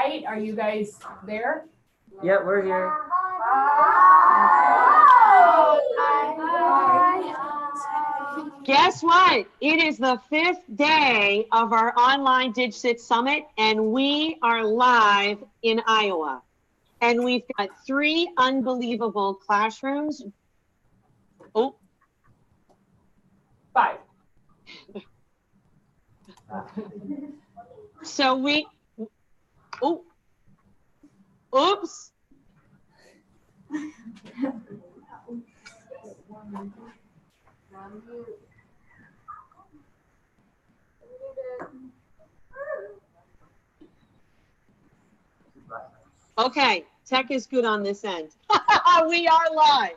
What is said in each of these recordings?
right. Are you guys there? Yep, we're here. Guess what? It is the 5th day of our online DigCit Summit, and we are live in Iowa. And we've got 3 unbelievable classrooms. Oh. 5. So we, oh, oops. Okay, tech is good on this end. We are live.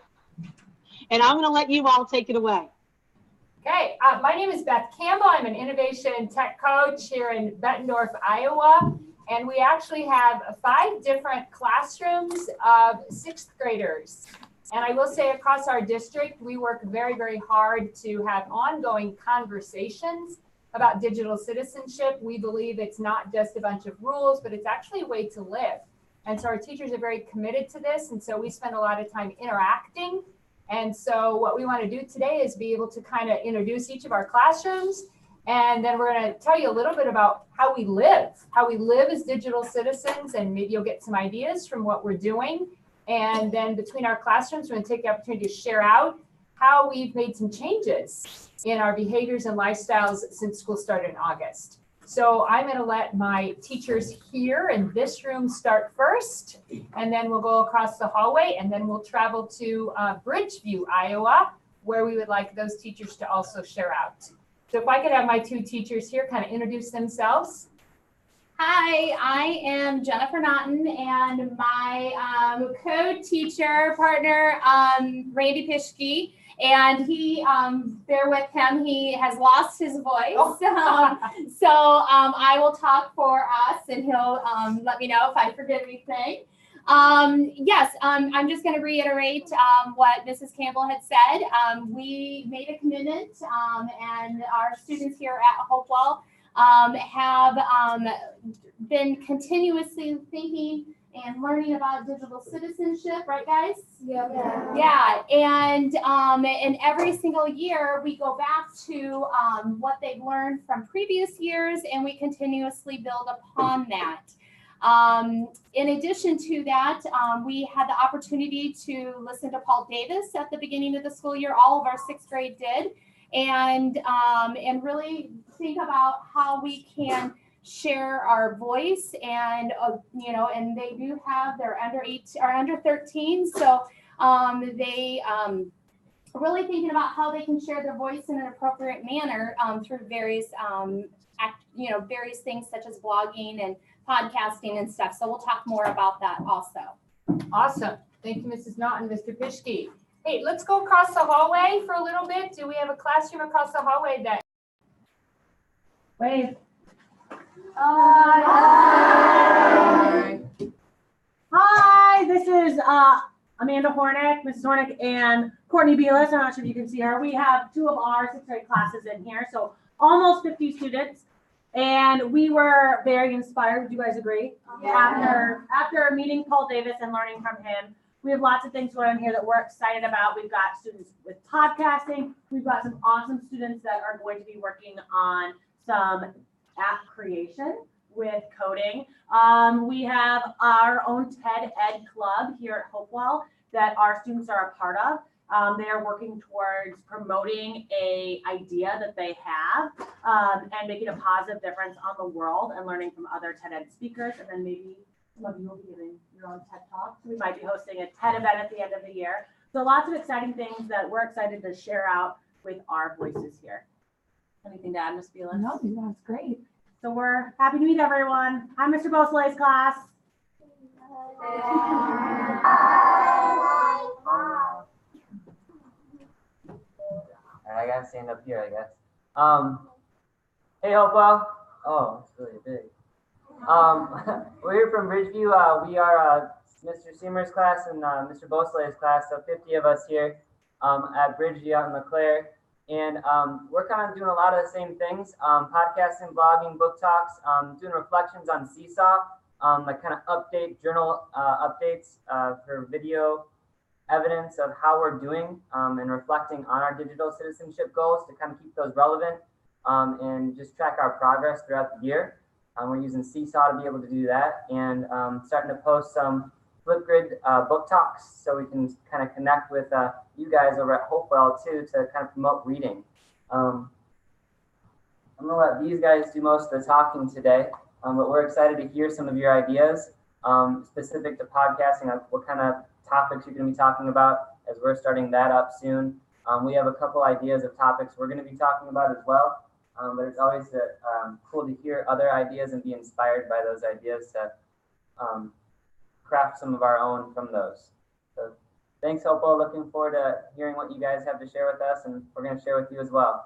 And I'm going to let you all take it away. Okay, my name is Beth Campbell. I'm an innovation tech coach here in Bettendorf, Iowa. And we actually have 5 different classrooms of 6th graders. And I will say across our district, we work very, very hard to have ongoing conversations about digital citizenship. We believe it's not just a bunch of rules, but it's actually a way to live. And so our teachers are very committed to this. And so we spend a lot of time interacting. And so what we want to do today is be able to kind of introduce each of our classrooms. And then we're going to tell you a little bit about how we live as digital citizens. And maybe you'll get some ideas from what we're doing. And then between our classrooms, we're going to take the opportunity to share out how we've made some changes in our behaviors and lifestyles since school started in August. So I'm going to let my teachers here in this room start first, and then we'll go across the hallway, and then we'll travel to Bridgeview, Iowa, where we would like those teachers to also share out. So if I could have my 2 teachers here kind of introduce themselves. Hi, I am Jennifer Naughton, and my co-teacher partner, Randy Pischke, and he, bear with him, he has lost his voice. So I will talk for us, and he'll let me know if I forget anything. Yes, I'm just going to reiterate what Mrs. Campbell had said. We made a commitment, and our students here at Hopewell have been continuously thinking and learning about digital citizenship, right, guys? Yeah. And every single year we go back to what they've learned from previous years, and we continuously build upon that. In addition to that, we had the opportunity to listen to Paul Davis at the beginning of the school year. All of our 6th grade did, and really think about how we can share our voice, and and they do have, they're under 13, so they really thinking about how they can share their voice in an appropriate manner through various various things such as blogging and podcasting and stuff. So we'll talk more about that also. Awesome. Thank you, Mrs. Naughton, Mr. Pischke. Hey, let's go across the hallway for a little bit. Do we have a classroom across the hallway that? Wave. Hi. Hi, this is Amanda Hornick, Mrs. Hornick, and Courtney Bielis. I'm not sure if you can see her. We have 2 of our 6th grade classes in here, so almost 50 students. And we were very inspired. Would you guys agree? Yeah. After meeting Paul Davis and learning from him, we have lots of things going on here that we're excited about. We've got students with podcasting. We've got some awesome students that are going to be working on some app creation with coding. We have our own TED Ed Club here at Hopewell that our students are a part of. They are working towards promoting a idea that they have and making a positive difference on the world and learning from other TED Ed speakers. And then maybe some of you will be giving your own TED Talk. So we might be hosting a TED event at the end of the year. So lots of exciting things that we're excited to share out with our voices here. Anything to add, Ms. Bielis? No, that's great. So we're happy to meet everyone. Hi, Mr. Beausoleil's class. I gotta stand up here, I guess. Hey, Hopewell. Oh, it's really big. We're here from Bridgeview. We are Mr. Seymour's class and Mr. Beausoleil's class, so 50 of us here at Bridgeview out in LeClaire. And we're kind of doing a lot of the same things, podcasting, blogging, book talks, doing reflections on Seesaw, like kind of journal updates for video evidence of how we're doing and reflecting on our digital citizenship goals to kind of keep those relevant and just track our progress throughout the year. We're using Seesaw to be able to do that, and starting to post some Flipgrid book talks so we can kind of connect with you guys over at Hopewell too to kind of promote reading. I'm gonna let these guys do most of the talking today, but we're excited to hear some of your ideas specific to podcasting, what kind of topics you're going to be talking about as we're starting that up soon. We have a couple ideas of topics we're going to be talking about as well, but it's always cool to hear other ideas and be inspired by those ideas to craft some of our own from those. So thanks, Hopewell. Looking forward to hearing what you guys have to share with us, and we're going to share with you as well.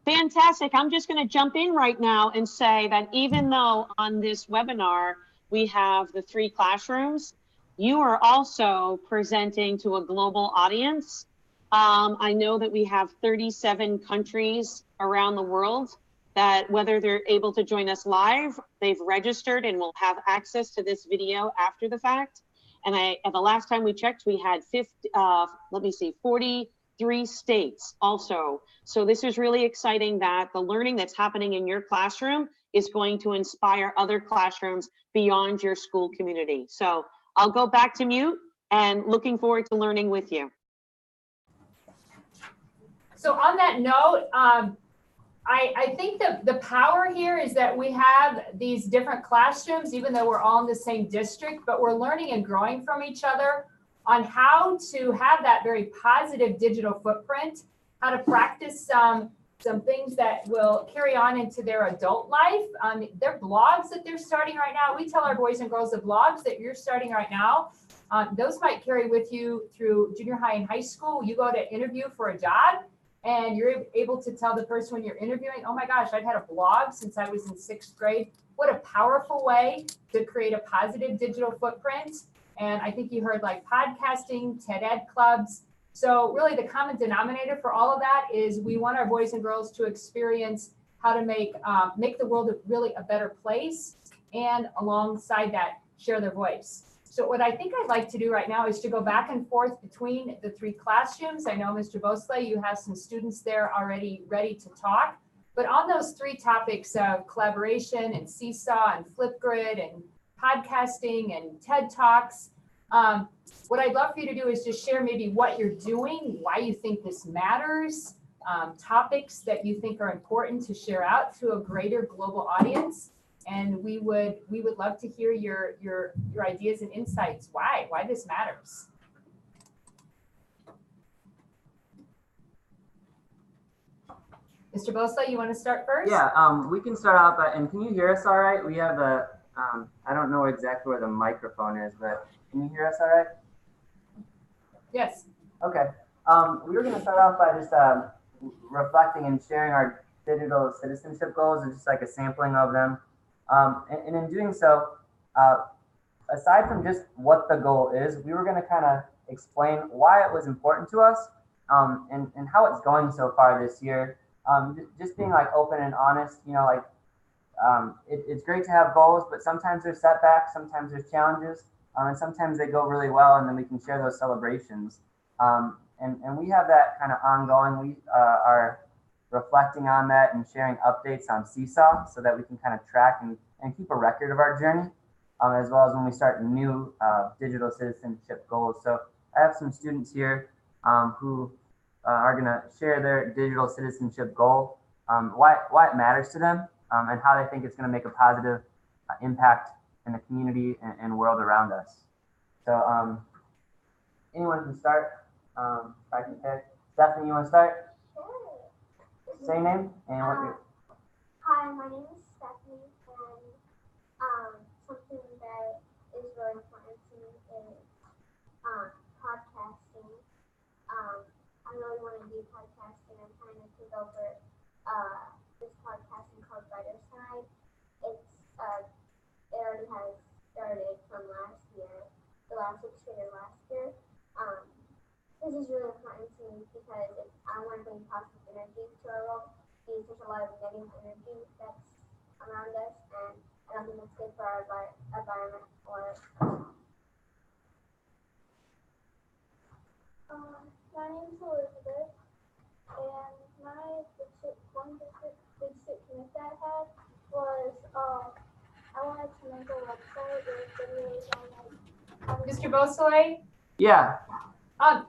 Fantastic. I'm just going to jump in right now and say that even though on this webinar we have the 3 classrooms, you are also presenting to a global audience. I know that we have 37 countries around the world that, whether they're able to join us live, they've registered and will have access to this video after the fact. And at the last time we checked, we had 43 states also. So this is really exciting that the learning that's happening in your classroom is going to inspire other classrooms beyond your school community. So I'll go back to mute and looking forward to learning with you. So on that note, I think the power here is that we have these different classrooms, even though we're all in the same district, but we're learning and growing from each other on how to have that very positive digital footprint, how to practice some things that will carry on into their adult life. Their blogs that they're starting right now, we tell our boys and girls the blogs that you're starting right now, those might carry with you through junior high and high school. You go to interview for a job and you're able to tell the person when you're interviewing, oh my gosh, I've had a blog since I was in 6th grade. What a powerful way to create a positive digital footprint. And I think you heard like podcasting, TED Ed clubs. So really the common denominator for all of that is we want our boys and girls to experience how to make the world really a better place, and alongside that, share their voice. So what I think I'd like to do right now is to go back and forth between the 3 classrooms. I know, Mr. Bosley, you have some students there already ready to talk, but on those 3 topics of collaboration and Seesaw and Flipgrid and podcasting and TED Talks, what I'd love for you to do is just share maybe what you're doing, why you think this matters, topics that you think are important to share out to a greater global audience. And we would love to hear your ideas and insights, why this matters. Mr. Bosley, you want to start first? Yeah, we can start out, and can you hear us all right? We have a, I don't know exactly where the microphone is, but can you hear us all right? Yes. Okay. We were going to start off by just reflecting and sharing our digital citizenship goals, and just like a sampling of them. And in doing so, aside from just what the goal is, we were going to kind of explain why it was important to us, and how it's going so far this year. Just being like open and honest, you know, like it's great to have goals, but sometimes there's setbacks, sometimes there's challenges, and sometimes they go really well, and then we can share those celebrations. And we have that kind of ongoing. We are reflecting on that and sharing updates on Seesaw so that we can kind of track and keep a record of our journey, as well as when we start new digital citizenship goals. So I have some students here who are going to share their digital citizenship goal, why it matters to them, and how they think it's going to make a positive impact in the community and world around us. So anyone can start. I can pick. Stephanie, you want to start? Say your name and what you're... Hi, my name is Stephanie, and something that is really important to me is podcasting. I really want to do podcasting. I'm trying to take over this podcasting called Writer Side. It already has started from last year, the last 6 years last year. This is really important to me because I want to bring positive energy to our world. There's such a lot of negative energy that's around us, and I don't think it's good for our environment or. My name's Elizabeth, and my DigCit commit that I had was I wanted to make a website with videos on like. Mr. Beausoleil? Yeah.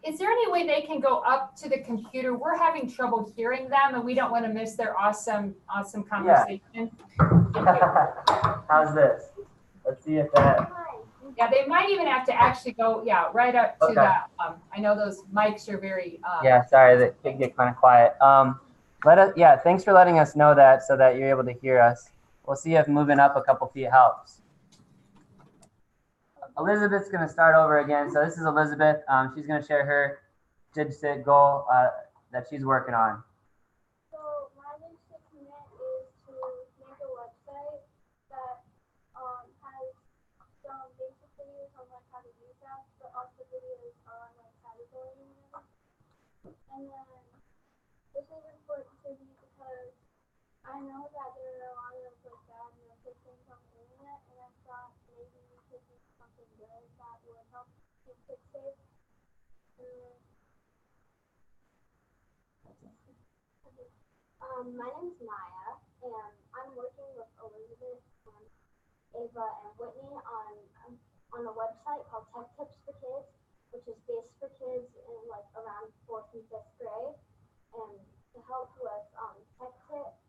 Is there any way they can go up to the computer? We're having trouble hearing them, and we don't want to miss their awesome conversation. How's this? Let's see if that. Yeah, they might even have to actually go, right up to the, I know those mics are very. Yeah, sorry, that could get kind of quiet. Thanks for letting us know that so that you're able to hear us. We'll see if moving up a couple feet helps. Elizabeth's going to start over again. So this is Elizabeth. She's going to share her DigCit goal that she's working on. So my DigCit commit is to make a website that has some basic videos on like how to use apps, but also videos on like categories. And then this is important to me because I know that there are a lot of like bad things on the internet, and I thought maybe we could do something good that would help keep it safe. My name's Maya, and I'm working with Elizabeth, Ava, and Whitney on a website called Tech Tips for Kids, which is based for kids in like around 4th and 5th grade, and to help with tech tips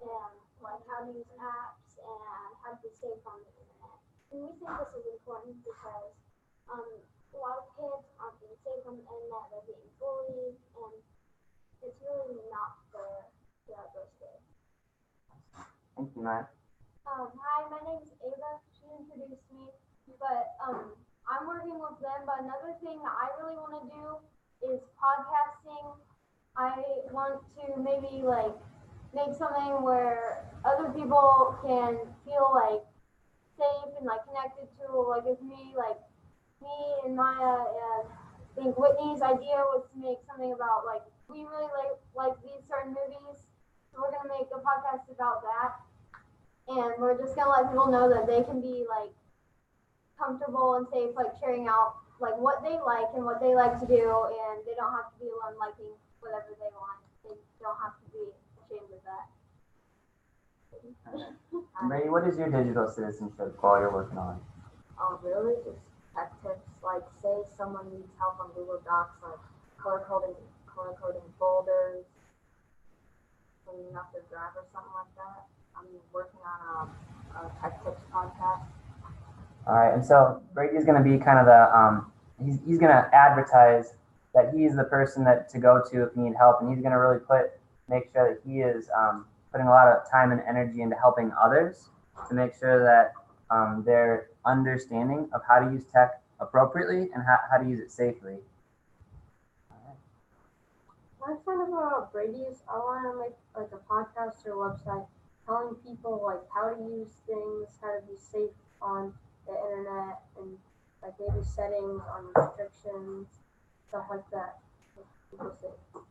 and like how to use apps and how to be safe on the internet. And we think this is important because a lot of kids aren't being safe on the internet, they're being bullied, and it's really not fair to those kids. Thank you, Matt. Hi, my name is Ava. She introduced me, but I'm working with them. But another thing that I really want to do is podcasting. I want to maybe like make something where other people can feel like safe and like connected to, like if me and Maya, and I think Whitney's idea was to make something about like we really like these certain movies, so we're gonna make a podcast about that, and we're just gonna let people know that they can be like comfortable and safe, like sharing out like what they like and what they like to do, and they don't have to be alone liking whatever they want. They don't have to be ashamed of that. Brady, what is your digital citizenship goal you're working on? Really just tech tips, like say someone needs help on Google Docs, like color coding folders, cleaning up their drive or something like that. I'm working on a tech tips podcast. All right, and so Brady's going to be kind of the he's going to advertise that he's the person to go to if you need help, and he's going to really make sure that he is putting a lot of time and energy into helping others to make sure that they're understanding of how to use tech appropriately and how to use it safely. My kind of Brady is I want to make like a podcast or website telling people like how to use things, how to be safe on the internet, and like maybe settings on restrictions, stuff like that. People safe.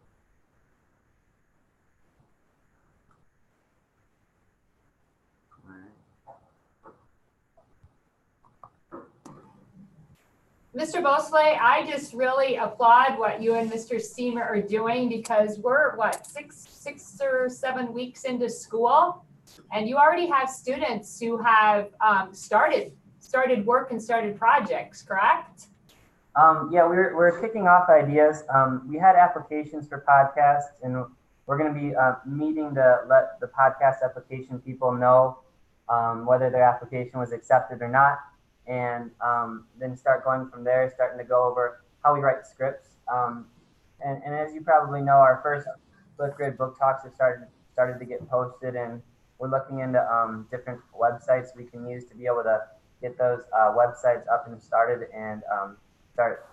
Mr. Beausoleil, I just really applaud what you and Mr. Steamer are doing, because we're six or 7 weeks into school, and you already have students who have started work and started projects, correct? Yeah, we're kicking off ideas. We had applications for podcasts, and we're going to be meeting to let the podcast application people know whether their application was accepted or not, and then start going from there, starting to go over how we write scripts. And as you probably know, our first 5th grade book talks have started to get posted, and we're looking into different websites we can use to be able to get those websites up and started, and start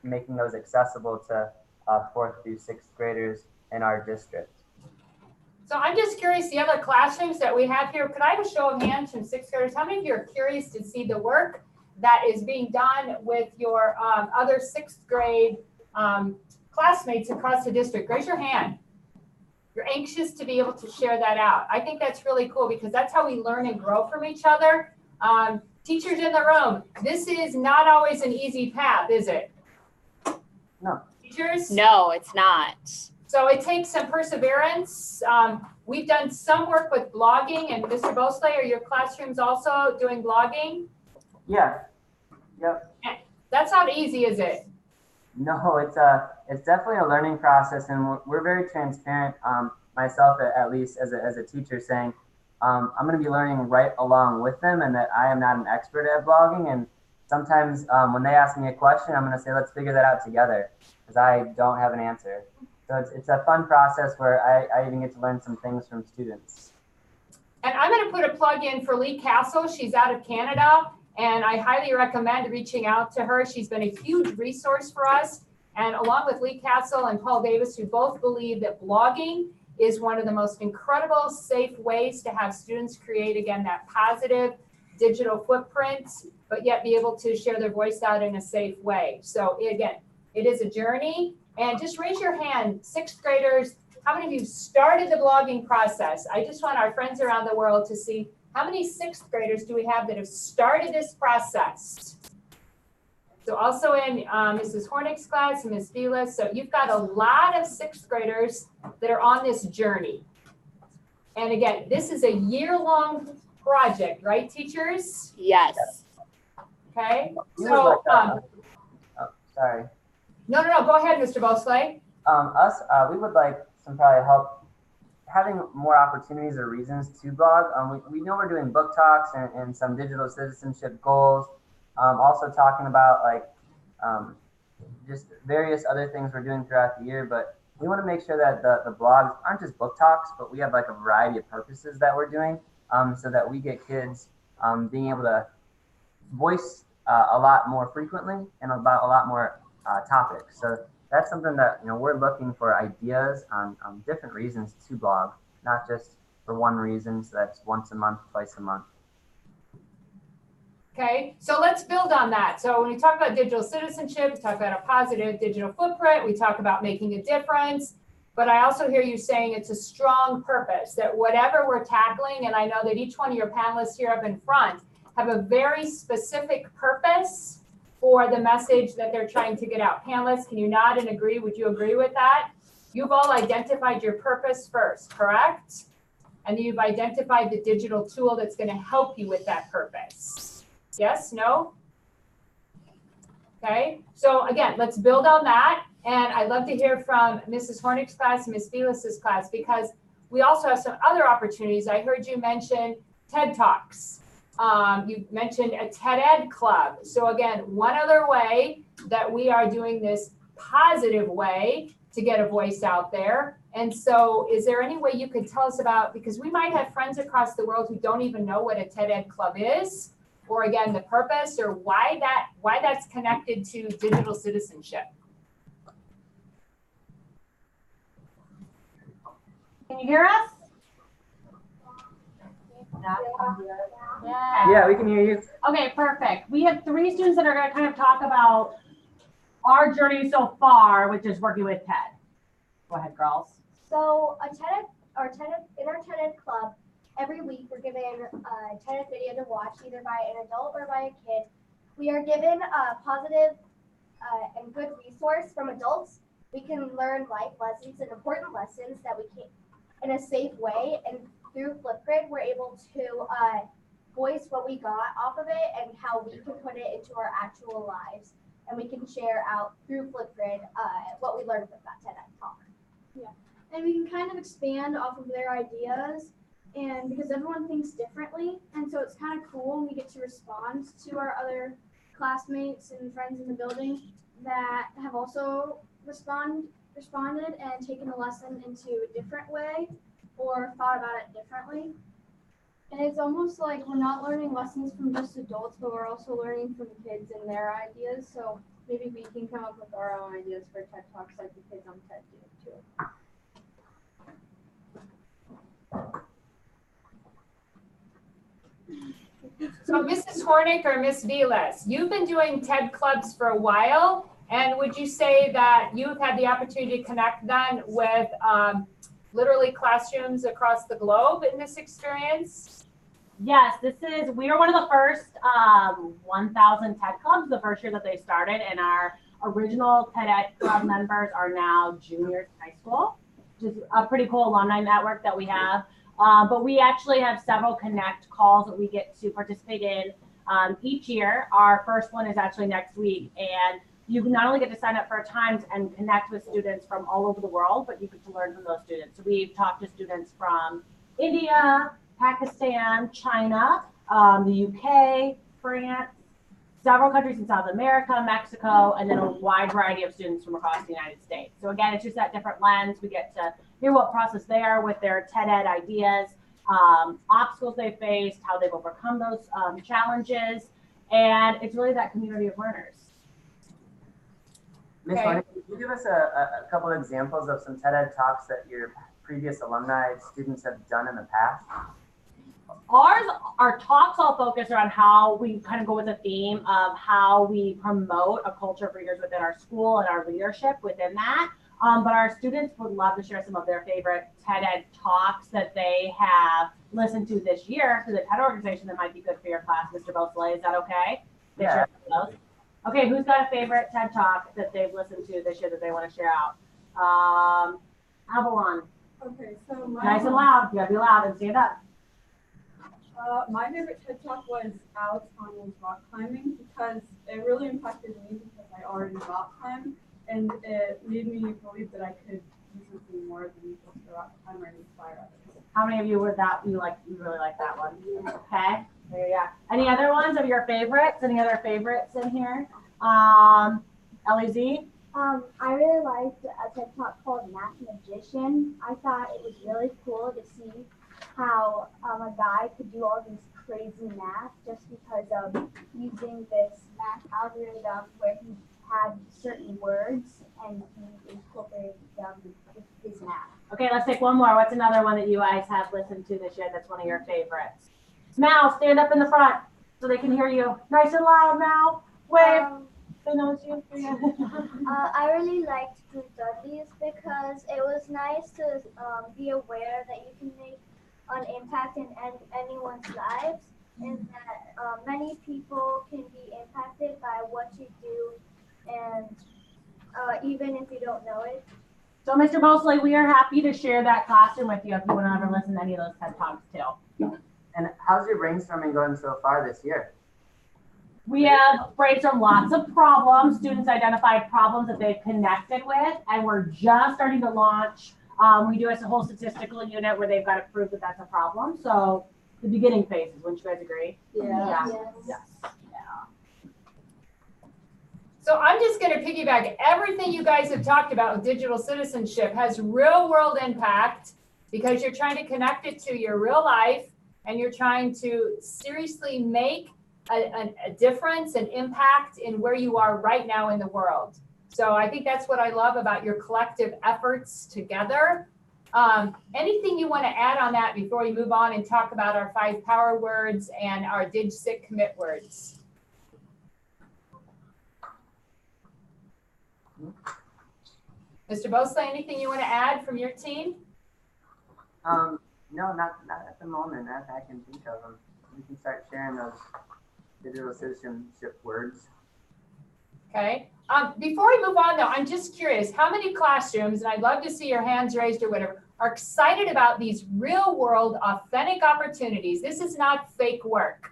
making those accessible to 4th through 6th graders in our district. So I'm just curious, the other classrooms that we have here, could I have a show of hands from 6th graders? How many of you are curious to see the work that is being done with your other 6th grade classmates across the district? Raise your hand. You're anxious to be able to share that out. I think that's really cool because that's how we learn and grow from each other. Teachers in the room, this is not always an easy path, is it? No. Teachers? No, it's not. So it takes some perseverance. We've done some work with blogging, and Mr. Bosley, are your classrooms also doing blogging? Yeah. Yep. That's not easy, is it? No, it's definitely a learning process, and we're very transparent. Myself, at least as a teacher, saying I'm going to be learning right along with them, and that I am not an expert at blogging. And sometimes when they ask me a question, I'm going to say, let's figure that out together, because I don't have an answer. So it's a fun process where I even get to learn some things from students. And I'm going to put a plug in for Lee Castle. She's out of Canada, and I highly recommend reaching out to her. She's been a huge resource for us. And along with Lee Castle and Paul Davis, who both believe that blogging is one of the most incredible, safe ways to have students create, again, that positive digital footprint, but yet be able to share their voice out in a safe way. So again, it is a journey. And just raise your hand, 6th graders, how many of you started the blogging process? I just want our friends around the world to see how many 6th graders do we have that have started this process? So also in Mrs. Hornick's class and Ms. Vilas, so you've got a lot of 6th graders that are on this journey. And again, this is a year-long project, right, teachers? Yes. Okay. We So, would like, sorry. no, go ahead, Mr. Bosley. We would like some probably help having more opportunities or reasons to blog. We know we're doing book talks and some digital citizenship goals. Also talking about like just various other things we're doing throughout the year, but we want to make sure that the blogs aren't just book talks, but we have like a variety of purposes that we're doing so that we get kids being able to voice a lot more frequently and about a lot more topics. So that's something that we're looking for ideas on different reasons to blog, not just for one reason. So that's once a month, twice a month. Okay, so let's build on that. So when we talk about digital citizenship, we talk about a positive digital footprint, we talk about making a difference, but I also hear you saying it's a strong purpose, that whatever we're tackling, and I know that each one of your panelists here up in front have a very specific purpose for the message that they're trying to get out. Panelists, can you nod and agree? Would you agree with that? You've all identified your purpose first, correct? And you've identified the digital tool that's going to help you with that purpose. Yes, no? Okay, so again, let's build on that. And I'd love to hear from Mrs. Hornick's class and Ms. Vilas's class, because we also have some other opportunities. I heard you mention TED Talks. You mentioned a TED Ed club. So again, one other way that we are doing this positive way to get a voice out there. And so is there any way you could tell us about, because we might have friends across the world who don't even know what a TED Ed club is, or again, the purpose, or why that's connected to digital citizenship. Can you hear us? Yeah, we can hear you. Okay, perfect. We have 3 students that are going to kind of talk about our journey so far, which is working with TED. Go ahead, girls. So in our TED Ed club, every week we're given a TED Ed video to watch either by an adult or by a kid. We are given a positive and good resource from adults. We can learn life lessons and important lessons that we can in a safe way. And through Flipgrid, we're able to voice what we got off of it and how we can put it into our actual lives. And we can share out through Flipgrid what we learned from that TED Ed talk. Yeah, and we can kind of expand off of their ideas, and because everyone thinks differently, and so it's kind of cool when we get to respond to our other classmates and friends in the building that have also responded and taken a lesson into a different way or thought about it differently. And it's almost like we're not learning lessons from just adults, but we're also learning from kids and their ideas. So maybe we can come up with our own ideas for TED Talks like the kids on TED do too. So Mrs. Hornick or Ms. Vilas, you've been doing TED Clubs for a while, and would you say that you've had the opportunity to connect then with literally classrooms across the globe in this experience? Yes, we are one of the first 1,000 TED Clubs, the first year that they started, and our original TED Ed Club members are now juniors in high school, which is a pretty cool alumni network that we have. But we actually have several Connect calls that we get to participate in each year. Our first one is actually next week, and you not only get to sign up for times and connect with students from all over the world, but you get to learn from those students. So we've talked to students from India, Pakistan, China, the UK, France, several countries in South America, Mexico, and then a wide variety of students from across the United States. So again, it's just that different lens. We get to hear what process they are with their TED Ed ideas, obstacles they faced, how they've overcome those challenges, and it's really that community of learners. Ms. Hornick, could you give us a couple of examples of some TED Ed talks that your previous alumni students have done in the past? Our talks all focus around how we kind of go with the theme of how we promote a culture of readers within our school and our leadership within that. But our students would love to share some of their favorite TED Ed talks that they have listened to this year through the TED organization that might be good for your class, Mr. Buncee. Is that okay? Yeah. Okay, who's got a favorite TED talk that they've listened to this year that they want to share out? Avalon. Okay, so Nice and loud. You gotta be loud and stand up. my favorite TED Talk was Alex Honnold's rock climbing because it really impacted me because I already rock climb, and it made me believe that I could do something more than just a rock climber and inspire others. How many of you were that you really like that one? Okay, there you go. Any other ones of your favorites? Any other favorites in here? LEZ? I really liked a TED Talk called Math Magician. I thought it was really cool to see how a guy could do all these crazy math just because of using this math algorithm where he had certain words and he incorporated them with his math. Okay, let's take one more. What's another one that you guys have listened to this year that's one of your favorites? Mal, stand up in the front so they can hear you. Nice and loud, Mal. Wave. They know it's you. I really liked Drew Dudley's because it was nice to be aware that you can make an impact in anyone's lives, and that many people can be impacted by what you do, and even if you don't know it. So, Mr. Mosley, we are happy to share that classroom with you if you want to ever listen to any of those TED Talks too. And how's your brainstorming going so far this year? We have brainstormed lots of problems. Students identified problems that they've connected with, and we're just starting to launch. We do a whole statistical unit where they've got to prove that that's a problem. So the beginning phases, wouldn't you guys agree? Yeah. Yes. So I'm just going to piggyback. Everything you guys have talked about with digital citizenship has real world impact because you're trying to connect it to your real life and you're trying to seriously make a difference and impact in where you are right now in the world. So I think that's what I love about your collective efforts together. Anything you want to add on that before we move on and talk about our 5 power words and our DigCit commit words? Mr. Buncee, anything you want to add from your team? No, not at the moment. Not that I can think of them. We can start sharing those digital citizenship words. Okay. Before we move on, though, I'm just curious, how many classrooms, and I'd love to see your hands raised or whatever, are excited about these real world, authentic opportunities? This is not fake work.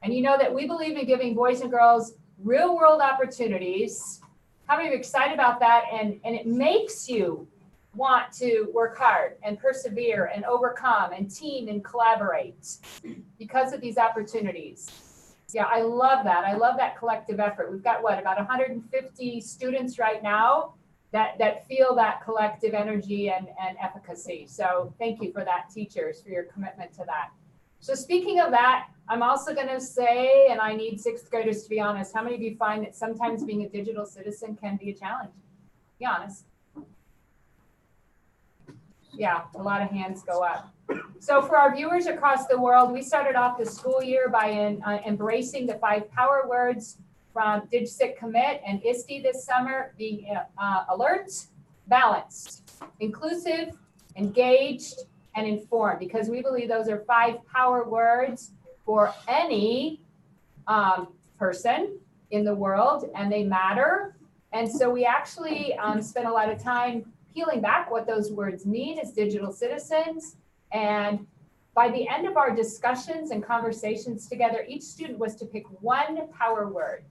And you know that we believe in giving boys and girls real world opportunities. How many are excited about that? And it makes you want to work hard and persevere and overcome and team and collaborate because of these opportunities. Yeah, I love that. I love that collective effort. We've got what, about 150 students right now that feel that collective energy and efficacy. So thank you for that, teachers, for your commitment to that. So speaking of that, I'm also going to say, and I need 6th graders to be honest, how many of you find that sometimes being a digital citizen can be a challenge? Be honest. Yeah, a lot of hands go up. So for our viewers across the world, we started off the school year by embracing the 5 power words from DigCit Commit and ISTE this summer, being alert, balanced, inclusive, engaged, and informed, because we believe those are 5 power words for any person in the world, and they matter. And so we actually spent a lot of time peeling back what those words mean as digital citizens. And by the end of our discussions and conversations together, each student was to pick one power word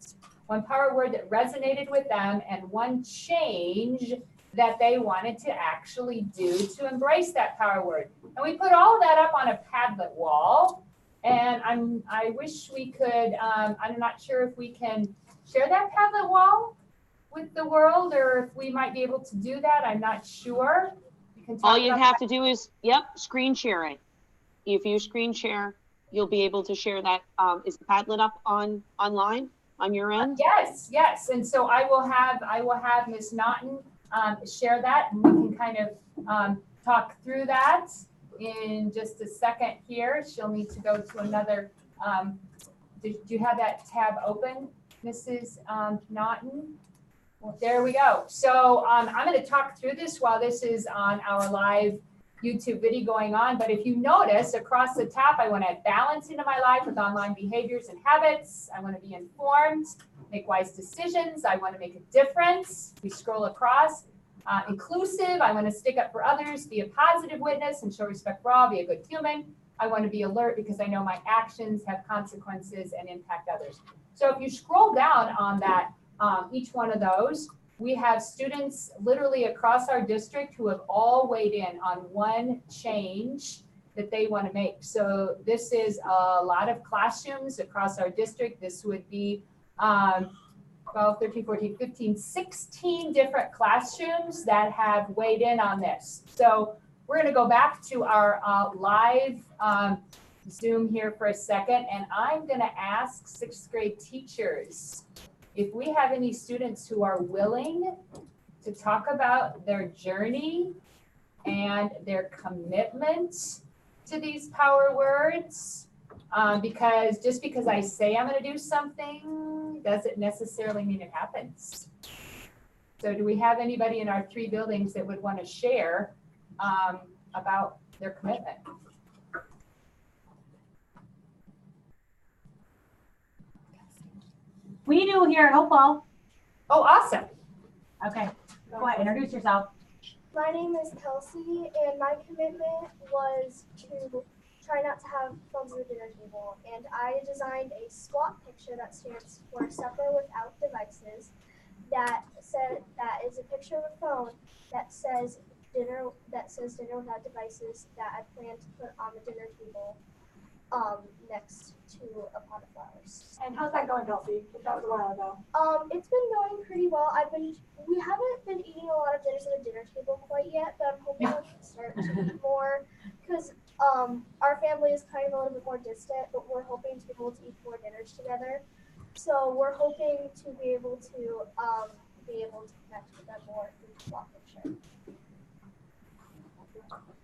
that resonated with them, and one change that they wanted to actually do to embrace that power word. And we put all of that up on a Padlet wall. And I wish we could, I'm not sure if we can share that Padlet wall with the world, or if we might be able to do that. I'm not sure. You can All you have to do is, screen share it. If you screen share, you'll be able to share that. Is the Padlet up online on your end? Yes. And so I will have Ms. Naughton share that, and we can kind of talk through that in just a second here. She'll need to go to another, do you have that tab open, Mrs. Naughton? Well, there we go. So I'm going to talk through this while this is on our live YouTube video going on. But if you notice across the top, I want to add balance into my life with online behaviors and habits. I want to be informed, make wise decisions. I want to make a difference. We scroll across. Inclusive, I want to stick up for others, be a positive witness and show respect for all, be a good human. I want to be alert because I know my actions have consequences and impact others. So if you scroll down on that, each one of those, we have students literally across our district who have all weighed in on one change that they want to make. So this is a lot of classrooms across our district. This would be 12, 13, 14, 15, 16 different classrooms that have weighed in on this. So we're going to go back to our live Zoom here for a second, and I'm going to ask 6th grade teachers if we have any students who are willing to talk about their journey and their commitment to these power words. Because just because I say I'm going to do something doesn't necessarily mean it happens. So do we have anybody in our 3 buildings that would want to share about their commitment? We do here at Hopewell. Oh, awesome. Okay, go ahead, introduce yourself. My name is Kelsey, and my commitment was to try not to have phones at the dinner table. And I designed a SWAT picture that stands for Supper Without Devices. That is a picture of a phone that says dinner without devices that I plan to put on the dinner table next to a pot of flowers. And how's that going, Kelsey? That was a while ago. It's been going pretty well. We haven't been eating a lot of dinners at the dinner table quite yet, but I'm hoping we can start to eat more because our family is kind of a little bit more distant, but we're hoping to be able to eat 4 dinners together. So we're hoping to be able to connect with them more through the SWAT picture.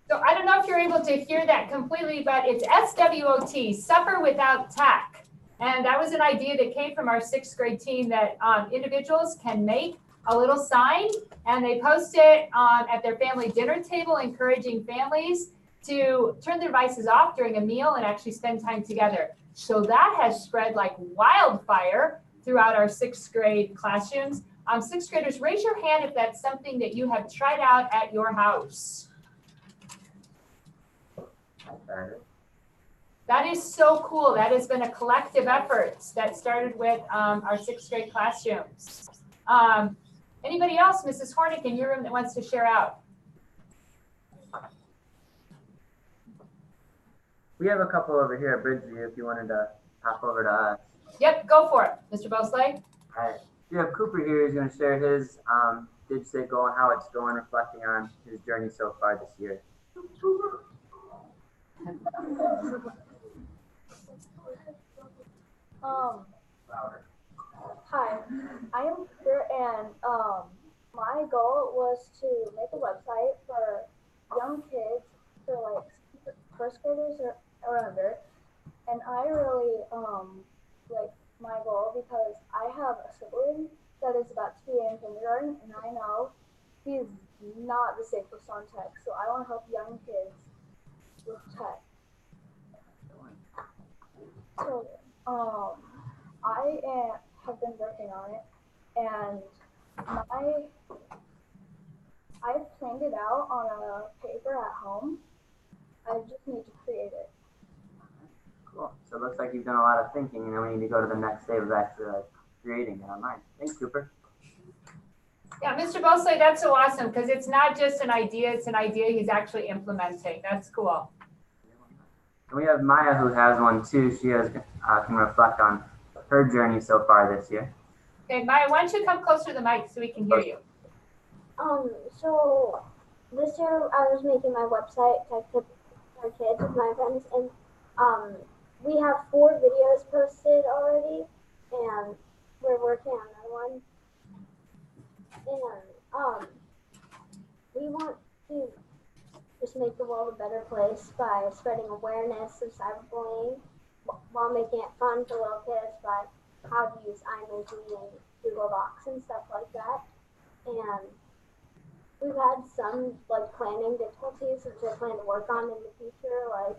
So I don't know if you're able to hear that completely, but it's SWOT, Supper Without Tech. And that was an idea that came from our 6th grade team that individuals can make a little sign and they post it at their family dinner table, encouraging families to turn their devices off during a meal and actually spend time together. So that has spread like wildfire throughout our 6th grade classrooms. 6th graders, raise your hand if that's something that you have tried out at your house. That is so cool. That has been a collective effort that started with our 6th grade classrooms. Anybody else, Mrs. Hornick, in your room that wants to share out? We have a couple over here at Bridgeview if you wanted to hop over to us. Yep, go for it, Mr. Bosley. All right. We have Cooper here who's going to share his DigCit goal and how it's going, reflecting on his journey so far this year. Hi, I am Cooper, and my goal was to make a website for young kids, for like 1st graders or under, and I really like my goal because I have a sibling that is about to be in kindergarten, and I know he's not the safest on tech, so I want to help young kids with tech. So, have been working on it, and I've planned it out on a paper at home. I just need to create it. Cool. So it looks like you've done a lot of thinking, and then we need to go to the next stage of actually creating it online. Thanks, Cooper. Yeah, Mr. Buncee, that's so awesome because it's not just an idea, it's an idea he's actually implementing. That's cool. And we have Maya who has one too. She has can reflect on her journey so far this year. Okay, Maya, why don't you come closer to the mic so we can hear you? So this year I was making my website, Tech Tips for Kids, with my friends, and we have 4 videos posted already, and we're working on another one. And we want to just make the world a better place by spreading awareness of cyberbullying while making it fun for little kids by how to use iMaking and Google Docs and stuff like that. And we've had some planning difficulties which I plan to work on in the future, like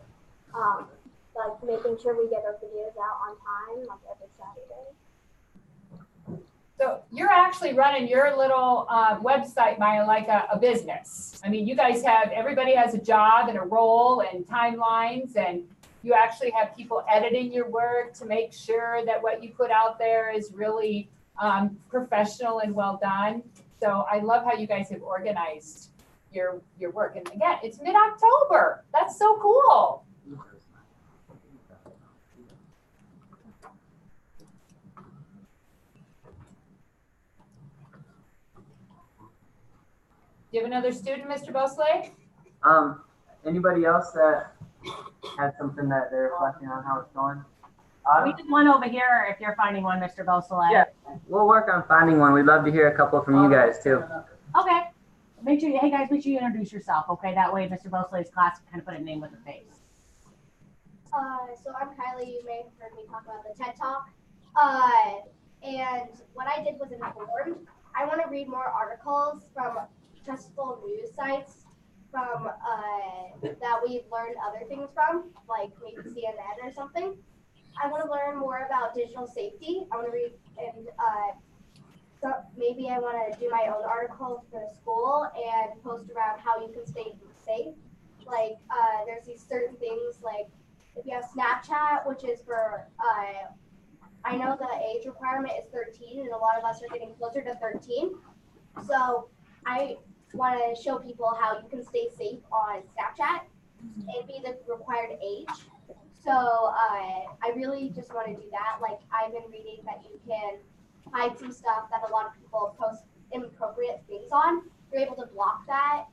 making sure we get our videos out on time, like every Saturday. So you're actually running your little website, Maya, like a business. I mean, you guys have, everybody has a job and a role and timelines, and you actually have people editing your work to make sure that what you put out there is really professional and well done. So I love how you guys have organized your work. And again, it's mid-October. That's so cool. Do you have another student, Mr. Buncee? Anybody else that had something that they're reflecting on how it's going? We did one over here if you're finding one, Mr. Buncee. Yeah, we'll work on finding one. We'd love to hear a couple from you guys too. Okay. Make sure hey guys, make sure you introduce yourself, okay? That way Mr. Buncee's class can kind of put a name with a face. So I'm Kylie. You may have heard me talk about the TED Talk. And what I did was informed. I want to read more articles from trustful news sites from that we've learned other things from, like maybe CNN or something. I want to learn more about digital safety. I want to read and so maybe I want to do my own articles for the school and post around how you can stay safe. Like there's these certain things like if you have Snapchat, which is for I know the age requirement is 13 and a lot of us are getting closer to 13. So I want to show people how you can stay safe on Snapchat and be the required age. So I really just want to do that. Like I've been reading that you can hide some stuff that a lot of people post inappropriate things on. You're able to block that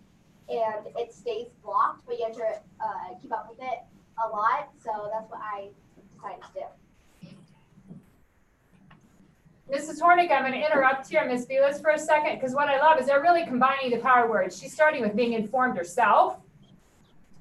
and it stays blocked, but you have to keep up with it a lot. So that's what I decided to do. Mrs. Hornick, I'm going to interrupt here, Ms. Vilas, for a second, because what I love is they're really combining the power words. She's starting with being informed herself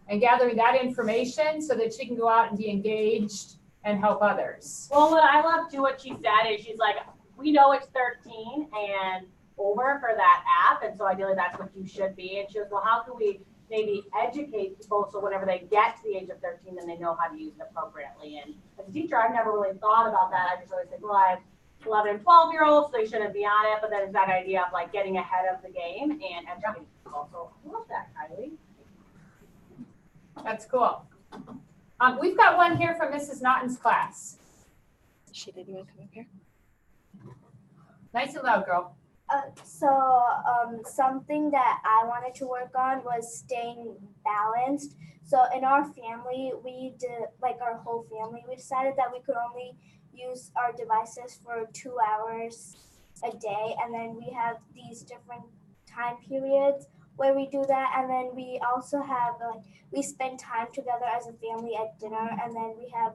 and gathering that information so that she can go out and be engaged and help others. Well, what I love too, what she said is she's like, we know it's 13 and over for that app, and so ideally that's what you should be. And she goes, well, how can we maybe educate people so whenever they get to the age of 13, then they know how to use it appropriately. And as a teacher, I've never really thought about that. I just always think, well, I have 11 and 12-year-olds, so they shouldn't be on it. But then it's that idea of like getting ahead of the game and educating people. So I love that, Kylie. That's cool. We've got one here from Mrs. Naughton's class. She didn't want to come up here. Nice and loud, girl. Something that I wanted to work on was staying balanced. So in our family, we did, like our whole family, we decided that we could only use our devices for 2 hours a day. And then we have these different time periods where we do that. And then we also have, we spend time together as a family at dinner. And then we have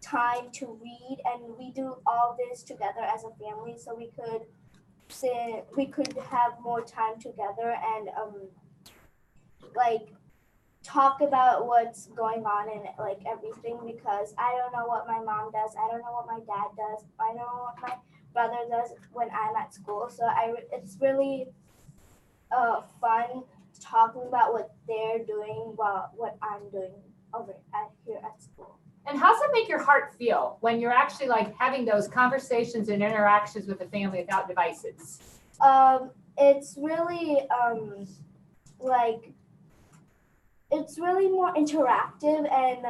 time to read. And we do all this together as a family so we could have more time together and talk about what's going on and everything, because I don't know what my mom does, I don't know what my dad does, I don't know what my brother does when I'm at school. So it's really fun talking about what they're doing while what I'm doing over here at school. And how's that make your heart feel when you're actually like having those conversations and interactions with the family without devices? It's really like it's really more interactive and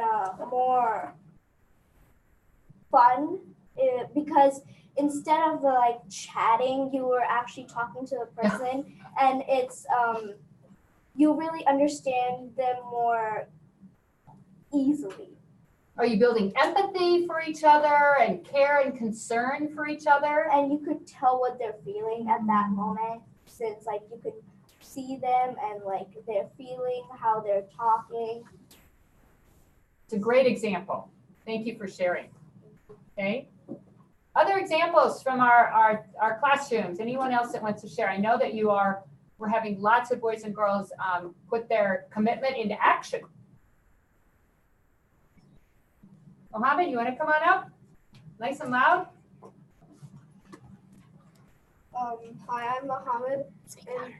more fun because instead of like chatting, you were actually talking to the person, and it's you really understand them more easily. Are you building empathy for each other and care and concern for each other? And you could tell what they're feeling at that moment, since like you could see them and like their feeling, how they're talking. It's a great example. Thank you for sharing. Okay. Other examples from our classrooms. Anyone else that wants to share? I know that we're having lots of boys and girls put their commitment into action. Mohammed, you want to come on up? Nice and loud. Hi, I'm Mohammed.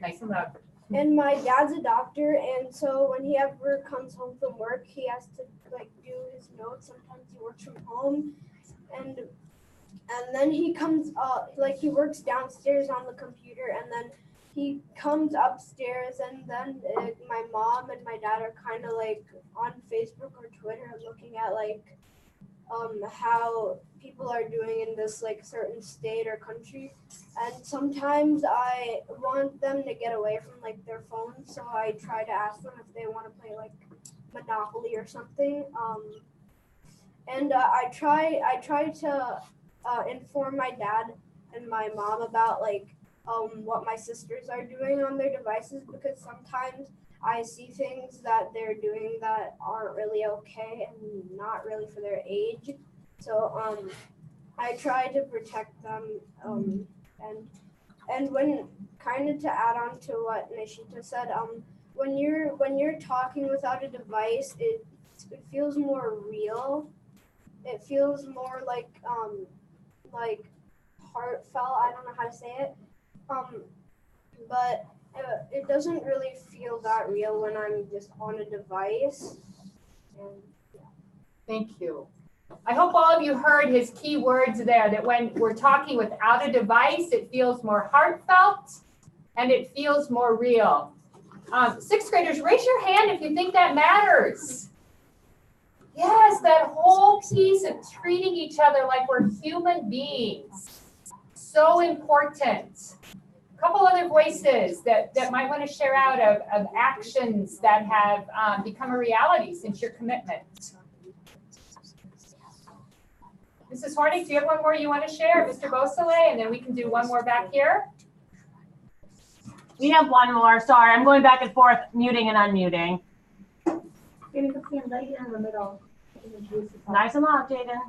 Nice and loud. And my dad's a doctor, and so when he ever comes home from work, he has to like do his notes. Sometimes he works from home, and then he comes like he works downstairs on the computer, and then he comes upstairs, and then my mom and my dad are kind of like on Facebook or Twitter looking at like how people are doing in this like certain state or country, and sometimes I want them to get away from like their phones, so I try to ask them if they want to play like Monopoly or something, and I try to inform my dad and my mom about like what my sisters are doing on their devices, because sometimes I see things that they're doing that aren't really okay and not really for their age. So I try to protect them. And when kind of to add on to what Nishita said, when you're talking without a device, it feels more real. It feels more like heartfelt. I don't know how to say it. But it doesn't really feel that real when I'm just on a device. And, yeah. Thank you. I hope all of you heard his key words there, that when we're talking without a device, it feels more heartfelt and it feels more real. Sixth graders, raise your hand if you think that matters. Yes, that whole piece of treating each other like we're human beings. So important. Couple other voices that might want to share out of actions that have become a reality since your commitment. Mrs. Hornick, do you have one more you want to share? Mr. Beausoleil, and then we can do one more back here. We have one more. Sorry, I'm going back and forth, muting and unmuting. Nice and loud, Jaden.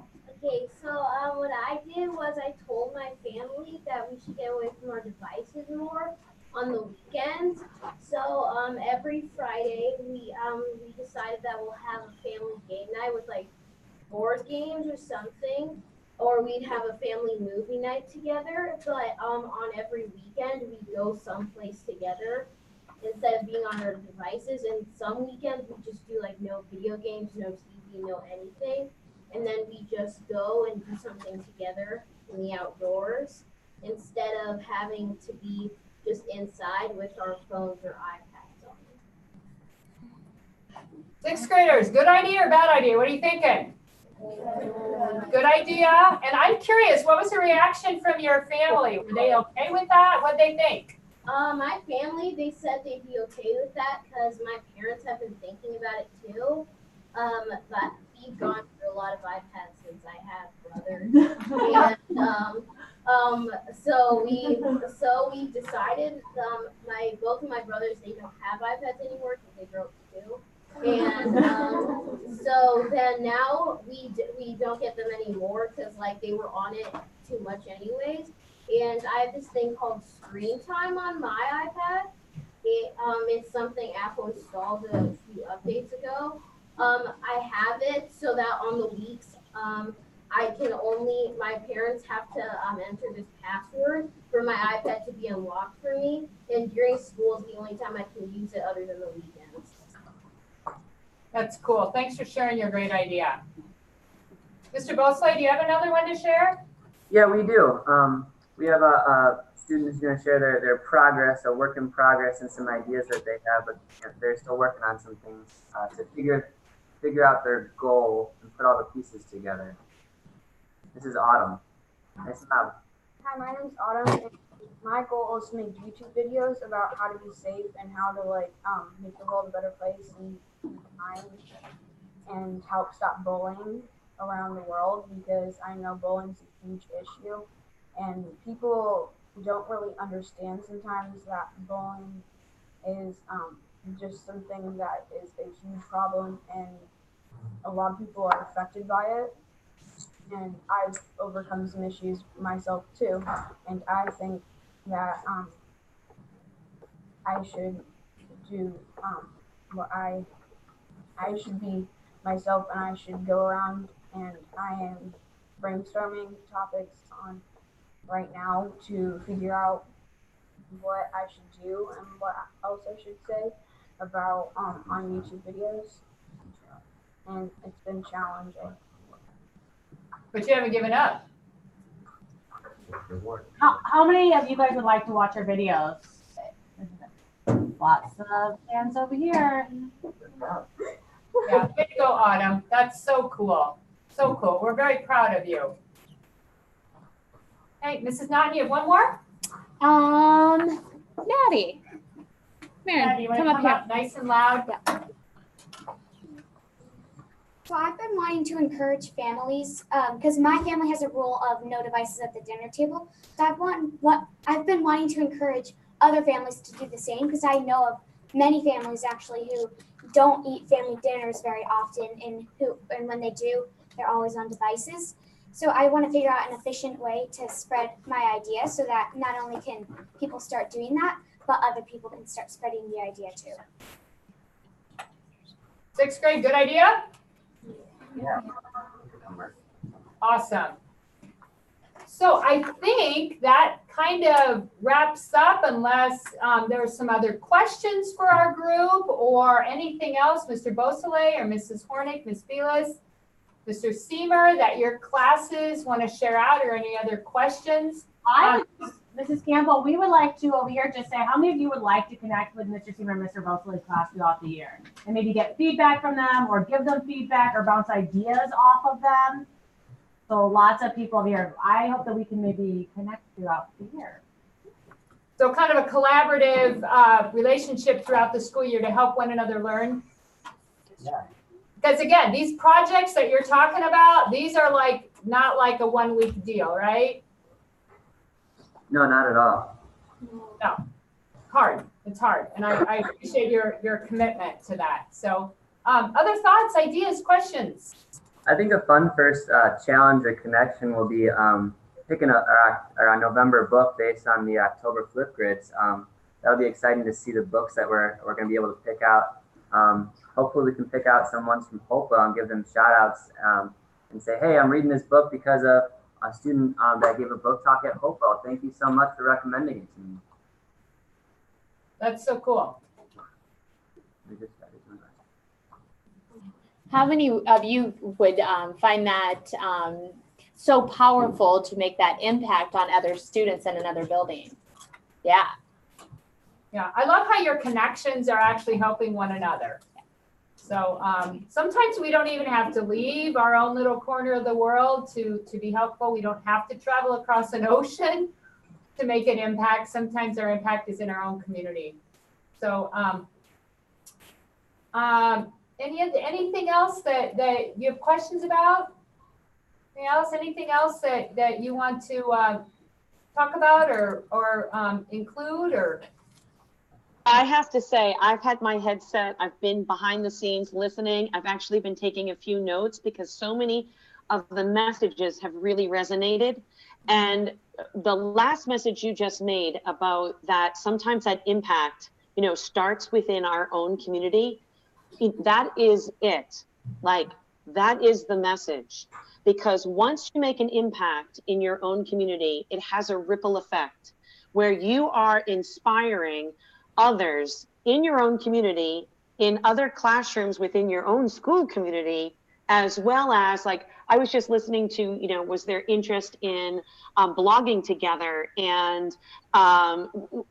Okay, so what I did was I told my family that we should get away from our devices more on the weekends. So every Friday we decided that we'll have a family game night with like board games or something, or we'd have a family movie night together. But on every weekend we go someplace together instead of being on our devices. And some weekends we just do like no video games, no TV, no anything. And then we just go and do something together in the outdoors instead of having to be just inside with our phones or iPads on. Sixth graders, good idea or bad idea? What are you thinking? Good idea. And I'm curious, what was the reaction from your family? Were they okay with that? What'd they think? My family, they said they'd be okay with that because my parents have been thinking about it too. But we've gone through a lot of iPads since I have brothers. And so we decided both of my brothers, they don't have iPads anymore because they broke too. And so then now we don't get them anymore because like they were on it too much anyways. And I have this thing called Screen Time on my iPad. It's something Apple installed a few updates ago. I have it so that on the weeks my parents have to enter this password for my iPad to be unlocked for me. And during school is the only time I can use it other than the weekends. That's cool. Thanks for sharing your great idea. Mr. Buncee, do you have another one to share? Yeah, we do. We have a student who's going to share their progress, a work in progress, and some ideas that they have, but they're still working on some things to figure out their goal and put all the pieces together. This is Autumn. Nice job. Hi, my name's Autumn, and my goal is to make YouTube videos about how to be safe and how to make the world a better place and be kind and help stop bullying around the world, because I know bullying is a huge issue and people don't really understand sometimes that bullying is just something that is a huge problem and a lot of people are affected by it. And I've overcome some issues myself too, and I think that I should do what I should be myself, and I should go around, and I am brainstorming topics on right now to figure out what I should do and what else I should say about on YouTube videos, and it's been challenging. But you haven't given up. How many of you guys would like to watch our videos? Lots of hands over here. Yeah, way to go, Autumn. That's so cool. So cool. We're very proud of you. Hey, Mrs. Naughton, you have one more? Maddie. Maddie, you want to come up nice and loud? Yeah. So I've been wanting to encourage families, because my family has a rule of no devices at the dinner table. So I've been wanting to encourage other families to do the same, because I know of many families actually who don't eat family dinners very often, and when they do, they're always on devices. So I want to figure out an efficient way to spread my idea so that not only can people start doing that, but other people can start spreading the idea too. 6th grade, good idea? Yeah. Awesome. So I think that kind of wraps up, unless there are some other questions for our group or anything else, Mr. Buncee or Mrs. Hornick, Ms. Vilas, Mr. Seamer, that your classes want to share out, or any other questions? Mrs. Campbell, we would like to over here just say how many of you would like to connect with Mr. Seamer and Mr. Buncee's class throughout the year, and maybe get feedback from them or give them feedback or bounce ideas off of them. So lots of people here. I hope that we can maybe connect throughout the year. So kind of a collaborative relationship throughout the school year to help one another learn. Yeah. Because again, these projects that you're talking about, these are not like a 1-week deal, right? No, not at all. No, hard. It's hard, and I appreciate your commitment to that. So, other thoughts, ideas, questions? I think a fun first challenge or connection will be picking our November book based on the October flip grids. That'll be exciting to see the books that we're going to be able to pick out. Hopefully, we can pick out some ones from Hopewell and give them shout outs and say, hey, I'm reading this book because of a student that gave a book talk at Hopewell. Thank you so much for recommending it to me. That's so cool. How many of you would find that so powerful to make that impact on other students in another building? Yeah. Yeah, I love how your connections are actually helping one another. So sometimes we don't even have to leave our own little corner of the world to be helpful. We don't have to travel across an ocean to make an impact. Sometimes our impact is in our own community. So anything else that you have questions about? Anything else? Anything else that you want to talk about or include or? I have to say, I've had my headset, I've been behind the scenes listening. I've actually been taking a few notes because so many of the messages have really resonated. And the last message you just made about that sometimes that impact, starts within our own community. That is it. That is the message. because once you make an impact in your own community, it has a ripple effect where you are inspiring others in your own community, in other classrooms within your own school community, as well as, like, I was just listening to, you know, was there interest in blogging together and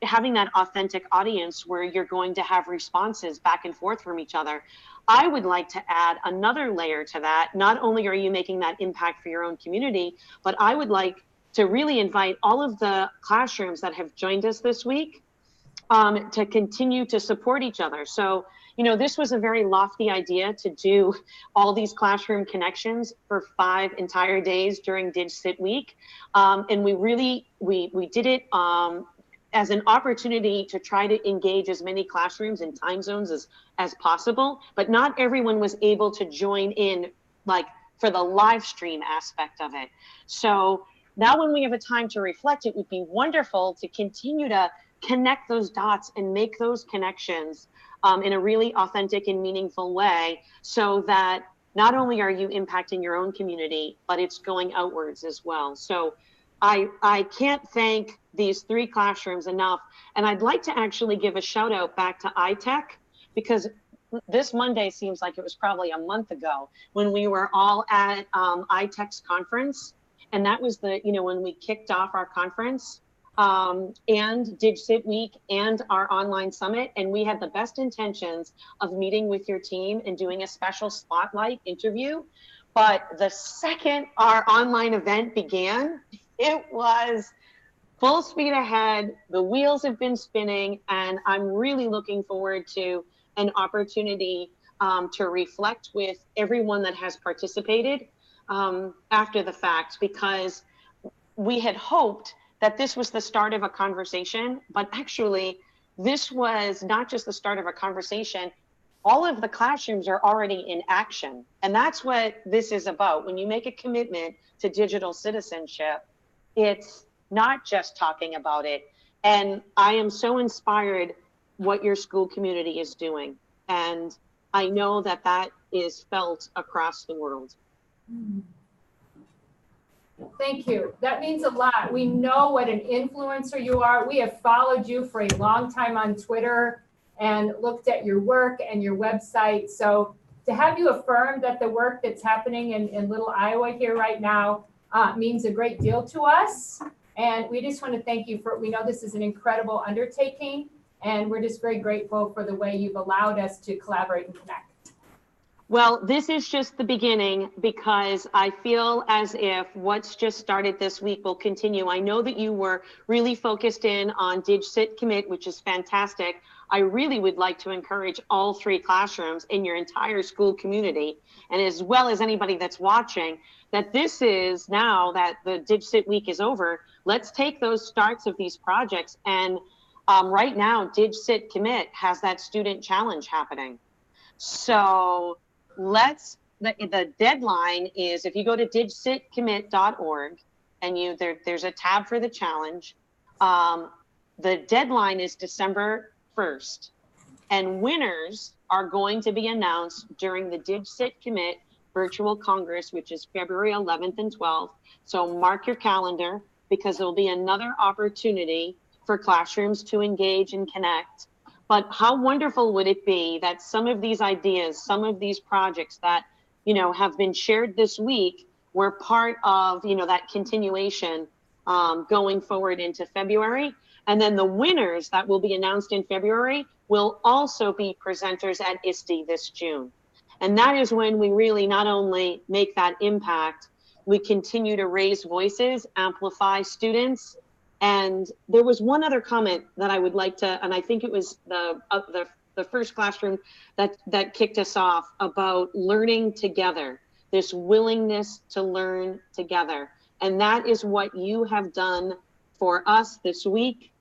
having that authentic audience where you're going to have responses back and forth from each other. I would like to add another layer to that. Not only are you making that impact for your own community, but I would like to really invite all of the classrooms that have joined us this week to continue to support each other. So, you know, this was a very lofty idea to do all these classroom connections for 5 entire days during DigCit week. And we really, we did it as an opportunity to try to engage as many classrooms and time zones as possible, but not everyone was able to join in, like, for the live stream aspect of it. So now when we have a time to reflect, it would be wonderful to continue to connect those dots and make those connections in a really authentic and meaningful way, so that not only are you impacting your own community, but it's going outwards as well. So I can't thank these 3 classrooms enough. And I'd like to actually give a shout out back to EdukTech, because this Monday seems like it was probably a month ago when we were all at EdukTech's conference. And that was the, you know, when we kicked off our conference and DigCit week and our online summit. And we had the best intentions of meeting with your team and doing a special spotlight interview. But the second our online event began, it was full speed ahead. The wheels have been spinning, and I'm really looking forward to an opportunity to reflect with everyone that has participated after the fact, because we had hoped that this was the start of a conversation, but actually this was not just the start of a conversation. All of the classrooms are already in action. And that's what this is about. When you make a commitment to digital citizenship, it's not just talking about it. And I am so inspired what your school community is doing. And I know that that is felt across the world. Thank you. That means a lot. We know what an influencer you are. We have followed you for a long time on Twitter and looked at your work and your website. So to have you affirm that the work that's happening in Little Iowa here right now means a great deal to us. And we just want to thank you for, we know this is an incredible undertaking, and we're just very grateful for the way you've allowed us to collaborate and connect. Well, this is just the beginning, because I feel as if what's just started this week will continue. I know that you were really focused in on DigCit Commit, which is fantastic. I really would like to encourage all 3 classrooms in your entire school community, and as well as anybody that's watching, that this is, now that the DigCit week is over, let's take those starts of these projects. And right now, DigCit Commit has that student challenge happening. So let's, the deadline is, if you go to digcitcommit.org and there's a tab for the challenge, the deadline is December 1st, and winners are going to be announced during the DigCit Commit Virtual Congress, which is February 11th and 12th. So mark your calendar, because there'll be another opportunity for classrooms to engage and connect. But how wonderful would it be that some of these ideas, some of these projects that, you know, have been shared this week were part of, you know, that continuation going forward into February. And then the winners that will be announced in February will also be presenters at ISTE this June. And that is when we really not only make that impact, we continue to raise voices, amplify students. And there was one other comment that I would like to, and I think it was the first classroom that kicked us off, about learning together, this willingness to learn together. And that is what you have done for us this week.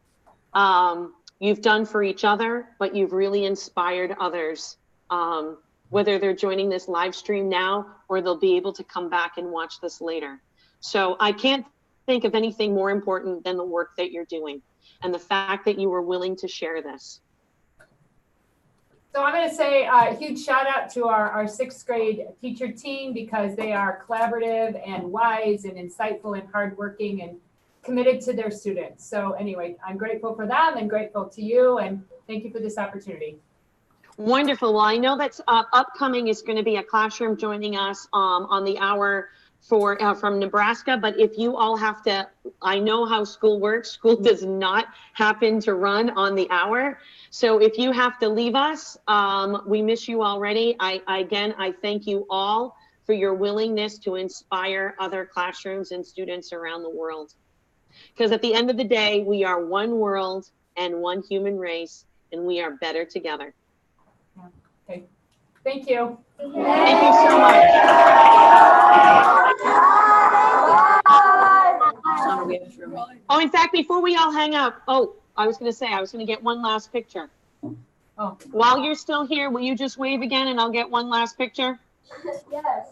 You've done for each other, but you've really inspired others, whether they're joining this live stream now or they'll be able to come back and watch this later. So I can't think of anything more important than the work that you're doing and the fact that you were willing to share this. So I'm going to say a huge shout out to our 6th grade teacher team because they are collaborative and wise and insightful and hardworking and committed to their students. So anyway, I'm grateful for them and grateful to you, and thank you for this opportunity. Wonderful. Well, I know that's upcoming is going to be a classroom joining us on the hour for from Nebraska. But if you all have to, I know how school works. School does not happen to run on the hour. So if you have to leave us, we miss you already. I thank you all for your willingness to inspire other classrooms and students around the world. Because at the end of the day, we are one world and one human race, and we are better together. Okay. Thank you. Thank you so much. Oh, in fact, before we all hang up, I was going to say, I was going to get one last picture. Oh. While you're still here, will you just wave again and I'll get one last picture? Yes.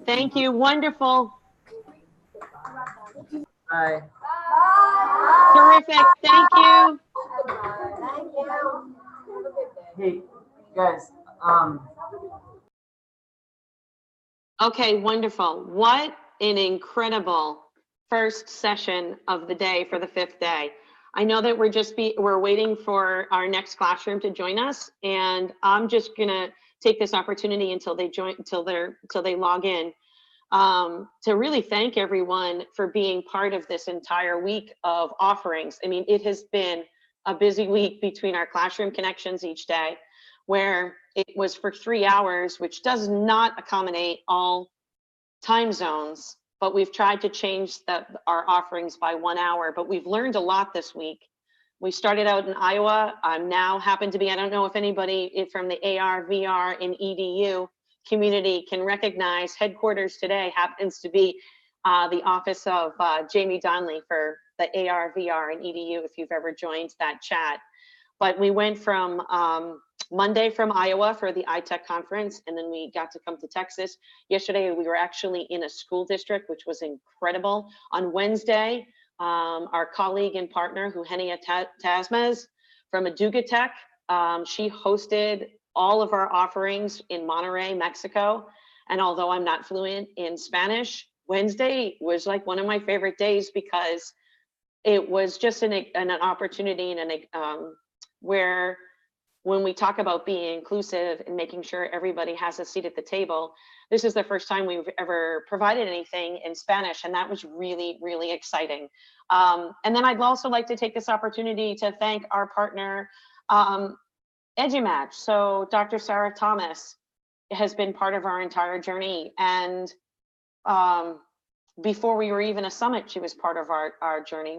Thank you. Wonderful. Bye. Terrific. Thank you. Hey, guys. Okay, wonderful. What an incredible first session of the day for the 5th day. I know that we're waiting for our next classroom to join us, and I'm just gonna take this opportunity until they log in to really thank everyone for being part of this entire week of offerings. I mean, it has been a busy week between our classroom connections each day, where it was for 3 hours, which does not accommodate all time zones, but we've tried to change our offerings by 1 hour, but we've learned a lot this week. We started out in Iowa. I'm now happen to be, I don't know if anybody from the AR, VR, and EDU community can recognize headquarters today happens to be the office of Jamie Donnelly for the AR, VR, and EDU, if you've ever joined that chat. But we went from Monday from Iowa for the iTech conference, and then we got to come to Texas. Yesterday, we were actually in a school district, which was incredible. On Wednesday, our colleague and partner, Eugenia Tasmez from EdukTech, she hosted all of our offerings in Monterrey, Mexico. And although I'm not fluent in Spanish, Wednesday was like one of my favorite days because it was just an opportunity and where when we talk about being inclusive and making sure everybody has a seat at the table, this is the first time we've ever provided anything in Spanish, and that was really, really exciting. And then I'd also like to take this opportunity to thank our partner, EduMatch. So Dr. Sarah Thomas has been part of our entire journey, and before we were even a summit, she was part of our journey,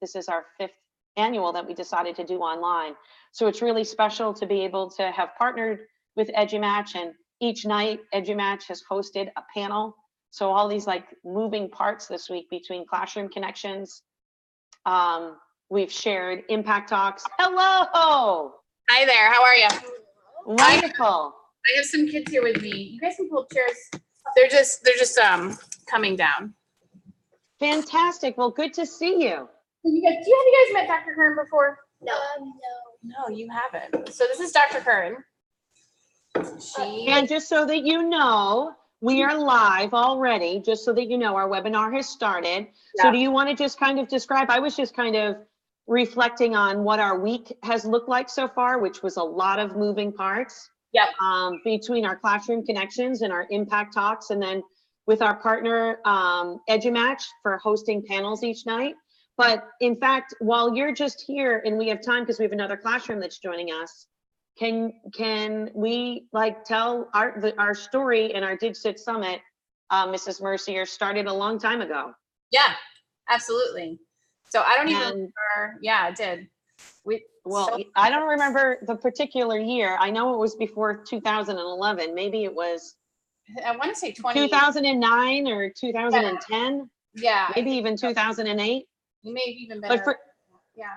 this is our 5th annual that we decided to do online. So it's really special to be able to have partnered with EduMatch, and each night EduMatch has hosted a panel. So all these like moving parts this week between classroom connections. We've shared impact talks. Hello. Hi there, how are you? Wonderful. I have some kids here with me. You guys can pull chairs. They're just coming down. Fantastic. Well, good to see you. Have you guys met Dr. Kern before? No. No, you haven't. So this is Dr. Kern. And just so that you know, we are live already, just so that you know, our webinar has started. Yeah. So do you want to just kind of describe, I was just kind of reflecting on what our week has looked like so far, which was a lot of moving parts. Yep. Between our classroom connections and our impact talks, and then with our partner EduMatch for hosting panels each night. But in fact, while you're just here and we have time because we have another classroom that's joining us, can we like tell our story in our DigCit Summit, Mrs. Mercier, started a long time ago. Yeah, absolutely. So I don't even remember. Yeah, it did. I don't remember the particular year. I know it was before 2011. Maybe it was, I want to say 2009 or 2010. Yeah. Maybe even 2008. You may have even better.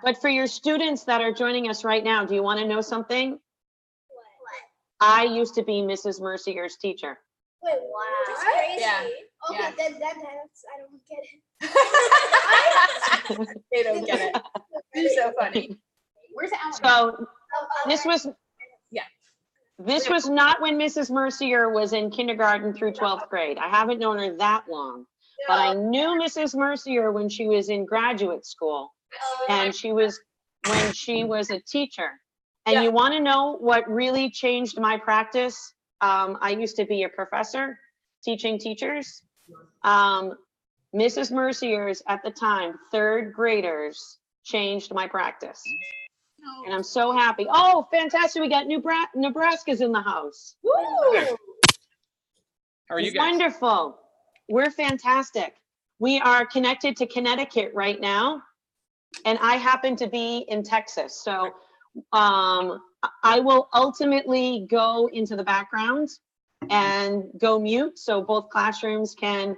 But for your students that are joining us right now, do you want to know something? What? I used to be Mrs. Mercier's teacher. Wait, wow. That's crazy. Yeah. Okay, yeah. that's, I don't get it. They don't get it. This is so funny. Where's Alan? So this was, Yeah. this was not when Mrs. Mercier was in kindergarten through 12th grade. I haven't known her that long, but I knew Mrs. Mercier when she was in graduate school, and she was when she was a teacher. And you want to know what really changed my practice? I used to be a professor teaching teachers. Mrs. Mercier's at the time, 3rd graders changed my practice. And I'm so happy. Oh, fantastic. We got Nebraska's in the house. Woo! How are you It's guys? wonderful. We're fantastic. We are connected to Connecticut right now, and I happen to be in Texas. So I will ultimately go into the background and go mute so both classrooms can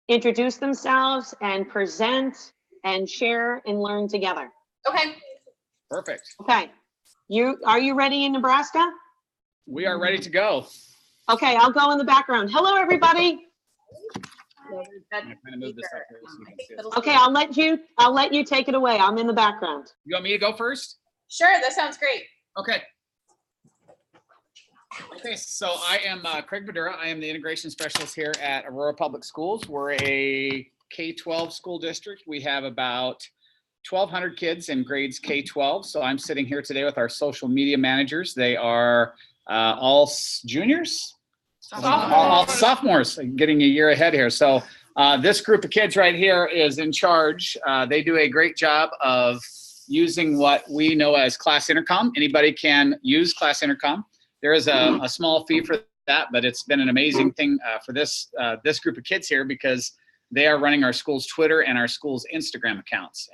introduce themselves and present and share and learn together. Okay. Perfect. Okay. Are you ready in Nebraska? We are ready to go. Okay, I'll go in the background. Hello, everybody. I'm gonna kind of move this up here so you can see us. Okay, I'll let you take it away. I'm in the background. You want me to go first? Sure, that sounds great. Okay. Okay, so I am Craig Badura. I am the integration specialist here at Aurora Public Schools. We're a K-12 school district. We have about 1,200 kids in grades K-12. So I'm sitting here today with our social media managers. They are all juniors? All sophomores, getting a year ahead here. So this group of kids right here is in charge. They do a great job of using what we know as Class Intercom. Anybody can use Class Intercom. There is a small fee for that, but it's been an amazing thing for this group of kids here because they are running our school's Twitter and our school's Instagram accounts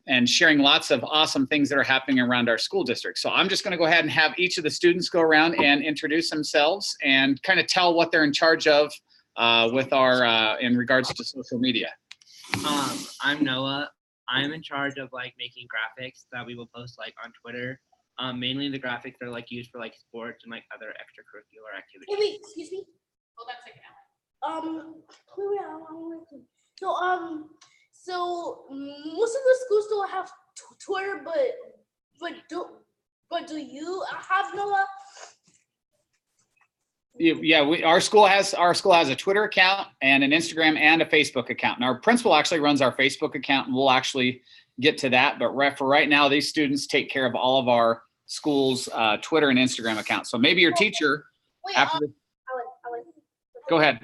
and sharing lots of awesome things that are happening around our school district. So I'm just going to go ahead and have each of the students go around and introduce themselves and kind of tell what they're in charge of with our in regards to social media. I'm Noah. I'm in charge of like making graphics that we will post like on Twitter. Mainly the graphics are like used for like sports and like other extracurricular activities. Wait, excuse me. Hold on a second. So most of the schools don't have Twitter, but do you have, Noah? Yeah, our school has a Twitter account and an Instagram and a Facebook account. And our principal actually runs our Facebook account, and we'll actually get to that. But for right now, these students take care of all of our school's Twitter and Instagram accounts. So maybe your teacher after this. Go ahead.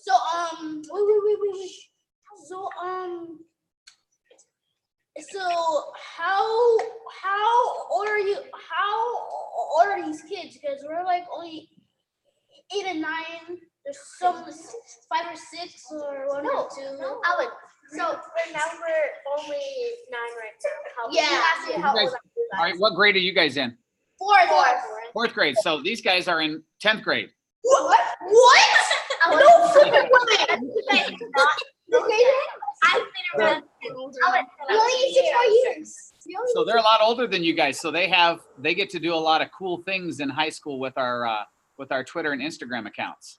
So wait. So how old are you? How old are these kids? Because we're like only 8 and 9. There's some 5 or 6 or 1 or 2. No, Alan. So right now we're only 9 right now. Yeah. How old are All right, what grade are you guys in? 4th grade. So these guys are in 10th grade. What? No freaking way. Okay. I've been around. We only need 6 more years. So they're a lot older than you guys. So they get to do a lot of cool things in high school with our Twitter and Instagram accounts.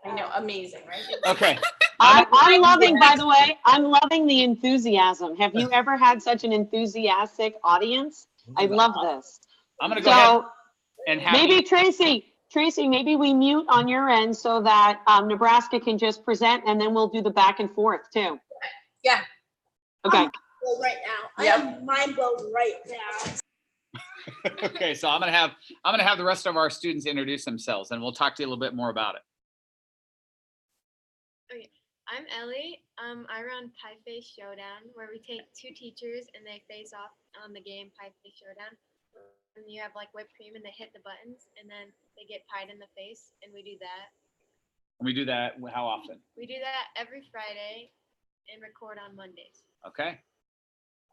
I know, amazing, right? Okay. I'm loving, by the way, I'm loving the enthusiasm. Have you ever had such an enthusiastic audience? I love this. I'm going to go ahead and have maybe Tracy, maybe we mute on your end so that Nebraska can just present, and then we'll do the back and forth too. Yeah. Okay. Right now. I am mind blown right now. Okay, so I'm gonna have the rest of our students introduce themselves, and we'll talk to you a little bit more about it. Okay, I'm Ellie. I run Face Showdown, where we take 2 teachers and they face off on the game Face Showdown. And you have like whipped cream, and they hit the buttons, and then they get pied in the face, and we do that. And we do that how often? We do that every Friday, and record on Mondays. Okay.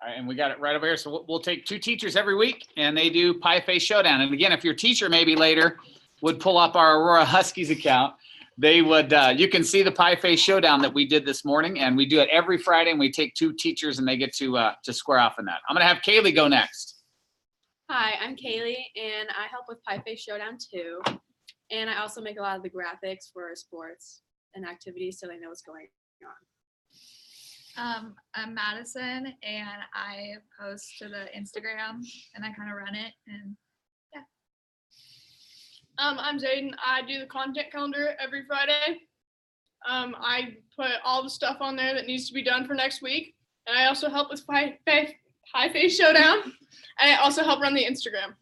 All right, and we got it right over here. So we'll take 2 teachers every week, and they do Face Showdown. And again, if your teacher maybe later would pull up our Aurora Huskies account, they would. You can see the Face Showdown that we did this morning, and we do it every Friday. And we take 2 teachers, and they get to square off in that. I'm gonna have Kaylee go next. Hi, I'm Kaylee, and I help with Face Showdown too. And I also make a lot of the graphics for sports and activities, so they know what's going on. I'm Madison, and I post to the Instagram, and I kind of run it, and yeah. I'm Zayden. I do the content calendar every Friday. I put all the stuff on there that needs to be done for next week, and I also help with Face Showdown, and I also help run the Instagram.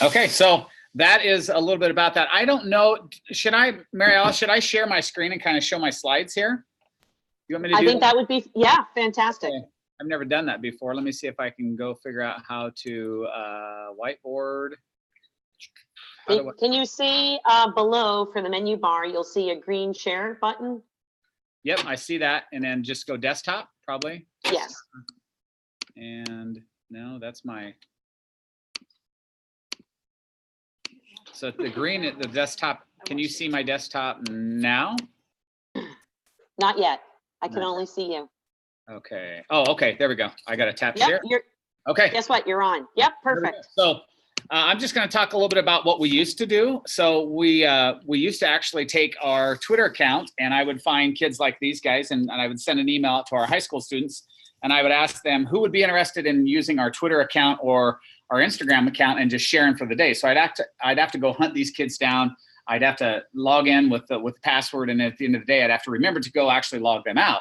Okay, so that is a little bit about that. I don't know, should I, Mary Alice, should I share my screen and kind of show my slides here? You want me to do I think that would be, yeah, fantastic. Okay. I've never done that before. Let me see if I can go figure out how to whiteboard. Can you see below for the menu bar, you'll see a green share button? Yep, I see that. And then just go desktop, probably. Yes. And no, that's my. So the green at the desktop, can you see my desktop now? Not yet. I can only see you. Okay. Oh, okay. There we go. I got to tap Yep, share. you're, okay. Guess what? You're on. Yep, perfect. So I'm just going to talk a little bit about what we used to do. So we used to actually take our Twitter account, and I would find kids like these guys, and I would send an email out to our high school students, and I would ask them who would be interested in using our Twitter account or our Instagram account and just sharing for the day. So I'd have to go hunt these kids down. I'd have to log in with the password, and at the end of the day, I'd have to remember to go actually log them out.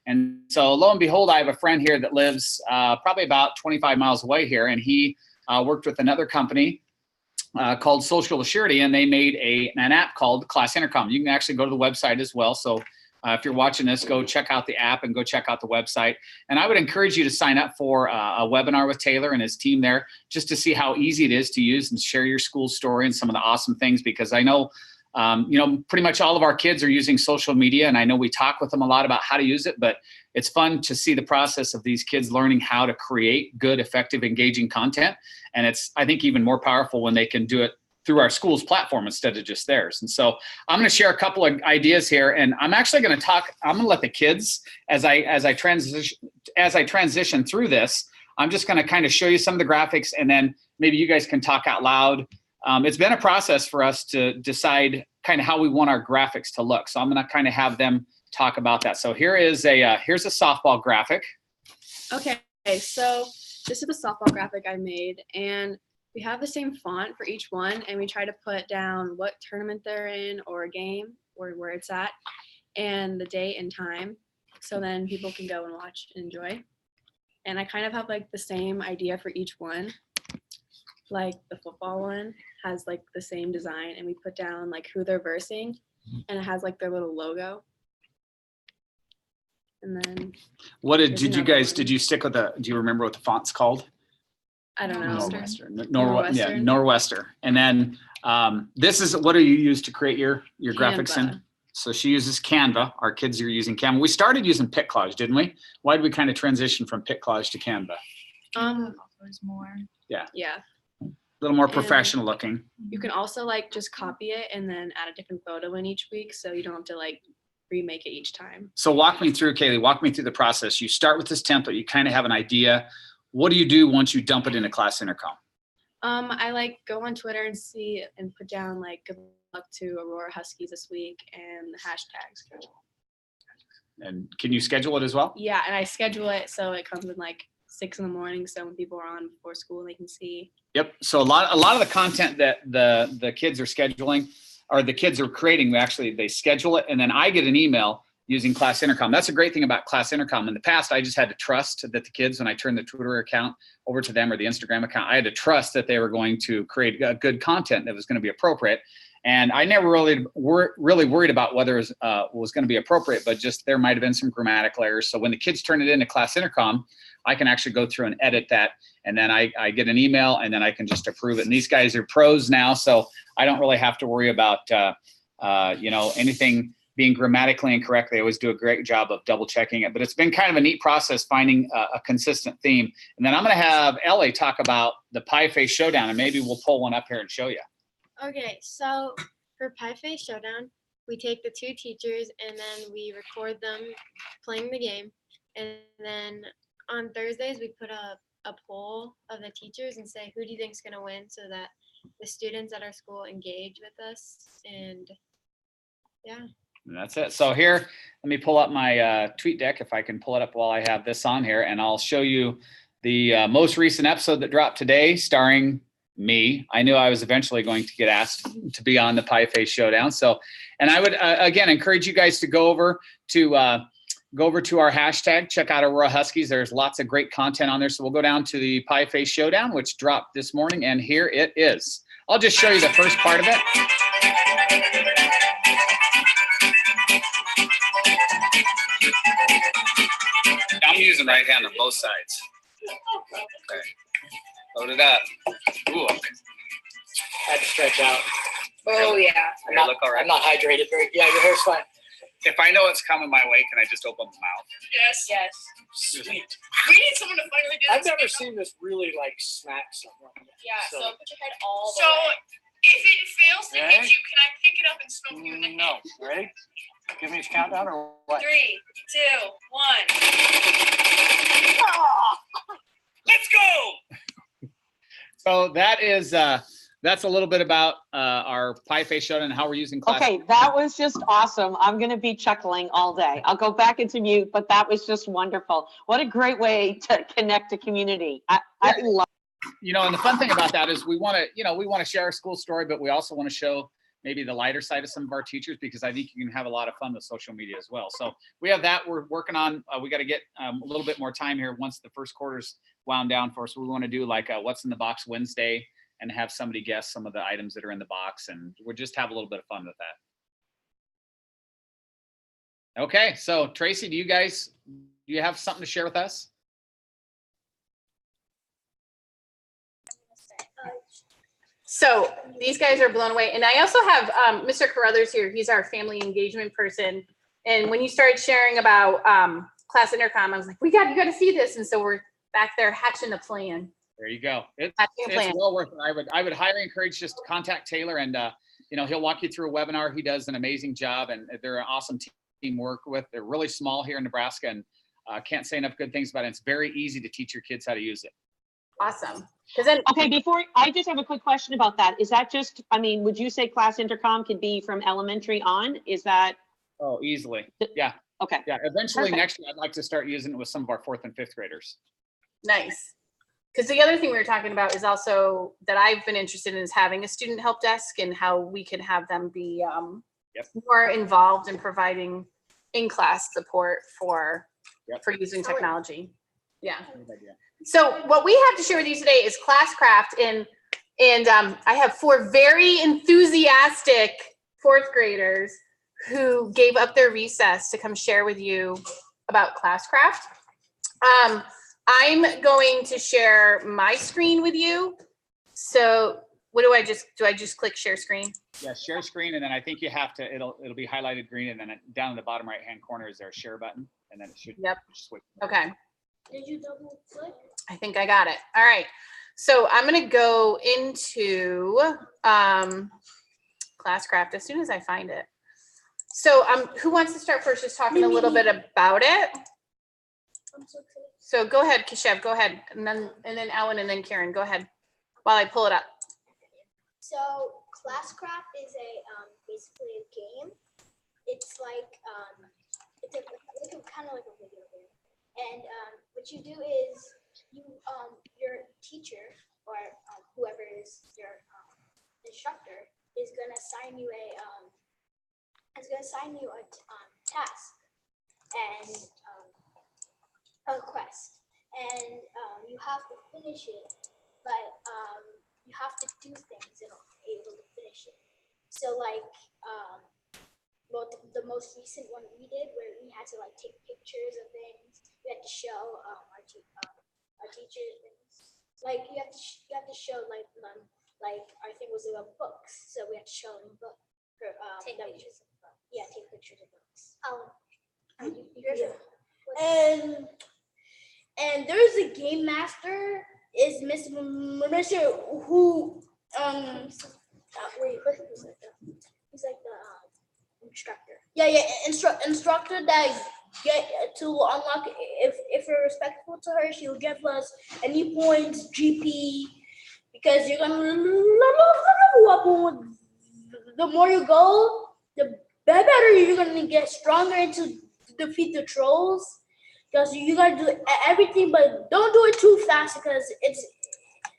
And so lo and behold, I have a friend here that lives probably about 25 miles away here, and he worked with another company called Social Assurity, and they made an app called Class Intercom. You can actually go to the website as well. So if you're watching this, go check out the app and go check out the website. And I would encourage you to sign up for a webinar with Taylor and his team there, just to see how easy it is to use and share your school story and some of the awesome things, because I know pretty much all of our kids are using social media, and I know we talk with them a lot about how to use it, but it's fun to see the process of these kids learning how to create good, effective, engaging content. And it's, I think, even more powerful when they can do it through our school's platform instead of just theirs. And so I'm going to share a couple of ideas here, and I'm actually going to talk, I'm going to let the kids, as I transition through this, I'm just going to kind of show you some of the graphics, and then maybe you guys can talk out loud. It's been a process for us to decide kind of how we want our graphics to look. So I'm going to kind of have them talk about that. So here is here's a softball graphic. Okay, so this is the softball graphic I made, and we have the same font for each one, and we try to put down what tournament they're in or a game or where it's at and the date and time, so then people can go and watch and enjoy. And I kind of have like the same idea for each one. Like the football one has like the same design, and we put down like who they're versing, and it has like their little logo. And then what did you stick with do you remember what the font's called? I don't know. Norwestern. Yeah, Norwestern. And then this is, what do you use to create your graphics in? So she uses Canva. Our kids are using Canva. We started using PicCollage, didn't we? Why did we kind of transition from PicCollage to Canva? There's more. Yeah. Yeah. A little more professional looking. You can also like just copy it and then add a different photo in each week, so you don't have to like remake it each time. So walk me through, Kaylee, walk me through the process. You start with this template, you kind of have an idea. What do you do once you dump it into Class Intercom? I like go on Twitter and see and put down like good luck to Aurora Huskies this week and the hashtags. And can you schedule it as well? Yeah, and I schedule it so it comes in like 6 in the morning, so when people are on before school, they can see. Yep. So a lot of the content that the kids are scheduling, or the kids are creating, they schedule it, and then I get an email using Class Intercom. That's a great thing about Class Intercom. In the past, I just had to trust that the kids, when I turned the Twitter account over to them or the Instagram account, I had to trust that they were going to create good content that was going to be appropriate. And I never really worried about whether it was going to be appropriate, but just there might have been some grammatical errors. So when the kids turn it into Class Intercom, I can actually go through and edit that. And then I get an email, and then I can just approve it. And these guys are pros now, so I don't really have to worry about anything being grammatically incorrect. They always do a great job of double checking it. But it's been kind of a neat process finding a consistent theme. And then I'm going to have Ellie talk about the Pie Face Showdown, and maybe we'll pull one up here and show you. Okay, so for Pie Face Showdown, we take the 2 teachers and then we record them playing the game. And then on Thursdays, we put a poll of the teachers and say, who do you think is going to win, so that the students at our school engage with us. And yeah. And that's it. So here, let me pull up my tweet deck if I can pull it up while I have this on here, and I'll show you the most recent episode that dropped today, starring me. I knew I was eventually going to get asked to be on the Pie Face Showdown. So, and I would again encourage you guys to go over to our hashtag, check out Aurora Huskies. There's lots of great content on there. So we'll go down to the Pie Face Showdown, which dropped this morning, and here it is. I'll just show you the first part of it. I'm using right hand on both sides. Okay. Load it up. Ooh. Had to stretch out. Oh yeah. I'm not, I'm not hydrated very. Yeah, your hair's fine. If I know it's coming my way, can I just open the mouth? Yes. Yes. Sweet. We need someone to finally do I've this. never seen this really like smack someone. Yeah. So put your head all So the way. if it fails to Okay. hit you, can I pick it up and smoke you in the head? No. Ready? Give me a countdown or what? 3, 2, 1. Let's go. So that is that's a little bit about our Pie Face Showdown and how we're using class. Okay, that was just awesome. I'm going to be chuckling all day. I'll go back into mute, but that was just wonderful. What a great way to connect to community. I love. You know, and the fun thing about that is we want to share our school story, but we also want to show maybe the lighter side of some of our teachers, because I think you can have a lot of fun with social media as well. So we have that we're working on. We got to get a little bit more time here once the first quarter's wound down for us. We want to do like a What's in the Box Wednesday and have somebody guess some of the items that are in the box, and we'll just have a little bit of fun with that. Okay, so Tracy, do you have something to share with us? So these guys are blown away. And I also have Mr. Carruthers here. He's our family engagement person. And when you started sharing about class intercom, I was like, you got to see this. And so we're back there hatching a plan. There you go. It's plan. well worth it. I would highly encourage just to contact Taylor, and he'll walk you through a webinar. He does an amazing job, and they're an awesome team to work with. They're really small here in Nebraska, and can't say enough good things about it. It's very easy to teach your kids how to use it. Awesome. Okay, before I just have a quick question about that. Is that just, would you say class intercom could be from elementary on? Is that? Oh, easily. Yeah. Okay. Yeah. Eventually Perfect. next year, I'd like to start using it with some of our 4th and 5th graders. Nice. Because the other thing we were talking about is also that I've been interested in is having a student help desk and how we could have them be more involved in providing in-class support for using technology. Yeah. So what we have to share with you today is Classcraft, and I have 4 very enthusiastic 4th graders who gave up their recess to come share with you about Classcraft. I'm going to share my screen with you. So what do I just click share screen? Yeah, share screen, and then I think you have to, it'll be highlighted green, and then down in the bottom right hand corner is there a share button, and then it should switch. Okay. Did you double click? I think I got it. All right. So I'm going to go into Classcraft as soon as I find it. So who wants to start first, just talking a little bit about it? I'm so excited. So go ahead, Keshev, go ahead. And then Ellen, and then Karen, go ahead while I pull it up. So Classcraft is basically a game. It's like it's kind of like a video game. And what you do is your teacher or whoever is your instructor is gonna assign you a task and a quest, and you have to finish it, but you have to do things in order to be able to finish it. So like the most recent one we did, where we had to like take pictures of things, we had to show our teachers things. Like you have to show like our thing was about books, so we had to show them book. Take pictures of books. Yeah, take pictures of books. And there's a game master is Mr. who he's like the instructor. Yeah, instructor that get to unlock if you're respectful to her, she'll give us any points, GP, because you're gonna the more you go, the better you're gonna get stronger into defeat the trolls. Because you gotta do everything, but don't do it too fast because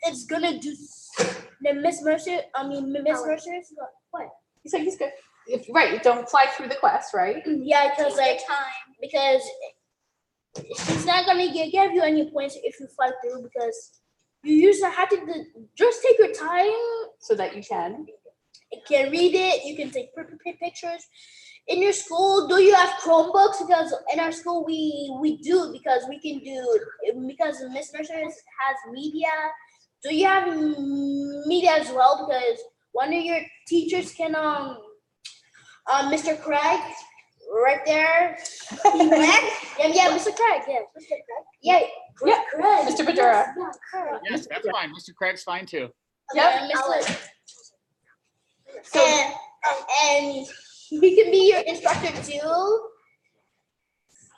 it's gonna do. Then Miss Mercer, what? He's like, he's good. Right, don't fly through the quest, right? Yeah, because she's not gonna give you any points if you fly through because you usually have to just take your time so that you can read it. You can take pictures. In your school, do you have Chromebooks? Because in our school we do because we can do because Miss Mercer has media. Do you have media as well? Because one of your teachers can Mr. Craig right there. Yeah, Mr. Craig. Yeah, Mr. Craig. Yeah, Craig. Mr. Badura. Yes, that's fine. Mr. Craig's fine too. Yeah, and he can be your instructor too.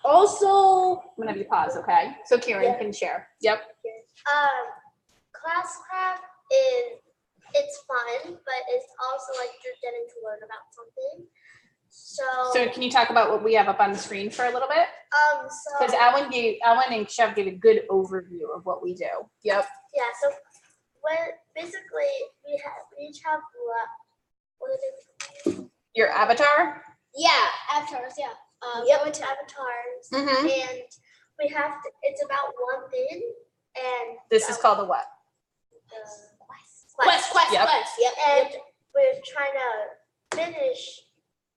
Also, whenever you pause, okay? So Kieran can share. Yep. Classcraft it's fun, but it's also like you're getting to learn about something. So can you talk about what we have up on the screen for a little bit? Because So Alan and Chef gave a good overview of what we do. Yep. yeah, so basically we each have what are they? Your avatar? Yeah, avatars. Yeah. Go into avatars, and we have to. It's about one thing, and This is called a what? Quest. Yep. Yep. And we're trying to finish.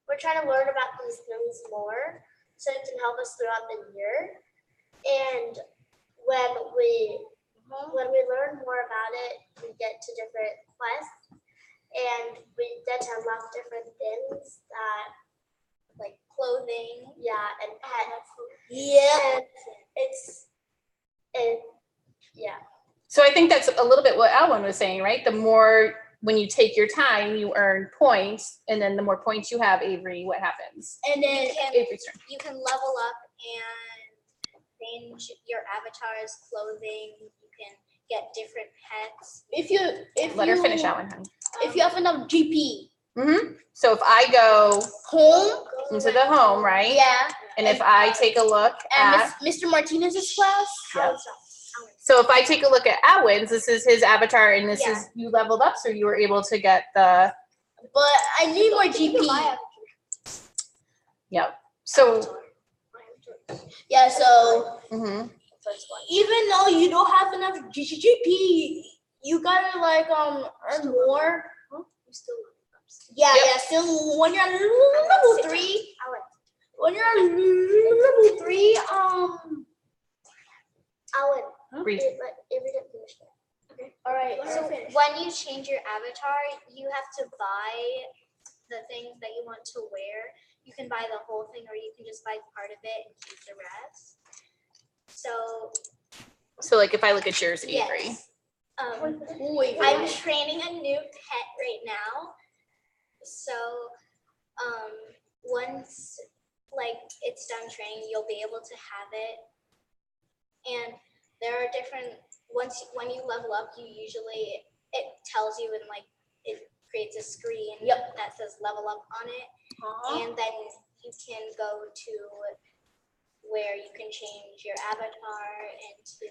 We're trying to learn about these things more, so it can help us throughout the year. And when we learn more about it, we get to different quests, and we get to unlock different things that, like clothing, and pets. Yeah. And yeah. So I think that's a little bit what Alwyn was saying, right? The more when you take your time, you earn points, and then the more points you have, Avery, what happens? And then Avery's turn. you can level up and change your avatar's clothing. You can get different pets. Let her finish, Alwyn, honey. If you have enough GP. So if I go home into the home, right? Yeah. And if I take a look at Mr. Martinez's class. Yep. So if I take a look at Alwyn's, this is his avatar, and this is you leveled up, so you were able to get the. But I need more GP. Yep. So. Yeah. So. Even though you don't have enough GP, you gotta like earn more. Yeah. Still, when you're at level 3. When you're at level 3, Alan, Read. Avery didn't finish that. Okay. All right. So when you change your avatar, you have to buy the things that you want to wear. You can buy the whole thing, or you can just buy part of it and keep the rest. So like if I look at yours, Avery. I'm training a new pet right now. So once like it's done training, you'll be able to have it. And there are different, when you level up, it tells you, and like it creates a screen that says level up on it. And then you can go to where you can change your avatar into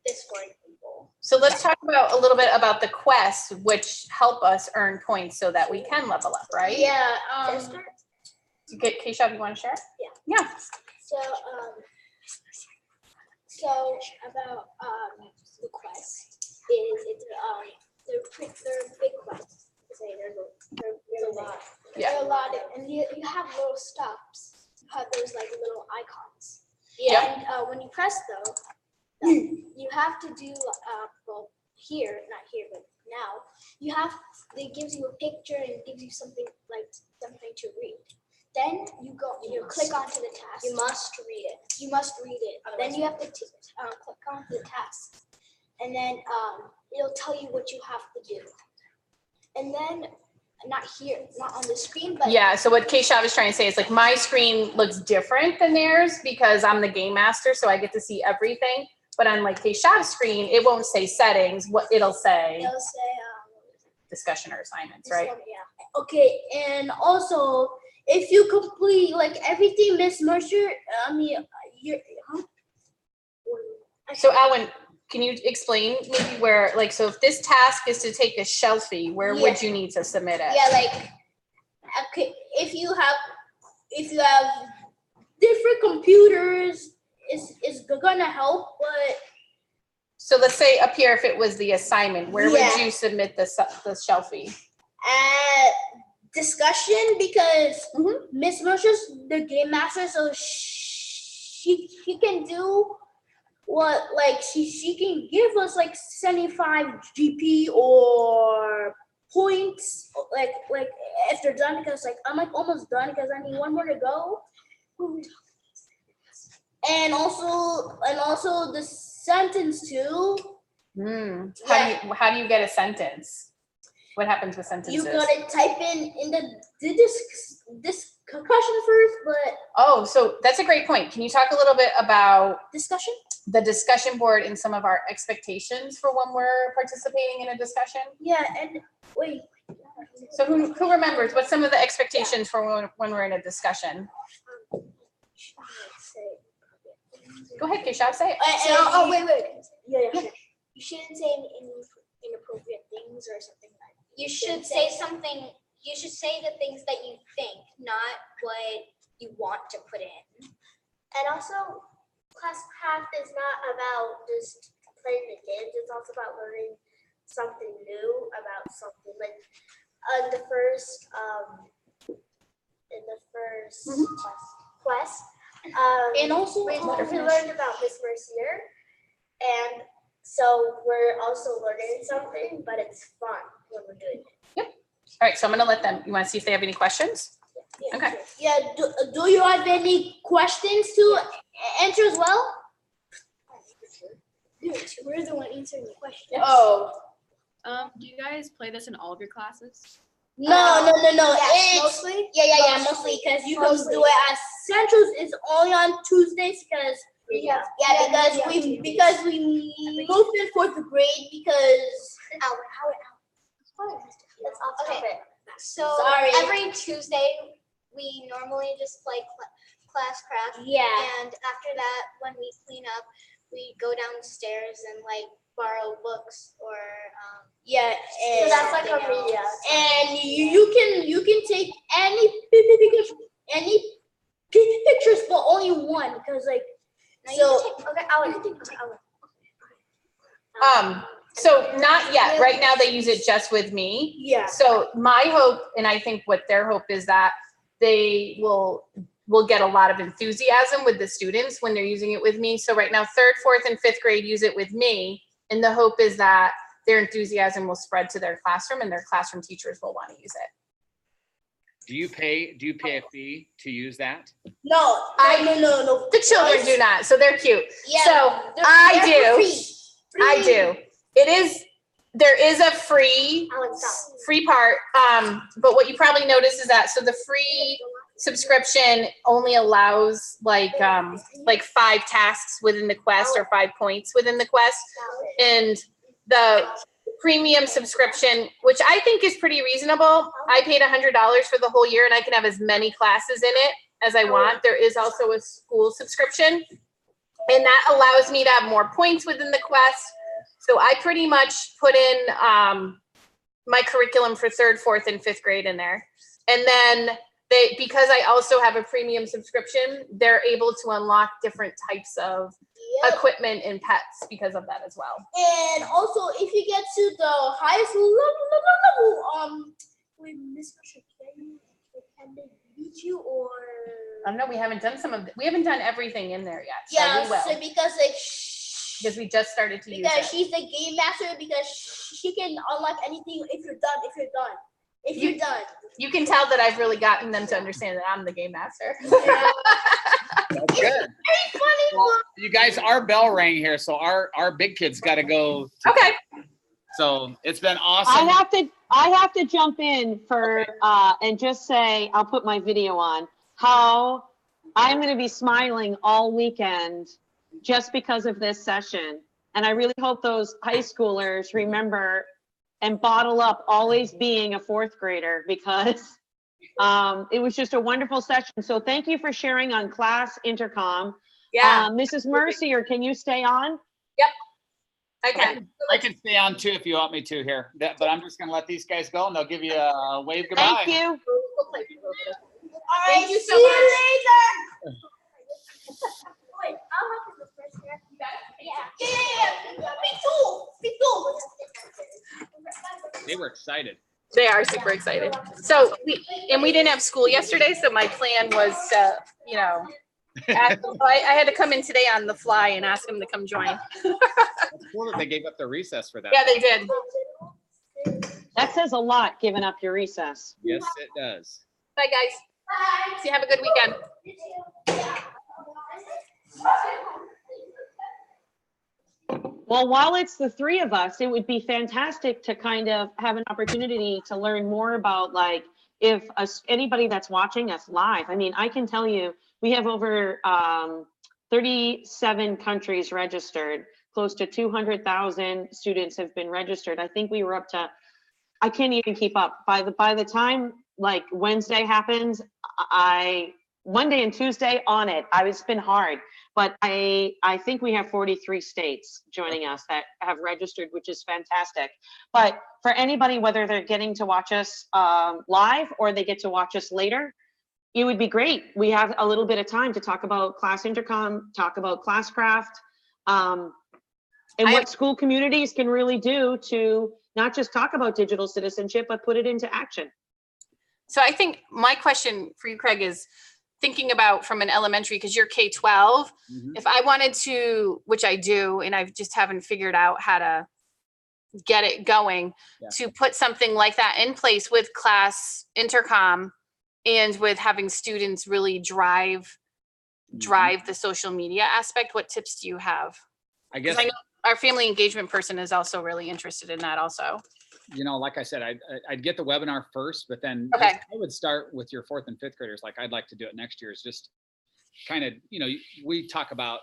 Discord people. So let's talk about a little bit about the quests, which help us earn points so that we can level up, right? Yeah. Keisha, you want to share? Yeah. Yeah. So about the quest is they're big quests. There's a lot. Yeah. There are a lot, and you have little stops. You have those like little icons. Yeah. And when you press those, you have to do well here, not here, but now you have. It gives you a picture and it gives you something to read. Then you click onto the task. You must read it. You must read it. Then you have to click onto the task, and then it'll tell you what you have to do. And then not here, not on the screen, but Yeah, so what Keisha was trying to say is like my screen looks different than theirs because I'm the game master, so I get to see everything. But on like Keisha's screen, it won't say settings. What it'll say discussion or assignments, right? Okay, and also if you complete like everything, Miss Mercer, you're. Huh? So Alwyn, can you explain maybe where, like, so if this task is to take a selfie, where would you need to submit it? Yeah, like, okay, if you have different computers, is gonna help, but. So let's say up here, if it was the assignment, where would you submit the selfie? Discussion, because Miss Mercer's the game master, so she can do what, like, she can give us like 75 GP or points, like if they're done, because like I'm like almost done because I need one more to go. And also the sentence too. How do you get a sentence? What happens with sentences? You gotta type in the discussion first, but. Oh, so that's a great point. Can you talk a little bit about discussion? The discussion board and some of our expectations for when we're participating in a discussion? Yeah, and wait. So who remembers? What's some of the expectations for when we're in a discussion? Go ahead, Kishab, say it. Wait. Yeah. You shouldn't say any inappropriate things or something like that. You should say something. You should say the things that you think, not what you want to put in. And also, class craft is not about just playing the games. It's also about learning something new about something. Like in the first quest. And also we learned about Miss Mercier, and so we're also learning something, but it's fun when we're doing it. Yep. All right, so I'm gonna let them. You want to see if they have any questions? Yeah. Okay. Yeah. Do you have any questions to answer as well? We're the one answering the questions. Oh. Do you guys play this in all of your classes? No. Yes, It's mostly. Yeah, mostly because you can do it as Centrals is only on Tuesdays because because we moved in 4th grade because That's off topic. Okay, so Sorry. every Tuesday we normally just play class craft. Yeah. And after that, when we clean up, we go downstairs and like borrow books or so that's like a media. And you can take any pictures, but only one because like So not yet. Right now they use it just with me. Yeah. So my hope, and I think what their hope is that they will get a lot of enthusiasm with the students when they're using it with me. So right now, 3rd, 4th, and 5th grade use it with me. And the hope is that their enthusiasm will spread to their classroom and their classroom teachers will want to use it. Do you pay a fee to use that? No. The children do not, so they're cute. Yeah, so they're I do. There is a free part, but what you probably notice is that, so the free subscription only allows like 5 tasks within the quest or 5 points within the quest. And the premium subscription, which I think is pretty reasonable, I paid $100 for the whole year and I can have as many classes in it as I want. There is also a school subscription, and that allows me to have more points within the quest. So I pretty much put in my curriculum for 3rd, 4th, and 5th grade in there. And then because I also have a premium subscription, they're able to unlock different types of equipment and pets because of that as well. And also, if you get to the highest level, Miss Mercer, can they beat you or? I don't know. We haven't done we haven't done everything in there yet. So Yeah, we will. so because we just started to use it. Because she's the game master, because she can unlock anything if you're done. You can tell that I've really gotten them to understand that I'm the game master. That's good. Very funny. Well, you guys, our bell rang here, so our big kids got to go. Okay. So it's been awesome. I have to jump in for and just say, I'll put my video on, how I'm going to be smiling all weekend just because of this session. And I really hope those high schoolers remember and bottle up always being a 4th grader, because It was just a wonderful session. So thank you for sharing on Class Intercom. Yeah. Mrs. Mercier, can you stay on? Yep. Okay. I can stay on too if you want me to here, but I'm just going to let these guys go and they'll give you a wave goodbye. Thank you. Thank you so See much. you later. Wait, I'll help you with this here. Yeah. Be cool. They were excited. They are super excited. So we didn't have school yesterday, so my plan was, you know, I had to come in today on the fly and ask them to come join. It's cool that they gave up their recess for that. Yeah, they did. That says a lot, giving up your recess. Yes, it does. Bye, guys. Bye. See you. Have a good weekend. Well, while it's the three of us, it would be fantastic to kind of have an opportunity to learn more about, like, if anybody that's watching us live. I mean, I can tell you, we have over 37 countries registered. Close to 200,000 students have been registered. I think we were up to, I can't even keep up. By the time like Wednesday happens, Monday and Tuesday on it. It's been hard, but I think we have 43 states joining us that have registered, which is fantastic. But for anybody, whether they're getting to watch us live or they get to watch us later, it would be great. We have a little bit of time to talk about Class Intercom, talk about Classcraft, and what school communities can really do to not just talk about digital citizenship, but put it into action. So I think my question for you, Craig, is thinking about from an elementary, because you're K-12, if I wanted to, which I do, and I just haven't figured out how to get it going, to put something like that in place with Class Intercom and with having students really drive the social media aspect, what tips do you have? I guess I know our family engagement person is also really interested in that also. You know, like I said, I'd get the webinar first, but then Okay. I would start with your 4th and 5th graders. Like I'd like to do it next year, is just kind of, you know, we talk about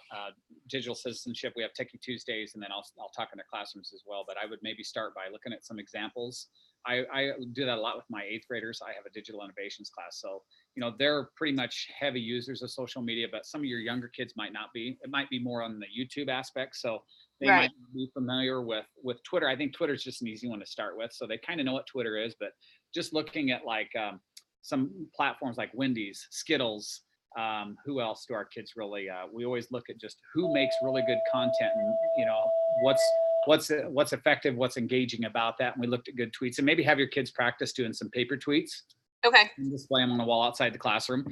digital citizenship. We have Techie Tuesdays, and then I'll talk in the classrooms as well. But I would maybe start by looking at some examples. I do that a lot with my 8th graders. I have a digital innovations class. So, you know, they're pretty much heavy users of social media, but some of your younger kids might not be. It might be more on the YouTube aspect. So they might be familiar with Twitter. I think Twitter is just an easy one to start with. So they kind of know what Twitter is, but just looking at like some platforms like Wendy's, Skittles, who else do our kids really, we always look at just who makes really good content and, you know, what's effective, what's engaging about that. And we looked at good tweets, and maybe have your kids practice doing some paper tweets. Okay. And display them on the wall outside the classroom.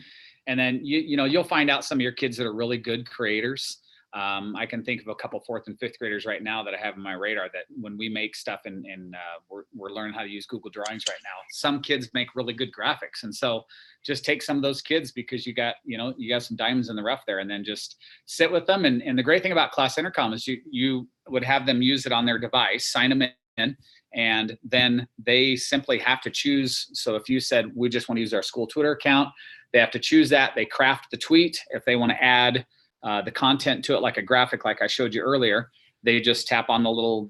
And then, you know, you'll find out some of your kids that are really good creators. I can think of a couple 4th and 5th graders right now that I have on my radar that when we make stuff and we're learning how to use Google Drawings right now, some kids make really good graphics. And so just take some of those kids, because you got some diamonds in the rough there, and then just sit with them. And the great thing about Class Intercom is you would have them use it on their device, sign them in, and then they simply have to choose. So if you said, we just want to use our school Twitter account, they have to choose that. They craft the tweet. If they want to add the content to it, like a graphic, like I showed you earlier, they just tap on the little,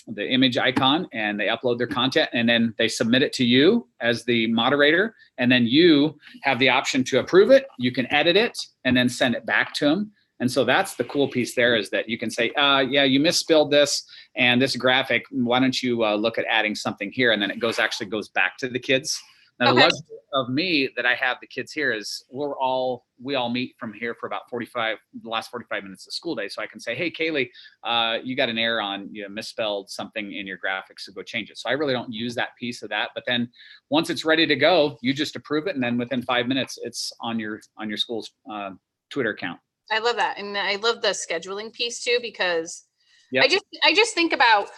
the image icon, and they upload their content, and then they submit it to you as the moderator. And then you have the option to approve it. You can edit it and then send it back to them. And so that's the cool piece there, is that you can say, yeah, you misspelled this and this graphic. Why don't you look at adding something here? And then it actually goes back to the kids. Now, the luxury of me that I have the kids here is we all meet from here for about the last 45 minutes of school day. So I can say, hey, Kaylee, you got an error on, you misspelled something in your graphics, so go change it. So I really don't use that piece of that. But then once it's ready to go, you just approve it. And then within 5 minutes, it's on your school's Twitter account. I love that. And I love the scheduling piece too, because I just think about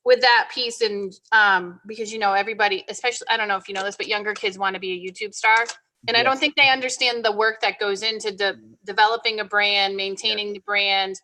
with that piece, and because, you know, everybody, especially, I don't know if you know this, but younger kids want to be a YouTube star. And I don't think they understand the work that goes into developing a brand, maintaining the brand.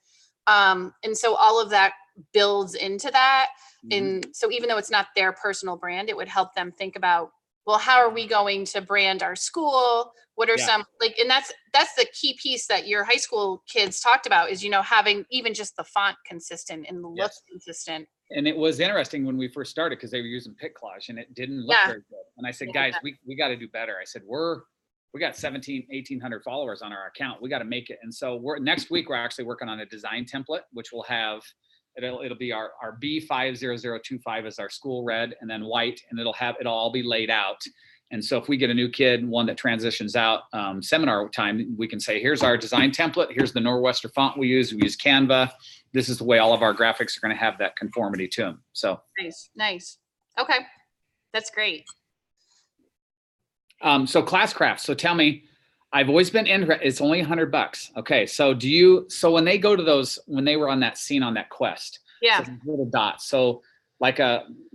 And so all of that builds into that. And so even though it's not their personal brand, it would help them think about, well, how are we going to brand our school? What are some, like, and that's the key piece that your high school kids talked about, is, you know, having even just the font consistent and the look consistent. And it was interesting when we first started, because they were using PicCollage and it didn't look very good. And I said, guys, we got to do better. I said, we got 1,800 followers on our account. We got to make it. And so next week, we're actually working on a design template, which will have, it'll be our B50025 is our school red, and then white, and it'll all be laid out. And so if we get a new kid, one that transitions out seminar time, we can say, here's our design template. Here's the Northwestern font we use Canva. This is the way all of our graphics are going to have that conformity to them. So Nice. Okay. That's great. So class crafts. So tell me, I've always been interested. It's only $100. Okay. So so when they go to those, when they were on that scene on that quest, yeah, so little dots. So like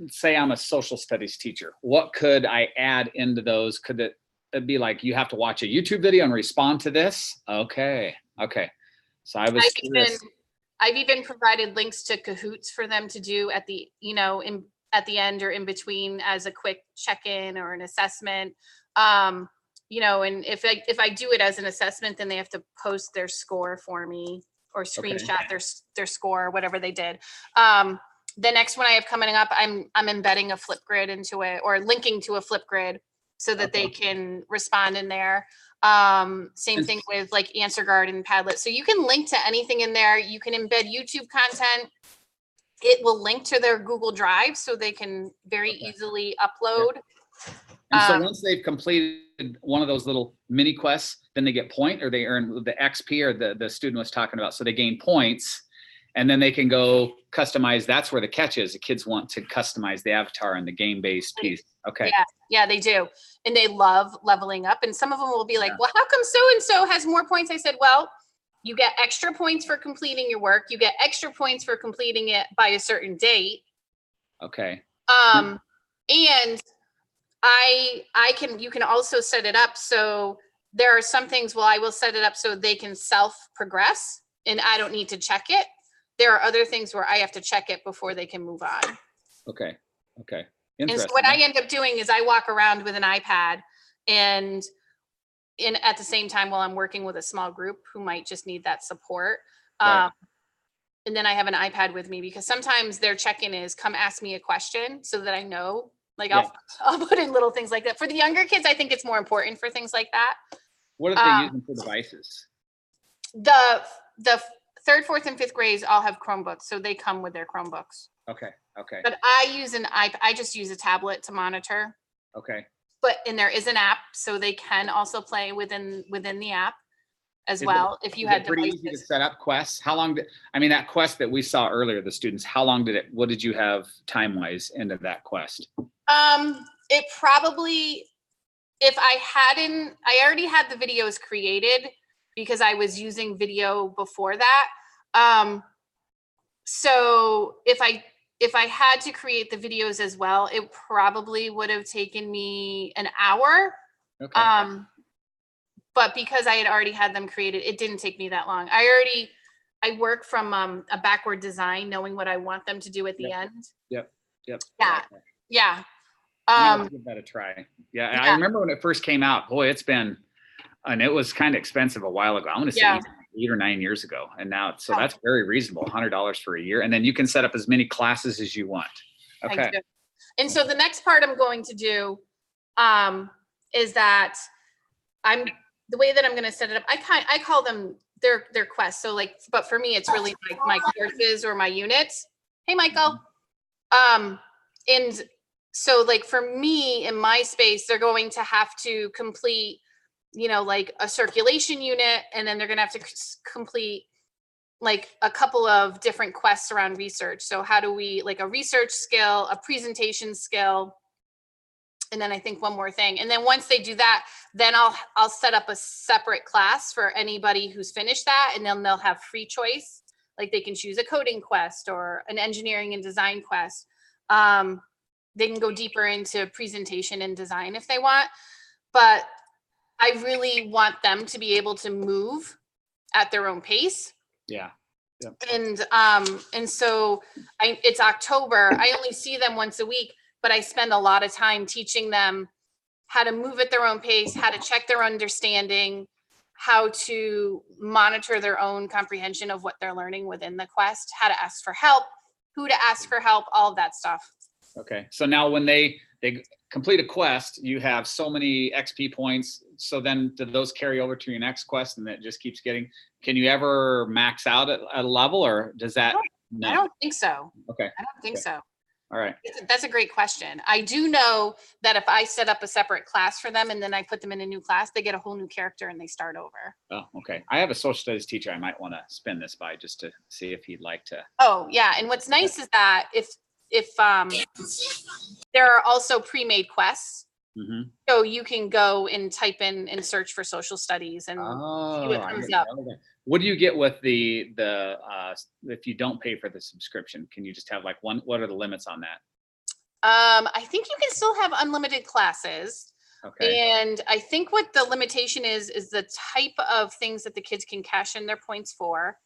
say I'm a social studies teacher, what could I add into those? Could it be like, you have to watch a YouTube video and respond to this? Okay. So I was curious. I've even provided links to Kahoots for them to do at the, at the end or in between as a quick check-in or an assessment. And if I do it as an assessment, then they have to post their score for me or screenshot their score, whatever they did. The next one I have coming up, I'm embedding a Flipgrid into it, or linking to a Flipgrid so that they can respond in there. Same thing with like AnswerGuard and Padlet. So you can link to anything in there. You can embed YouTube content. It will link to their Google Drive so they can very easily upload. And so once they've completed one of those little mini quests, then they get point, or they earn the XP, or the student was talking about. So they gain points, and then they can go customize. That's where the catch is. The kids want to customize the avatar and the game-based piece. Okay. Yeah, they do. And they love leveling up. And some of them will be like, well, how come so-and-so has more points? I said, well, you get extra points for completing your work. You get extra points for completing it by a certain date. Okay. And you can also set it up. So there are some things, I will set it up so they can self-progress and I don't need to check it. There are other things where I have to check it before they can move on. Okay. And so what I end up doing is I walk around with an iPad and at the same time while I'm working with a small group who might just need that support. Right. And then I have an iPad with me because sometimes their check-in is come ask me a question so that I know, like I'll put in little things like that. For the younger kids, I think it's more important for things like that. What are they using for devices? The third, fourth, and fifth grades all have Chromebooks, so they come with their Chromebooks. Okay. But I use I just use a tablet to monitor. Okay. And there is an app, so they can also play within the app as well. If you had pretty devices. easy to set up quests. How long that quest that we saw earlier, the students, how long what did you have time-wise into that quest? It probably, I already had the videos created because I was using video before that. So if I had to create the videos as well, it probably would have taken me an hour. Okay. But because I had already had them created, it didn't take me that long. I work from a backward design, knowing what I want them to do at the end. Yep. Yeah. I'll give that a try. Yeah. I remember when it first came out, boy, and it was kind of expensive a while ago. I'm going to say 8 or 9 years ago. And now, that's very reasonable, $100 for a year. And then you can set up as many classes as you want. Okay. And so the next part I'm going to do is that the way that I'm going to set it up, I call them their quests. So but for me, it's really like my courses or my units. Hey, Michael. And so for me in my space, they're going to have to complete, like a circulation unit, and then they're going to have to complete like a couple of different quests around research. So how do we, like a research skill, a presentation skill, and then I think one more thing. And then once they do that, then I'll set up a separate class for anybody who's finished that, and then they'll have free choice. Like they can choose a coding quest or an engineering and design quest. They can go deeper into presentation and design if they want, but I really want them to be able to move at their own pace. Yeah. And so it's October. I only see them once a week, but I spend a lot of time teaching them how to move at their own pace, how to check their understanding, how to monitor their own comprehension of what they're learning within the quest, how to ask for help, who to ask for help, all of that stuff. Okay. So now when they complete a quest, you have so many XP points. So then do those carry over to your next quest and that just keeps getting, can you ever max out at a level or does that? No. I don't think so. Okay. I don't think Okay. so. All right. That's a great question. I do know that if I set up a separate class for them and then I put them in a new class, they get a whole new character and they start over. Oh, okay. I have a social studies teacher I might want to spin this by just to see if he'd like to. Oh, yeah. And what's nice is that if there are also pre-made quests, so you can go and type in and search for social studies and see what I comes didn't up. know that. What do you get with the if you don't pay for the subscription? Can you just have like one? What are the limits on that? I think you can still have unlimited classes. Okay. And I think what the limitation is the type of things that the kids can cash in their points for.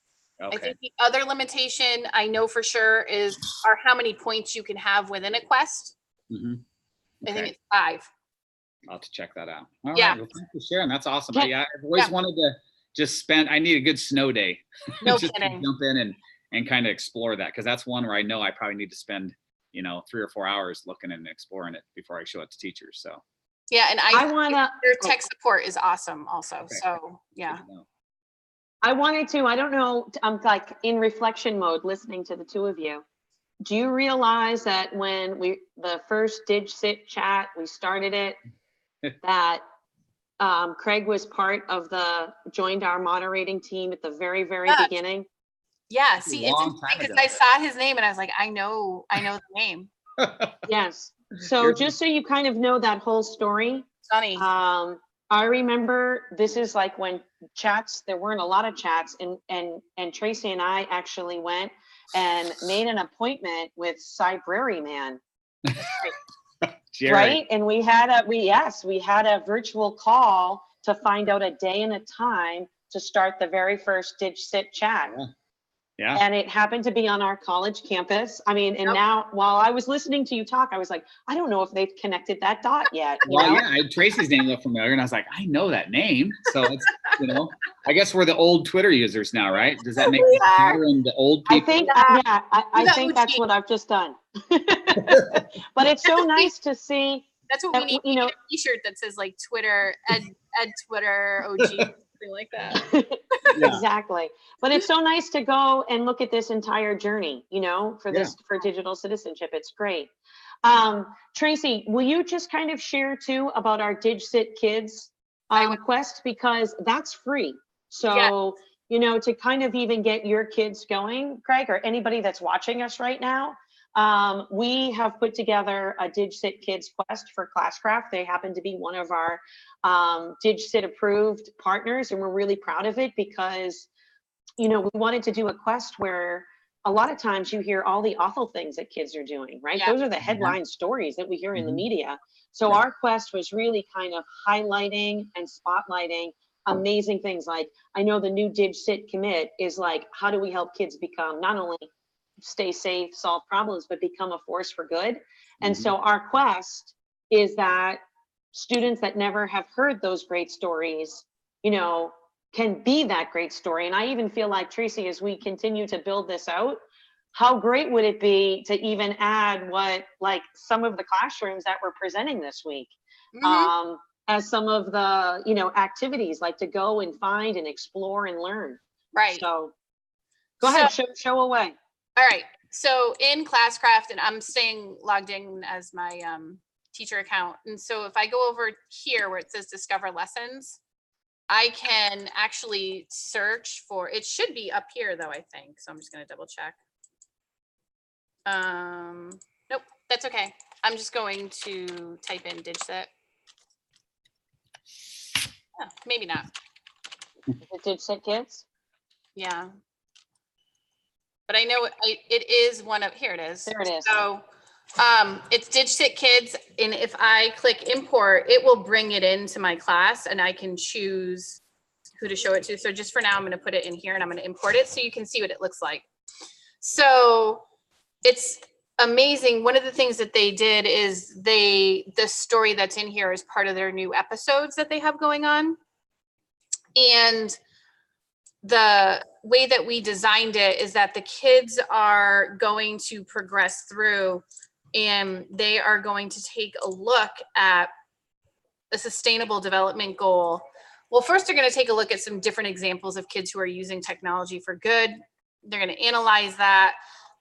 Okay. I think the other limitation I know for sure are how many points you can have within a quest. I think it's 5. I'll have to check that out. All Yeah. right. Well, thanks for sharing. That's awesome. Yeah. I've always wanted to just spend, I need a good snow day. No just kidding. to jump in and kind of explore that. Cause that's one where I know I probably need to spend, 3 or 4 hours looking and exploring it before I show it to teachers. So. Yeah. And their Oh. tech support is awesome also. Okay. So yeah. I wanted to, I don't know, I'm like in reflection mode listening to the two of you. Do you realize that when the first DigCit chat, we started it, that Craig was joined our moderating team at the very, very beginning? Yeah. See, it's Long interesting time because ago. I saw his name and I was like, I know the name. Yes. So just so you kind of know that whole story. Funny. I remember this is like when there weren't a lot of chats and Tracy and I actually went and made an appointment with Cybrary Man. Jerry. Right? And we had a virtual call to find out a day and a time to start the very first DigCit chat. Yeah. And it happened to be on our college campus. I mean, and now while I was listening to you talk, I was like, I don't know if they've connected that dot yet. Well, yeah, Tracy's name looked familiar, and I was like, I know that name. So it's, I guess we're the old Twitter users now, right? Does that make us better in the old people? I think, I think that's what I've just done. But it's so nice to see. That's what we need. We need a T-shirt that says like Twitter, Ed Twitter OG, something like that. Exactly. But it's so nice to go and look at this entire journey, for digital citizenship. It's great. Tracy, will you just kind of share too about our DigCit Kids quest, because that's free. So, to kind of even get your kids going, Craig, or anybody that's watching us right now, we have put together a DigCit Kids quest for Classcraft. They happen to be one of our DigCit approved partners, and we're really proud of it because, we wanted to do a quest where a lot of times you hear all the awful things that kids are doing, right? Yeah. Those are the headline stories that we hear in the media. So our quest was really kind of highlighting and spotlighting amazing things. Like, I know the new DigCit commit is like, how do we help kids become not only stay safe, solve problems, but become a force for good? And so our quest is that students that never have heard those great stories, can be that great story. And I even feel like, Tracy, as we continue to build this out, how great would it be to even add like some of the classrooms that we're presenting this week, as some of the, activities, like to go and find and explore and learn. Right. So go ahead, show away. All right. So in Classcraft, and I'm staying logged in as my teacher account. And so if I go over here where it says Discover Lessons, I can actually search for, it should be up here though, I think. So I'm just going to double check. Nope, that's okay. I'm just going to type in DigCit. Oh, maybe not. DigCit Kids? Yeah. But I know it is one of, here it is. There it is. So it's DigCit Kids. And if I click import, it will bring it into my class and I can choose who to show it to. So just for now, I'm going to put it in here and I'm going to import it so you can see what it looks like. So it's amazing. One of the things that they did is the story that's in here is part of their new episodes that they have going on. And the way that we designed it is that the kids are going to progress through and they are going to take a look at a sustainable development goal. Well, first they're going to take a look at some different examples of kids who are using technology for good. They're going to analyze that,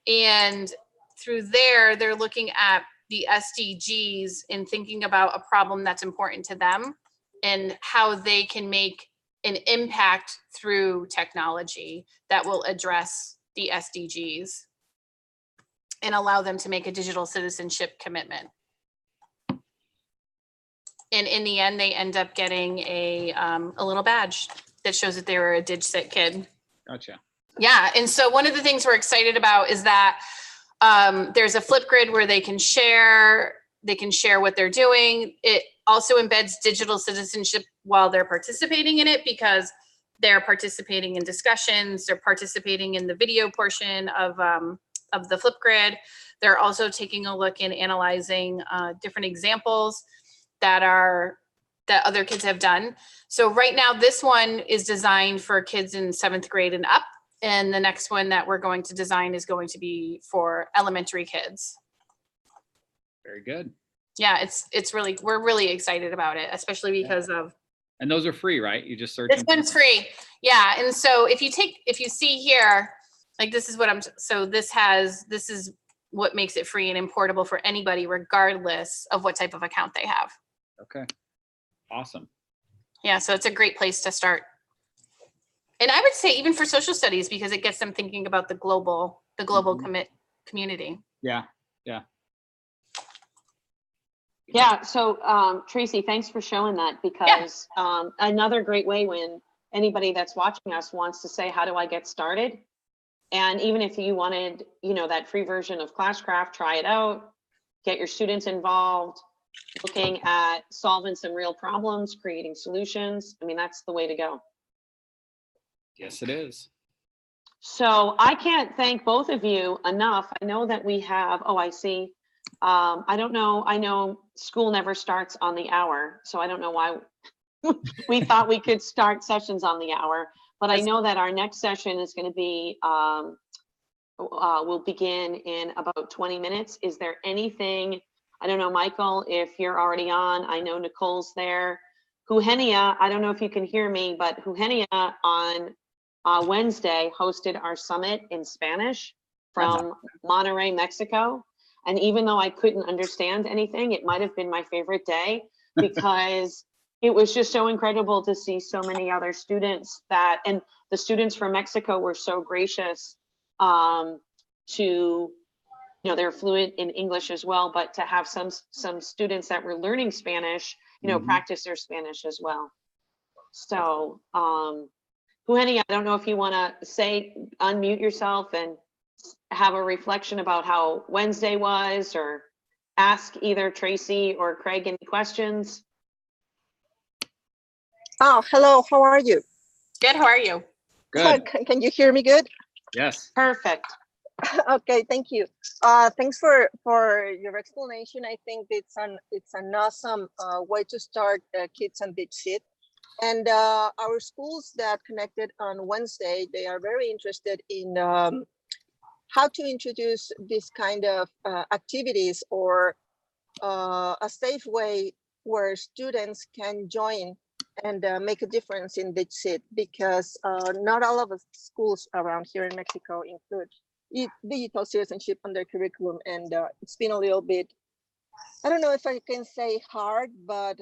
and through there, they're looking at the SDGs and thinking about a problem that's important to them and how they can make an impact through technology that will address the SDGs and allow them to make a digital citizenship commitment. And in the end, they end up getting a little badge that shows that they were a DigCit kid. Gotcha. Yeah, and so one of the things we're excited about is that there's a Flipgrid where they can share what they're doing. It also embeds digital citizenship while they're participating in it, because they're participating in discussions, they're participating in the video portion of the Flipgrid. They're also taking a look and analyzing different examples that other kids have done. So right now, this one is designed for kids in 7th grade and up. And the next one that we're going to design is going to be for elementary kids. Very good. Yeah, it's really, we're really excited about it, especially because of. And those are free, right? You just search This them. one's free. Yeah, and so if you see here, like this is what this is what makes it free and importable for anybody, regardless of what type of account they have. Okay. Awesome. Yeah, so it's a great place to start. And I would say even for social studies, because it gets them thinking about the global community. Yeah, yeah. Yeah, so Tracy, thanks for showing that, because another great way when anybody that's watching us wants to say, how do I get started? And even if you wanted, that free version of Classcraft, try it out, get your students involved, looking at solving some real problems, creating solutions. I mean, that's the way to go. Yes, it is. So I can't thank both of you enough. I know that we have, I see. I don't know. I know school never starts on the hour, so I don't know why we thought we could start sessions on the hour, but I know that our next session is going to be, will begin in about 20 minutes. Is there anything, I don't know, Michael, if you're already on, I know Nicole's there. Eugenia, I don't know if you can hear me, but Eugenia on Wednesday hosted our summit in Spanish from Monterrey, Mexico. And even though I couldn't understand anything, it might have been my favorite day, because it was just so incredible to see so many other students and the students from Mexico were so gracious to, they're fluent in English as well, but to have some students that were learning Spanish, practice their Spanish as well. So, Eugenia, I don't know if you want to unmute yourself and have a reflection about how Wednesday was, or ask either Tracy or Craig any questions. Oh, hello, how are you? Good, how are you? Good. Can you hear me good? Yes. Perfect. Okay, thank you. Thanks for your explanation. I think it's an awesome way to start kids on DigCit. And our schools that connected on Wednesday, they are very interested in how to introduce this kind of activities, or a safe way where students can join and make a difference in DigCit, because not all of the schools around here in Mexico include digital citizenship on their curriculum. And it's been a little bit, I don't know if I can say hard, but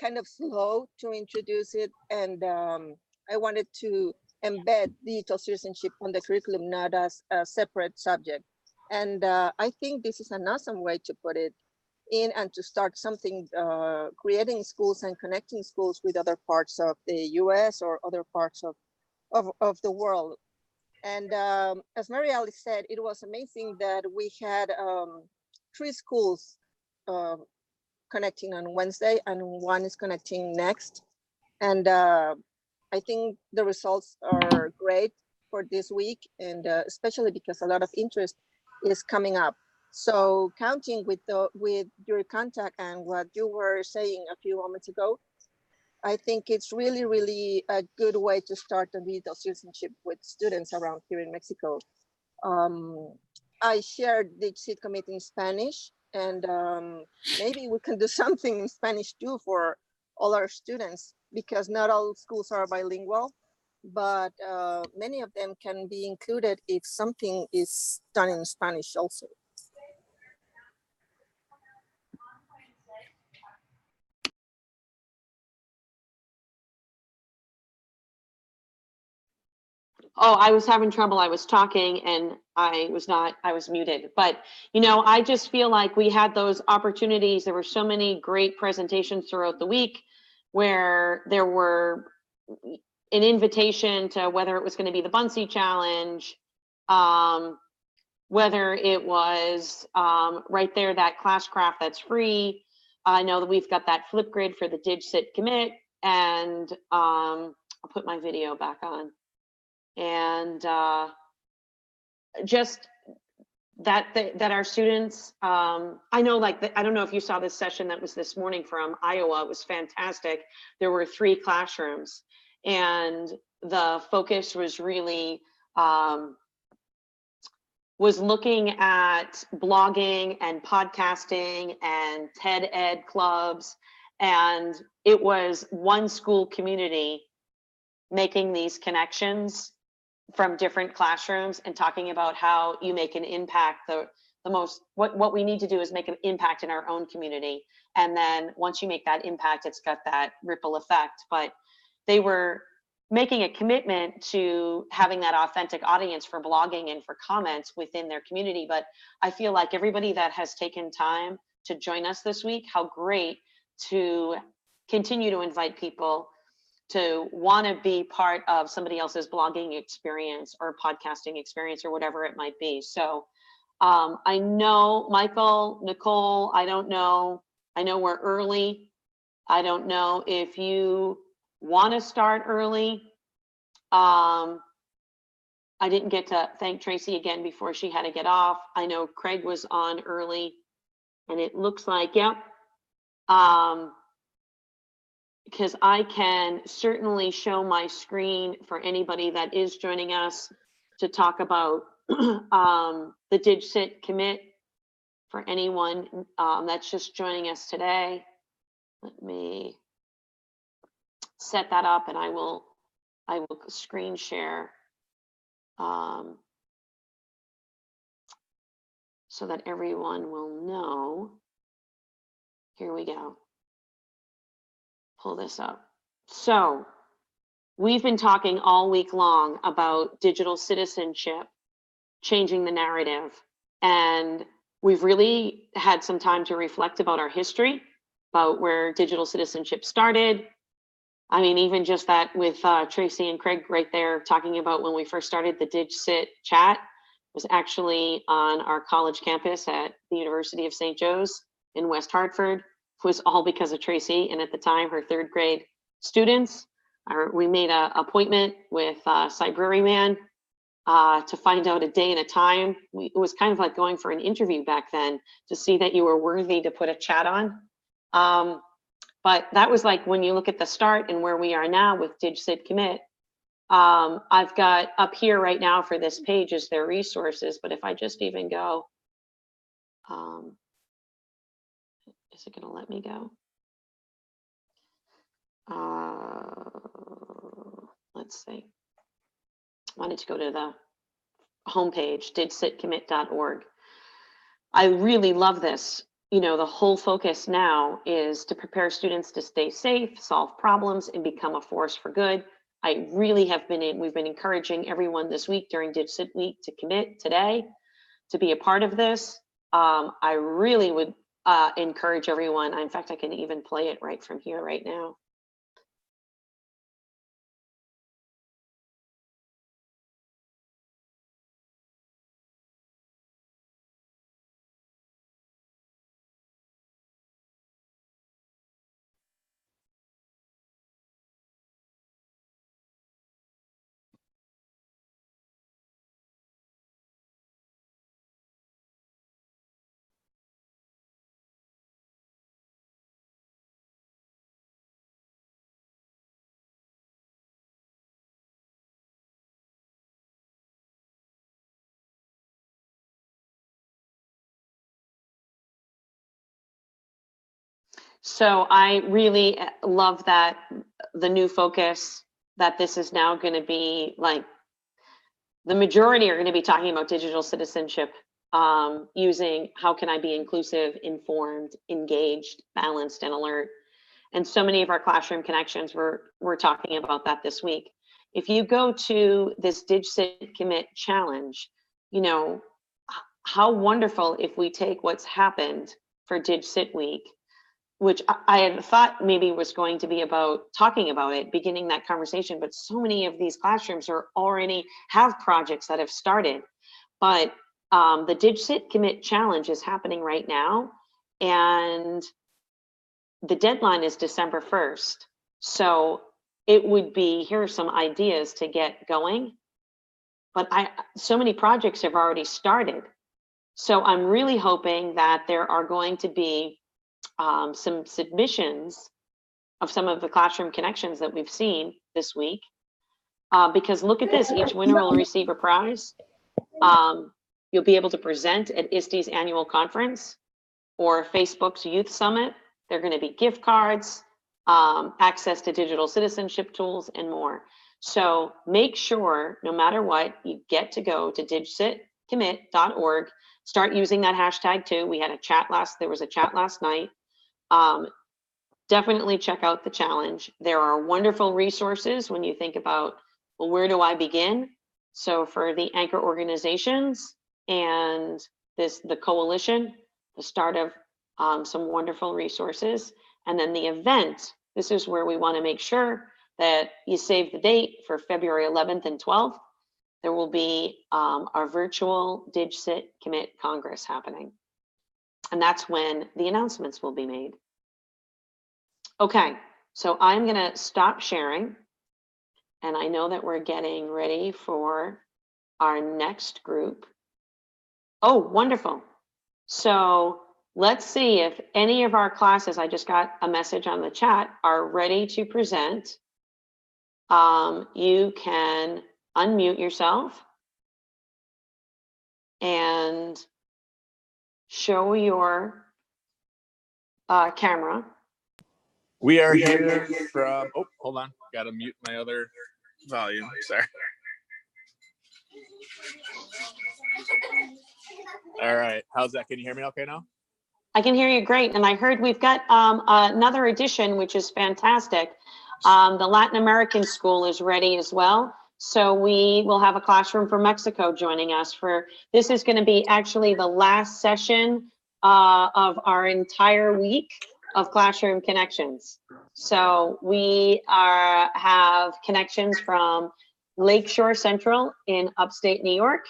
kind of slow to introduce it. And I wanted to embed digital citizenship on the curriculum, not as a separate subject. And I think this is an awesome way to put it in and to start something, creating schools and connecting schools with other parts of the US or other parts of the world. And as Mary Alice said, it was amazing that we had 3 schools connecting on Wednesday, and 1 is connecting next. And I think the results are great for this week, and especially because a lot of interest is coming up. So counting with your contact and what you were saying a few moments ago, I think it's really, really a good way to start the digital citizenship with students around here in Mexico. I shared DigCit commit in Spanish, and maybe we can do something in Spanish too for all our students, because not all schools are bilingual, but many of them can be included if something is done in Spanish also. Oh, I was having trouble. I was talking and I was muted. But, you know, I just feel like we had those opportunities. There were so many great presentations throughout the week where there were an invitation to whether it was going to be the Buncee challenge, whether it was right there, that Classcraft that's free. I know that we've got that Flipgrid for the DigCit commit, and I'll put my video back on. And just that our students, I know, like, I don't know if you saw this session that was this morning from Iowa. It was fantastic. There were 3 classrooms, and the focus was really was looking at blogging and podcasting and TED Ed clubs, and it was one school community making these connections from different classrooms and talking about how you make an impact. What we need to do is make an impact in our own community. And then once you make that impact, it's got that ripple effect. But they were making a commitment to having that authentic audience for blogging and for comments within their community. But I feel like everybody that has taken time to join us this week, how great to continue to invite people to want to be part of somebody else's blogging experience or podcasting experience or whatever it might be. So I know, Michael, Nicole, I don't know. I know we're early. I don't know if you want to start early. I didn't get to thank Tracy again before she had to get off. I know Craig was on early, and it looks like, yep. Because I can certainly show my screen for anybody that is joining us to talk about the DigCit commit for anyone that's just joining us today. Let me set that up, and I will screen share so that everyone will know. Here we go. Pull this up. So we've been talking all week long about digital citizenship, changing the narrative, and we've really had some time to reflect about our history, about where digital citizenship started. I mean, even just that with Tracy and Craig right there talking about when we first started the DigCit chat was actually on our college campus at the University of St. Joe's in West Hartford. It was all because of Tracy, and at the time, her 3rd grade students. We made an appointment with Cybrary to find out a day and a time. It was kind of like going for an interview back then to see that you were worthy to put a chat on. But that was like when you look at the start and where we are now with DigCit commit. I've got up here right now for this page is their resources, but if I just even go, is it going to let me go? Let's see. I wanted to go to the homepage, digcitcommit.org. I really love this. You know, the whole focus now is to prepare students to stay safe, solve problems, and become a force for good. I really have we've been encouraging everyone this week during DigCit week to commit today to be a part of this. I really would encourage everyone. In fact, I can even play it right from here right now. So I really love that the new focus that this is now going to be like the majority are going to be talking about digital citizenship, using how can I be inclusive, informed, engaged, balanced, and alert. And so many of our classroom connections we're talking about that this week. If you go to this DigCit Commit challenge, you know, how wonderful if we take what's happened for DigCit week, which I had thought maybe was going to be about talking about it, beginning that conversation, but so many of these classrooms are already have projects that have started. But the DigCit Commit challenge is happening right now, and the deadline is December 1st. So it would be, here are some ideas to get going, but so many projects have already started. So I'm really hoping that there are going to be some submissions of some of the classroom connections that we've seen this week, because look at this, each winner will receive a prize. You'll be able to present at ISTE's annual conference or Facebook's Youth Summit. There are going to be gift cards, access to digital citizenship tools, and more. So make sure, no matter what, you get to go to digcitcommit.org. Start using that hashtag too. We had a chat there was a chat last night. Definitely check out the challenge. There are wonderful resources when you think about, well, where do I begin? So for the anchor organizations and the coalition, the start of some wonderful resources. And then the event, this is where we want to make sure that you save the date for February 11th and 12th. There will be our virtual DigCit Commit Congress happening. And that's when the announcements will be made. Okay, so I'm going to stop sharing. And I know that we're getting ready for our next group. Oh, wonderful. So let's see if any of our classes, I just got a message on the chat, are ready to present. You can unmute yourself and show your camera. We are here from, oh, hold on. Got to mute my other volume. Sorry. All right. How's that? Can you hear me okay now? I can hear you great. And I heard we've got another edition, which is fantastic. The Latin American school is ready as well. So we will have a classroom from Mexico joining us for, this is going to be actually the last session of our entire week of Classroom Connections. So we have connections from Lakeshore Central in upstate New York.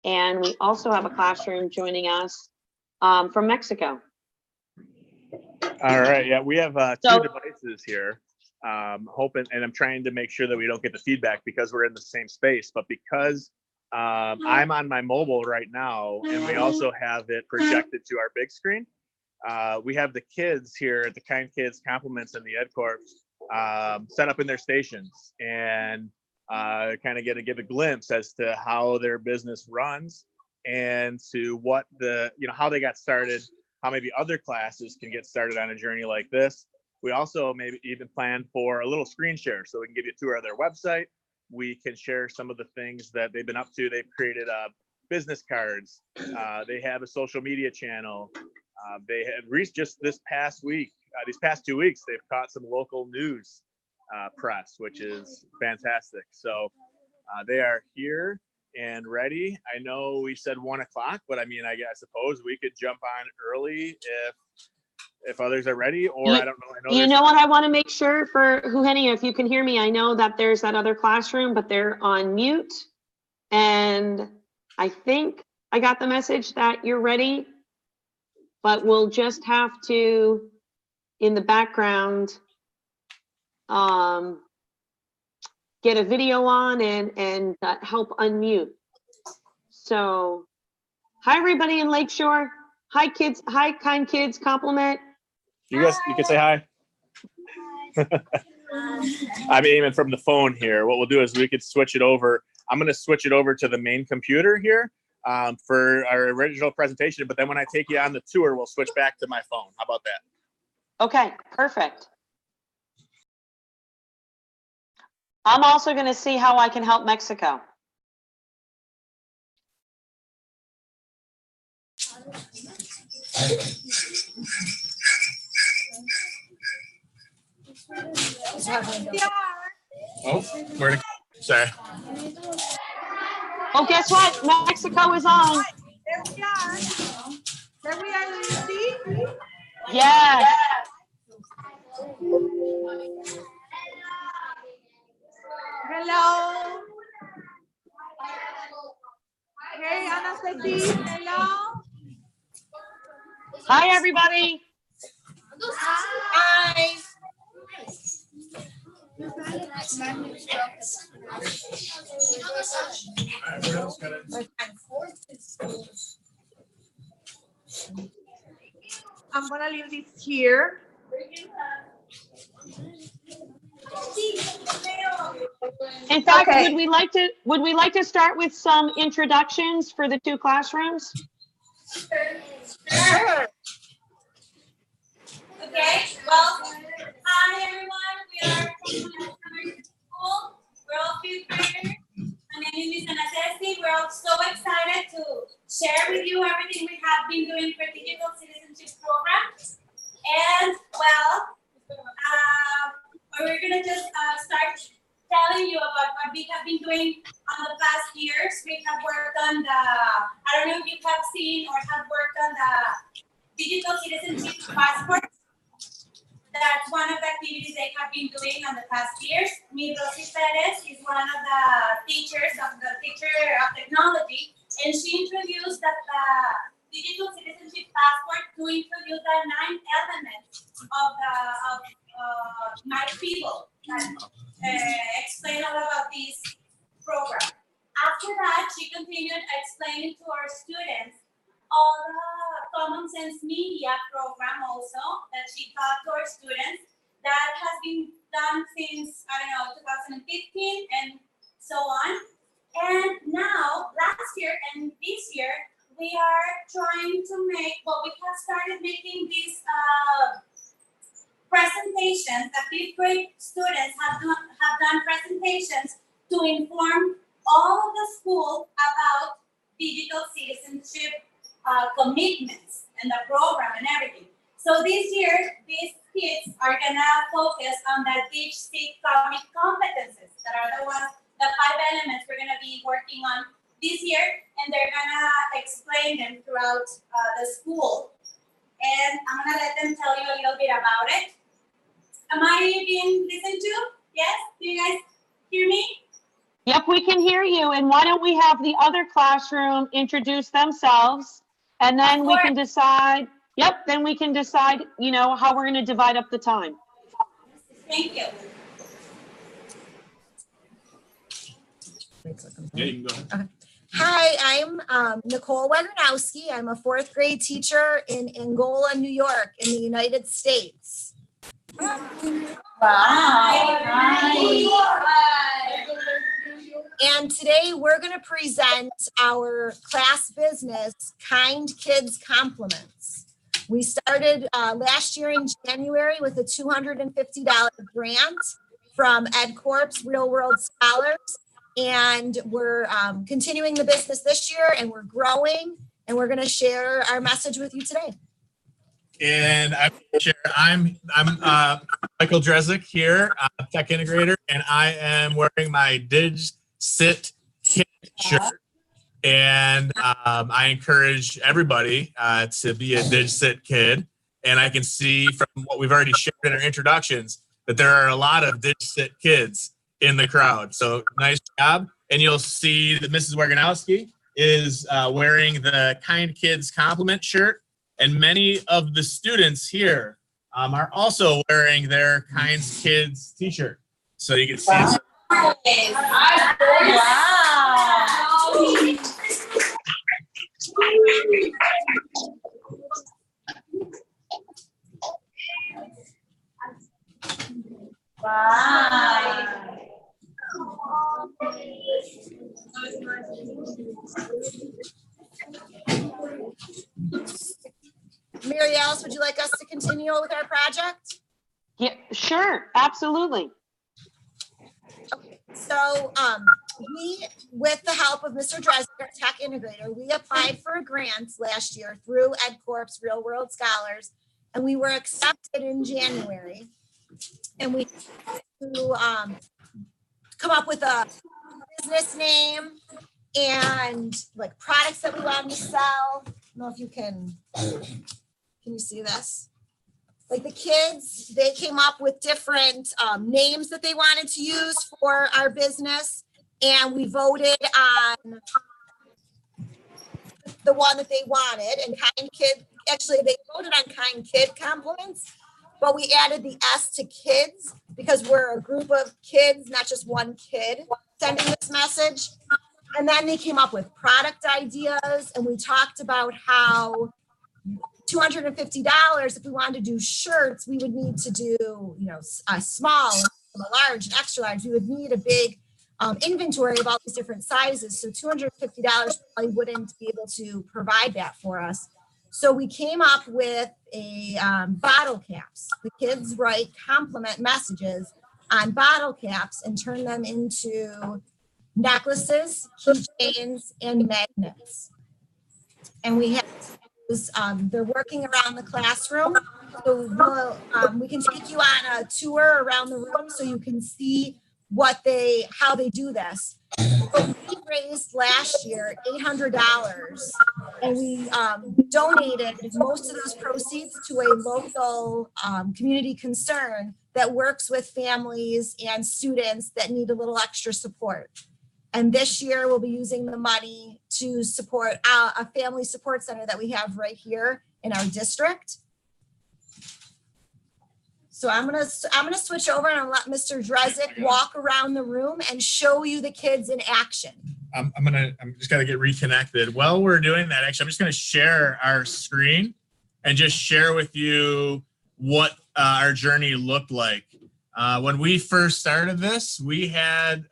And we also have a classroom joining us from Mexico. All right, yeah, we have two devices here. Hoping, and I'm trying to make sure that we don't get the feedback because we're in the same space, but because I'm on my mobile right now, and we also have it projected to our big screen. We have the kids here at the Kind Kids Compliments and the Ed Corps set up in their stations and kind of give a glimpse as to how their business runs and to what how they got started, how maybe other classes can get started on a journey like this. We also maybe even plan for a little screen share so we can give you a tour of their website. We can share some of the things that they've been up to. They've created business cards. They have a social media channel. They had reached just this past week, these past 2 weeks, they've caught some local news press, which is fantastic. So they are here and ready. I know we said 1 o'clock, but I mean, I suppose we could jump on early if others are ready, or I don't know. You know what I want to make sure for Eugenio, if you can hear me, I know that there's that other classroom, but they're on mute. And I think I got the message that you're ready, but we'll just have to, in the background, get a video on and help unmute. So, hi everybody in Lakeshore. Hi kids, hi Kind Kids Compliment. You can say hi. I'm aiming from the phone here. What we'll do is we could switch it over. I'm going to switch it over to the main computer here for our original presentation. But then when I take you on the tour, we'll switch back to my phone. How about that? Okay, perfect. I'm also going to see how I can help Mexico. Oh, where to? Sorry. Oh, guess what? Mexico is on. There we are. There we are, Lucy. Yes. Hello. Hey, Ana Ceci. Hello. Hi, everybody. Hi. I'm gonna leave this here. In fact, Okay. would we like to start with some introductions for the two classrooms? Sure. Okay, well, hi everyone. We are from Elementary School. We're all fifth graders. My name is Ana Ceci. We're all so excited to share with you everything we have been doing for digital citizenship program. And well, we're gonna just start telling you about what we have been doing on the past years. We have worked on the, I don't know if you have seen or have worked on the digital citizenship passport. That's one of the activities they have been doing on the past years. Ms. Rosie Perez is one of the teachers of the teacher of technology, and she introduced that the digital citizenship passport to introduce the 9 elements of the my people and explain all about this program. After that, she continued explaining to our students all the Common Sense Media program also that she taught to our students that has been done since, I don't know, 2015 and so on. And now, last year and this year, we are trying to make, well, we have started making these presentations that fifth grade students have done presentations to inform all of the school about digital citizenship commitments and the program and everything. So this year, these kids are gonna focus on the DigCit competences that are the ones, the 5 elements we're gonna be working on this year, and they're gonna explain them throughout the school. And I'm gonna let them tell you a little bit about it. Am I being listened to? Yes? Do you guys hear me? Yep, we can hear you. And why don't we have the other classroom introduce themselves, and then we can decide, then we can decide, you know, how we're going to divide up the time. Thank you. Yeah, you can go ahead. Hi, I'm Nicole Wegernowski. I'm a 4th grade teacher in Angola, New York, in the United States. And today we're going to present our class business, Kind Kids Compliments. We started last year in January with a $250 grant from EdCorp's Real World Scholars. And we're continuing the business this year, and we're growing, and we're going to share our message with you today. And I'm Michael Drezick here, tech integrator, and I am wearing my DigCit kit shirt. And I encourage everybody to be a DigCit kid. And I can see from what we've already shared in our introductions that there are a lot of DigCit kids in the crowd. So nice job. And you'll see that Mrs. Wegernowski is wearing the Kind Kids Compliment shirt. And many of the students here are also wearing their Kind Kids t-shirt. So you can see it. Wow. Wow. Mary Alice, would you like us to continue with our project? Yeah, sure, absolutely. So we, with the help of Mr. Dresner, our tech integrator, we applied for a grant last year through EdCorp's Real World Scholars, and we were accepted in January. And we had to come up with a business name and like products that we wanted to sell. I don't know if you can you see this? Like the kids, they came up with different names that they wanted to use for our business. And we voted on the one that they wanted. And Kind Kid, actually they voted on Kind Kid compliments, but we added the S to kids because we're a group of kids, not just one kid sending this message. And then they came up with product ideas, and we talked about how $250, if we wanted to do shirts, we would need to do, you know, a small, a large, an extra large. We would need a big inventory of all these different sizes. So $250 probably wouldn't be able to provide that for us. So we came up with a bottle caps. The kids write compliment messages on bottle caps and turn them into necklaces, keychains, and magnets. And we have they're working around the classroom. So we can take you on a tour around the room so you can see how they do this. But we raised last year $800, and we donated most of those proceeds to a local community concern that works with families and students that need a little extra support. And this year we'll be using the money to support a family support center that we have right here in our district. So I'm gonna switch over and let Mr. Drezick walk around the room and show you the kids in action. I'm just gonna get reconnected. While we're doing that, actually, I'm just gonna share our screen and just share with you what our journey looked like. When we first started this, we had,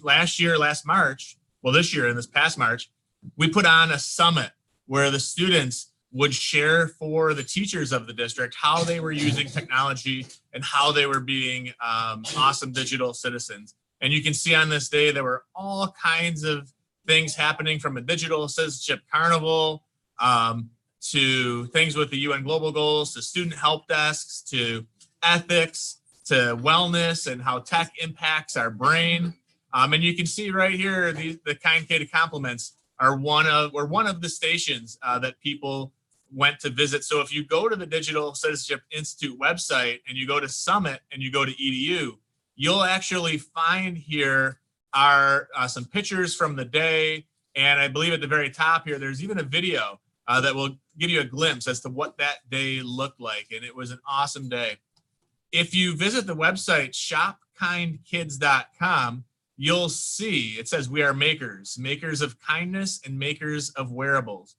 last March, well, this year, in this past March, we put on a summit where the students would share for the teachers of the district how they were using technology and how they were being awesome digital citizens. And you can see on this day, there were all kinds of things happening, from a digital citizenship carnival to things with the UN Global Goals, to student help desks, to ethics, to wellness and how tech impacts our brain. And you can see right here, the Kind Kid compliments are one of the stations that people went to visit. So if you go to the Digital Citizenship Institute website and you go to Summit and you go to EDU, you'll actually find here are some pictures from the day. And I believe at the very top here, there's even a video that will give you a glimpse as to what that day looked like. And it was an awesome day. If you visit the website shopkindkids.com, you'll see it says we are makers of kindness and makers of wearables.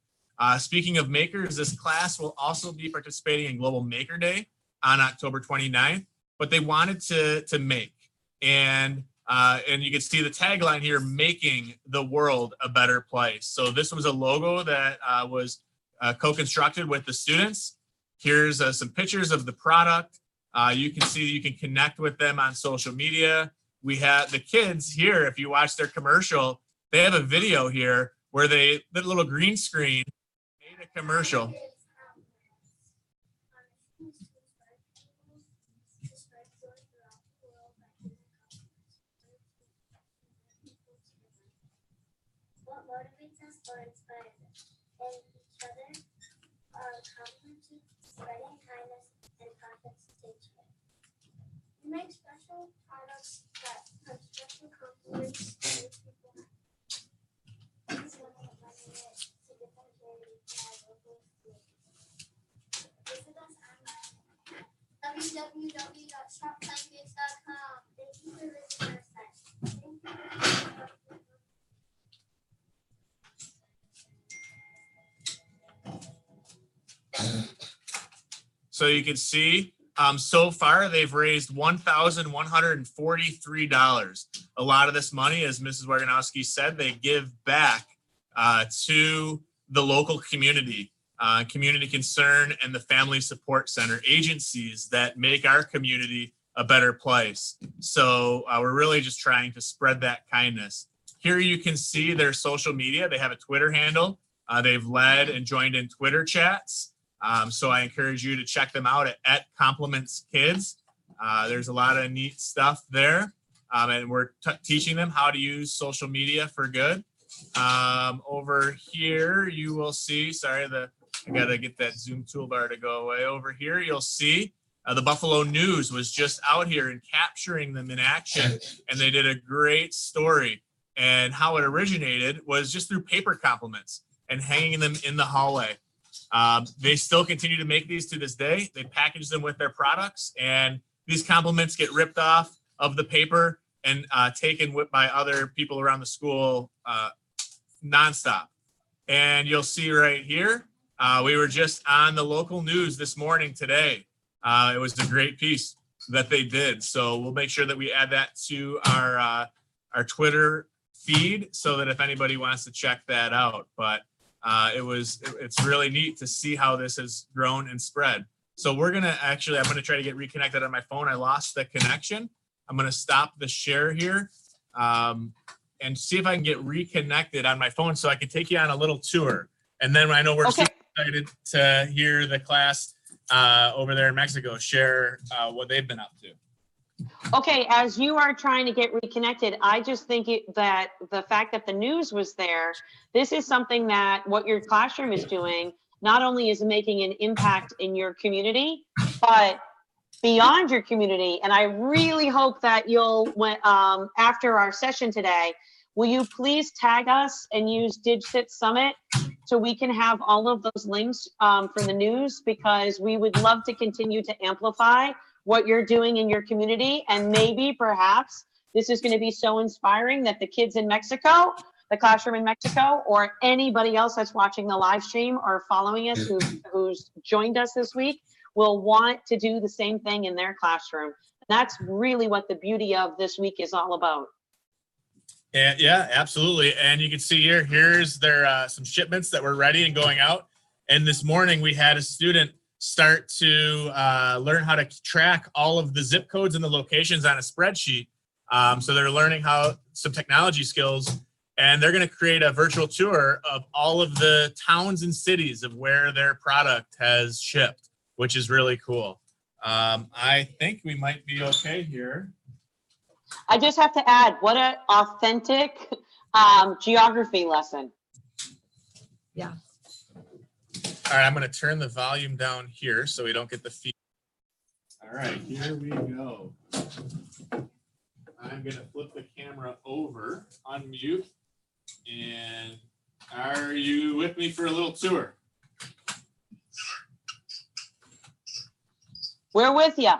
Speaking of makers, this class will also be participating in Global Maker Day on October 29th, but they wanted to make. And you can see the tagline here, making the world a better place. So this was a logo that was co-constructed with the students. Here's some pictures of the product. You can see you can connect with them on social media. We have the kids here. If you watch their commercial, they have a video here where the little green screen made a commercial. What motivates us or inspires us? And each other complementing, spreading kindness and profits to each other. We make special products that have special compliments to people. This one is money to different charities in our local community. Visit us online at www.shopkindkids.com. Thank you for visiting our site. Thank you. So you can see so far they've raised $1,143. A lot of this money, as Mrs. Waganowski said, they give back to the local community. Community Concern, and the Family Support Center, agencies that make our community a better place. So we're really just trying to spread that kindness. Here you can see their social media. They have a Twitter handle. They've led and joined in Twitter chats. So I encourage you to check them out at Compliments Kids. There's a lot of neat stuff there. And we're teaching them how to use social media for good. Over here, you will see, sorry, I gotta get that Zoom toolbar to go away. Over here, you'll see the Buffalo News was just out here and capturing them in action. And they did a great story. And how it originated was just through paper compliments and hanging them in the hallway. They still continue to make these to this day. They package them with their products, and these compliments get ripped off of the paper and taken by other people around the school nonstop. And you'll see right here, we were just on the local news this morning today. It was a great piece that they did. So we'll make sure that we add that to our Twitter feed so that if anybody wants to check that out. But it's really neat to see how this has grown and spread. So I'm gonna try to get reconnected on my phone. I lost the connection. I'm gonna stop the share here and see if I can get reconnected on my phone so I can take you on a little tour. And then I know we're super excited to hear the class over there in Mexico share what they've been up to. Okay, as you are trying to get reconnected, I just think that the fact that the news was there, this is something that what your classroom is doing, not only is making an impact in your community, but beyond your community. And I really hope that you'll, after our session today, will you please tag us and use DigCit Summit so we can have all of those links for the news, because we would love to continue to amplify what you're doing in your community. And maybe perhaps this is going to be so inspiring that the kids in Mexico, the classroom in Mexico, or anybody else that's watching the live stream or following us who's joined us this week will want to do the same thing in their classroom. That's really what the beauty of this week is all about. Yeah, absolutely. And you can see here's their some shipments that were ready and going out. And this morning we had a student start to learn how to track all of the zip codes and the locations on a spreadsheet. So they're learning some technology skills, and they're going to create a virtual tour of all of the towns and cities of where their product has shipped, which is really cool. I think we might be okay here. I just have to add, what an authentic geography lesson. Yeah. All right, I'm going to turn the volume down here so we don't get the feed. All right, here we go. I'm going to flip the camera over, unmute, and are you with me for a little tour? We're with you.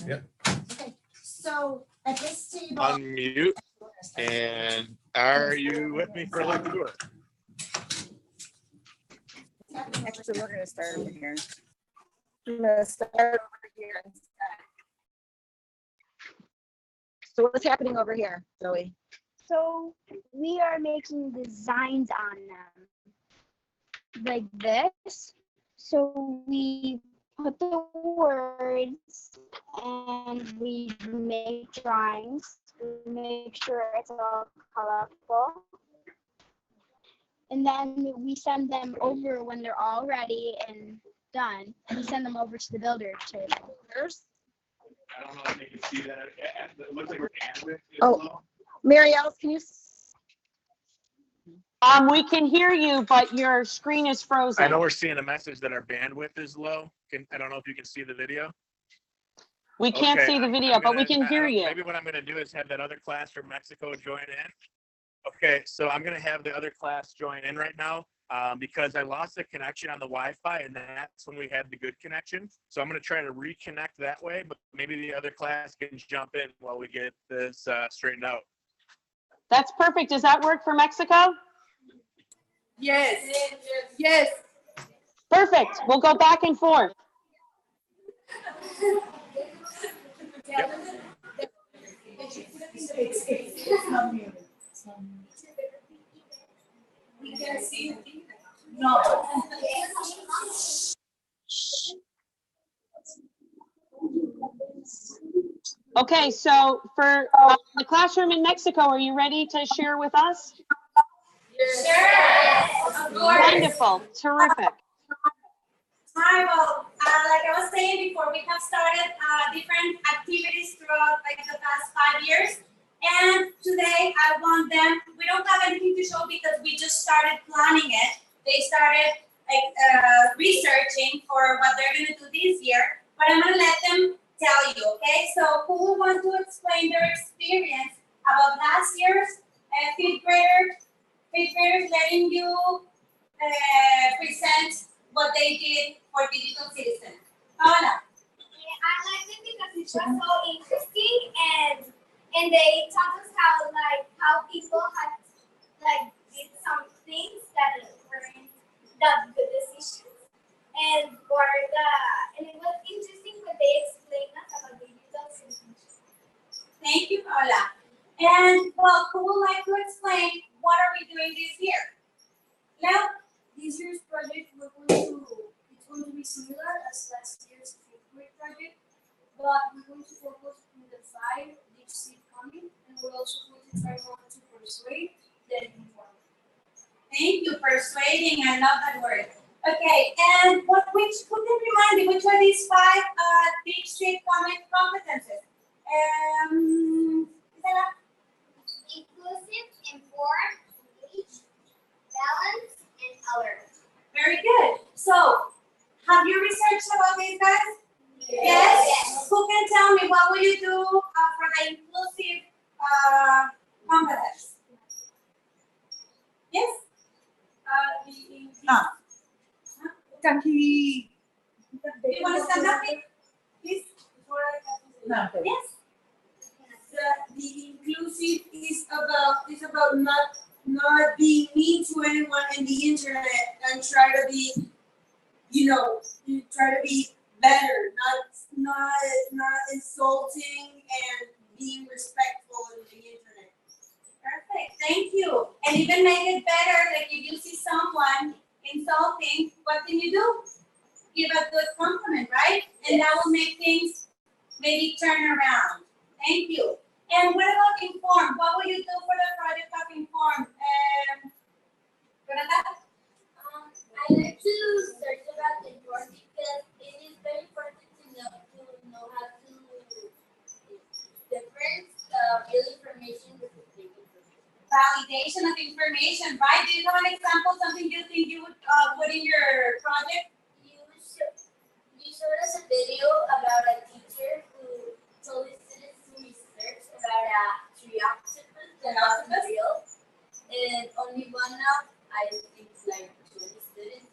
Yep. Okay, so at this table. Unmute. And are you with me for a little tour? Actually, we're going to start over here. I'm going to start over here instead. So what's happening over here, Zoe? So we are making designs on them like this. So we put the words and we make drawings to make sure it's all colorful. And then we send them over when they're all ready and done. We send them over to the builder to builders. I don't know if you can see that. It looks like we're bandwidth. Oh, Mary Alice, can you? We can hear you, but your screen is frozen. I know we're seeing a message that our bandwidth is low. I don't know if you can see the video. We can't see the video, but we can hear you. Maybe what I'm going to do is have that other class from Mexico join in. Okay, so I'm going to have the other class join in right now because I lost the connection on the Wi-Fi, and that's when we had the good connection. So I'm going to try to reconnect that way, but maybe the other class can jump in while we get this straightened out. That's perfect. Does that work for Mexico? Yes. Yes. Perfect. We'll go back and forth. Yep. We can see. No. Okay, so for the classroom in Mexico, are you ready to share with us? Sure. Of course. Wonderful, terrific. Hi, well, like I was saying before, we have started different activities throughout like the past 5 years. And today I want them, we don't have anything to show because we just started planning it. They started like researching for what they're gonna do this year, but I'm gonna let them tell you, okay? So who will want to explain their experience about last year's fifth graders letting you present what they did for Digital Citizen. Paola. I liked it because it was so interesting and they taught us how people had did some things that weren't that good decisions and it was interesting when they explained us about digital citizenship. Thank you, Paola. And well, who would like to explain what are we doing this year? Leo? This year's project it's going to be similar as last year's fifth grade project, but we're going to focus on the 5 DigCit coming, and we're also going to try more to persuade than inform. Thank you, persuading. I love that word. Okay, and who can remind me which are these 5 DigCit common competences? Inclusive, inform, engage, balance, and alert. Very good. So, have you researched about these guys? Yes. Who can tell me what will you do for the inclusive competence? Yes. Do you want to stand up, please? No. Yes. The inclusive is about not being mean to anyone in the internet and try to be, better, not insulting and being respectful in the internet. Perfect. Thank you. And even make it better, like if you see someone insulting, what can you do? Give a good compliment, right? And that will make things maybe turn around. Thank you. And what about Inform? What will you do for the project of Inform? I like to search about Inform because it is very important to know how to difference real information with the fake information. Validation of information, right? Do you have an example, something you think you would put in your project? You showed us a video about a teacher who told his students to research about a tree octopus that wasn't real. And only one of, I think, like 20 students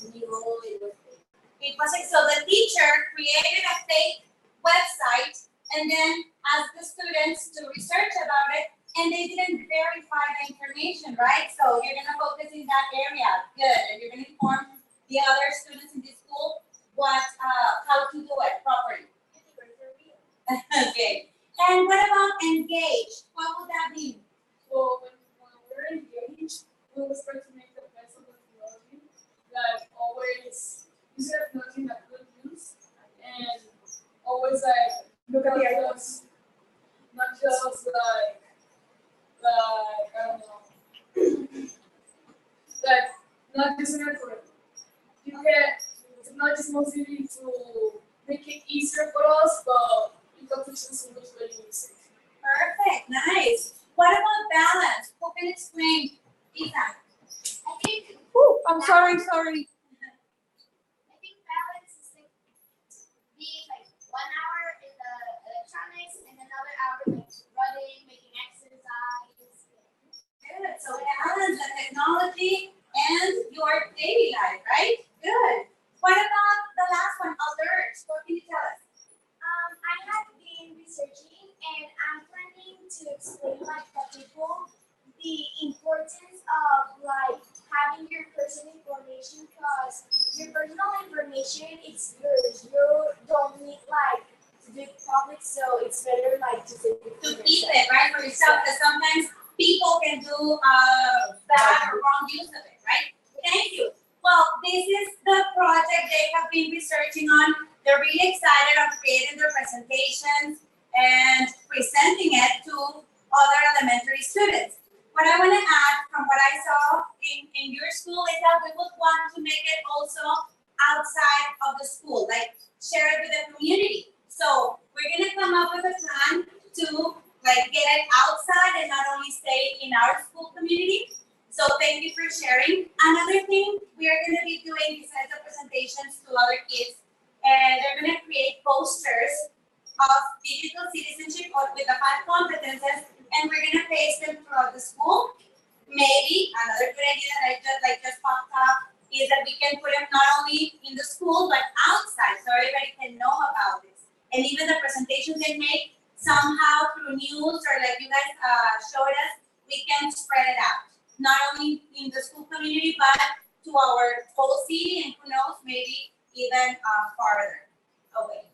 knew it was fake. It was like, so the teacher created a fake website and then asked the students to research about it, and they didn't verify the information, right? So you're gonna focus in that area. Good. And you're gonna inform the other students in the school how to do it properly. Okay. And what about engage? What would that mean? Well, when we're engaged, we always try to make the best of the technology that always use the technology that good use and always look at the items, not just like I don't know, not using it for technology is mostly to make it easier for us, but it can teach us English very easy. Perfect. Nice. What about balance? Who can explain Ethan? I think. I'm sorry. I think balance is being like 1 hour in the electronics and another hour like running, making exercise. Good. So balance the technology and your daily life, right? Good. What about the last one, alerts? What can you tell us? I have been researching and I'm planning to explain to people the importance of having your personal information because your personal information is yours. You don't need to do public, so it's better like to keep it right for yourself, because sometimes people can do bad or wrong use of it, right? Thank you. Well, this is the project they have been researching on. They're really excited on creating their presentations and presenting it to other elementary students. What I want to add from what I saw in your school is that we would want to make it also outside of the school, like share it with the community. So we're going to come up with a plan to like get it outside and not only stay in our school community. So thank you for sharing. Another thing we are going to be doing besides the presentations to other kids, and they're going to create posters of digital citizenship with the 5 competences, and we're going to paste them throughout the school. Maybe another good idea that just popped up is that we can put them not only in the school but outside, so everybody can know about this. And even the presentations they make, somehow through news or like you guys showed us, we can spread it out. Not only in the school community, but to our whole city, and who knows, maybe even farther away.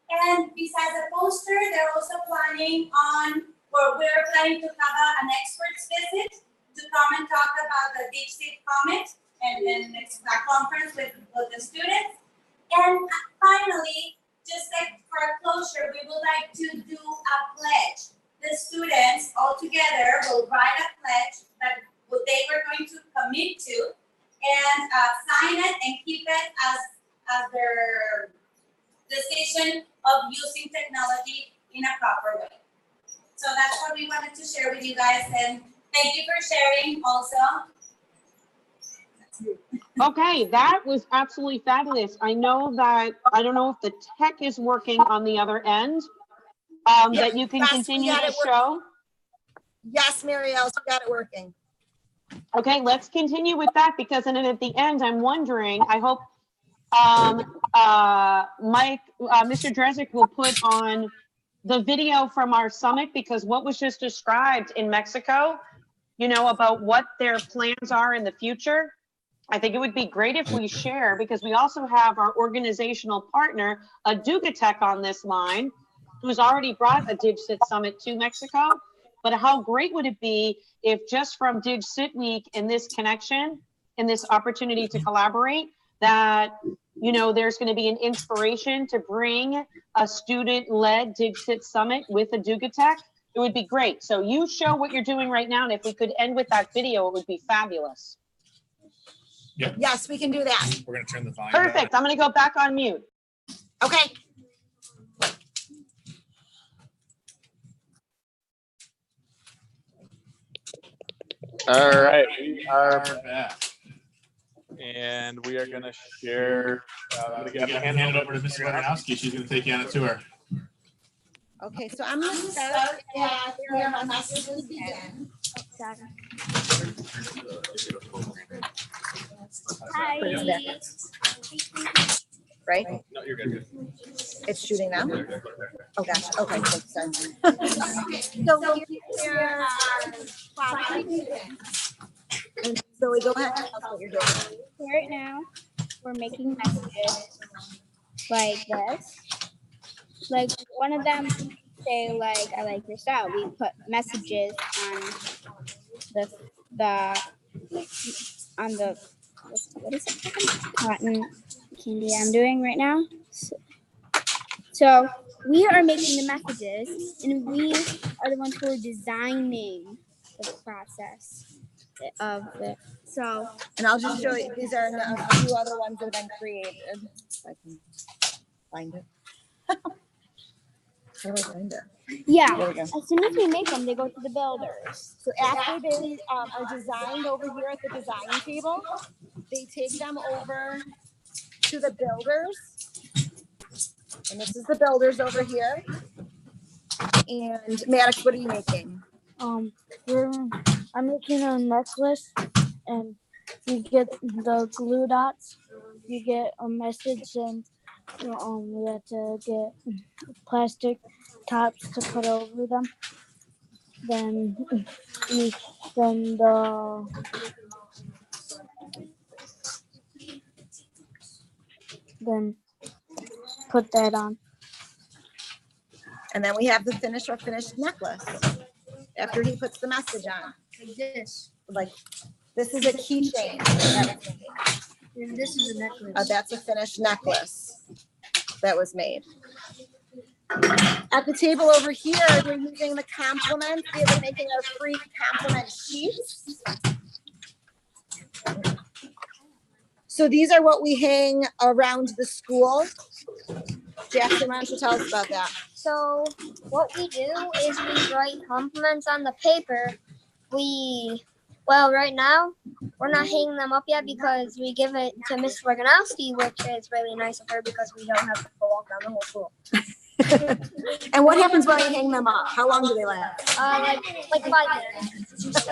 And besides the poster, they're also planning on, or we're planning to have an experts visit to come and talk about the DigCit Comet and then next conference with the students. And finally, just like for a closure, we would like to do a pledge. The students all together will write a pledge that they were going to commit to and sign it and keep it as their decision of using technology in a proper way. So that's what we wanted to share with you guys, and thank you for sharing also. Okay, that was absolutely fabulous. I know that, I don't know if the tech is working on the other end, that you can continue to show. Yes, Marielle, we got it working. Okay, let's continue with that, because then at the end, I'm wondering, I hope Mike, Mr. Drezick will put on the video from our summit, because what was just described in Mexico, you know, about what their plans are in the future. I think it would be great if we share, because we also have our organizational partner, EdukTech, on this line, who's already brought a DigCit summit to Mexico. But how great would it be if just from DigCit Week and this connection and this opportunity to collaborate, that, you know, there's going to be an inspiration to bring a student-led DigCit summit with EduKatech. It would be great. So you show what you're doing right now, and if we could end with that video, it would be fabulous. Yep. Yes, we can do that. We're going to turn the volume Perfect. down. I'm going to go back on mute. Okay. All right, we are back, and we are going to share. I'm going to hand it over to Mrs. Wadanowski. She's going to take you on a tour. Okay, so I'm going to start at where my messages begin. Hi. Right? No, you're good. It's shooting now? Oh gosh, okay, sorry. So here are and so we go ahead and tell us what you're doing. Right now, we're making messages like this. Like one of them say like, I like your style. We put messages on the what is it? Cotton candy I'm doing right now. So we are making the messages, and we are the ones who are designing the process of it. So, and I'll just show you, these are a few other ones that have been created. If I can find it. How do I find it? Yeah, as soon as we make them, they go to the builders. So after they are designed over here at the design table, they take them over to the builders. And this is the builders over here. And Maddox, what are you making? I'm making a necklace, and you get the glue dots. You get a message, and we have to get plastic tops to put over them. Then you send then put that on. And then we have the finish or finished necklace after he puts the message on. Like this. Like, this is a keychain. And this is a necklace. That's a finished necklace that was made. At the table over here, we're using the compliments. We're making our free compliment sheets. So these are what we hang around the school. Jackson, why don't you tell us about that? So what we do is we write compliments on the paper. Well, right now, we're not hanging them up yet because we give it to Miss Roganowski, which is really nice of her because we don't have to walk down the whole school. And what happens when we hang them up? How long do they last? Like 5 minutes.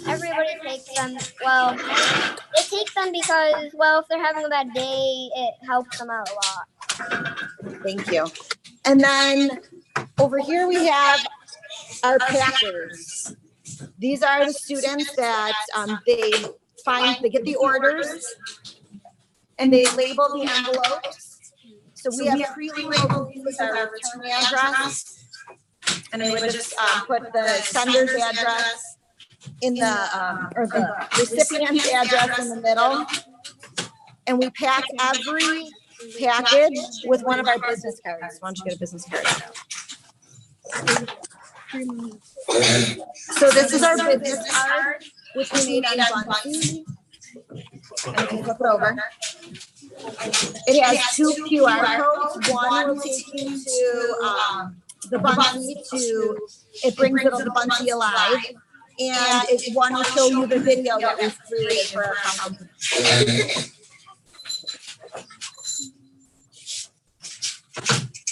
Everybody takes them. Well, they take them because, well, if they're having a bad day, it helps them out a lot. Thank you. And then over here we have our packers. These are the students that they get the orders and they label the envelopes. So we have pre-labeled with our return address, and they would just put the sender's address in the or the recipient's address in the middle, and we pack every package with one of our business cards. Why don't you get a business card? So this is our business card, which we made on Buncee. And if you flip it over, it has 2 QR codes. One will take you to the Buncee it brings it to the Buncee Alive. And one will show you the video that we've created for our company.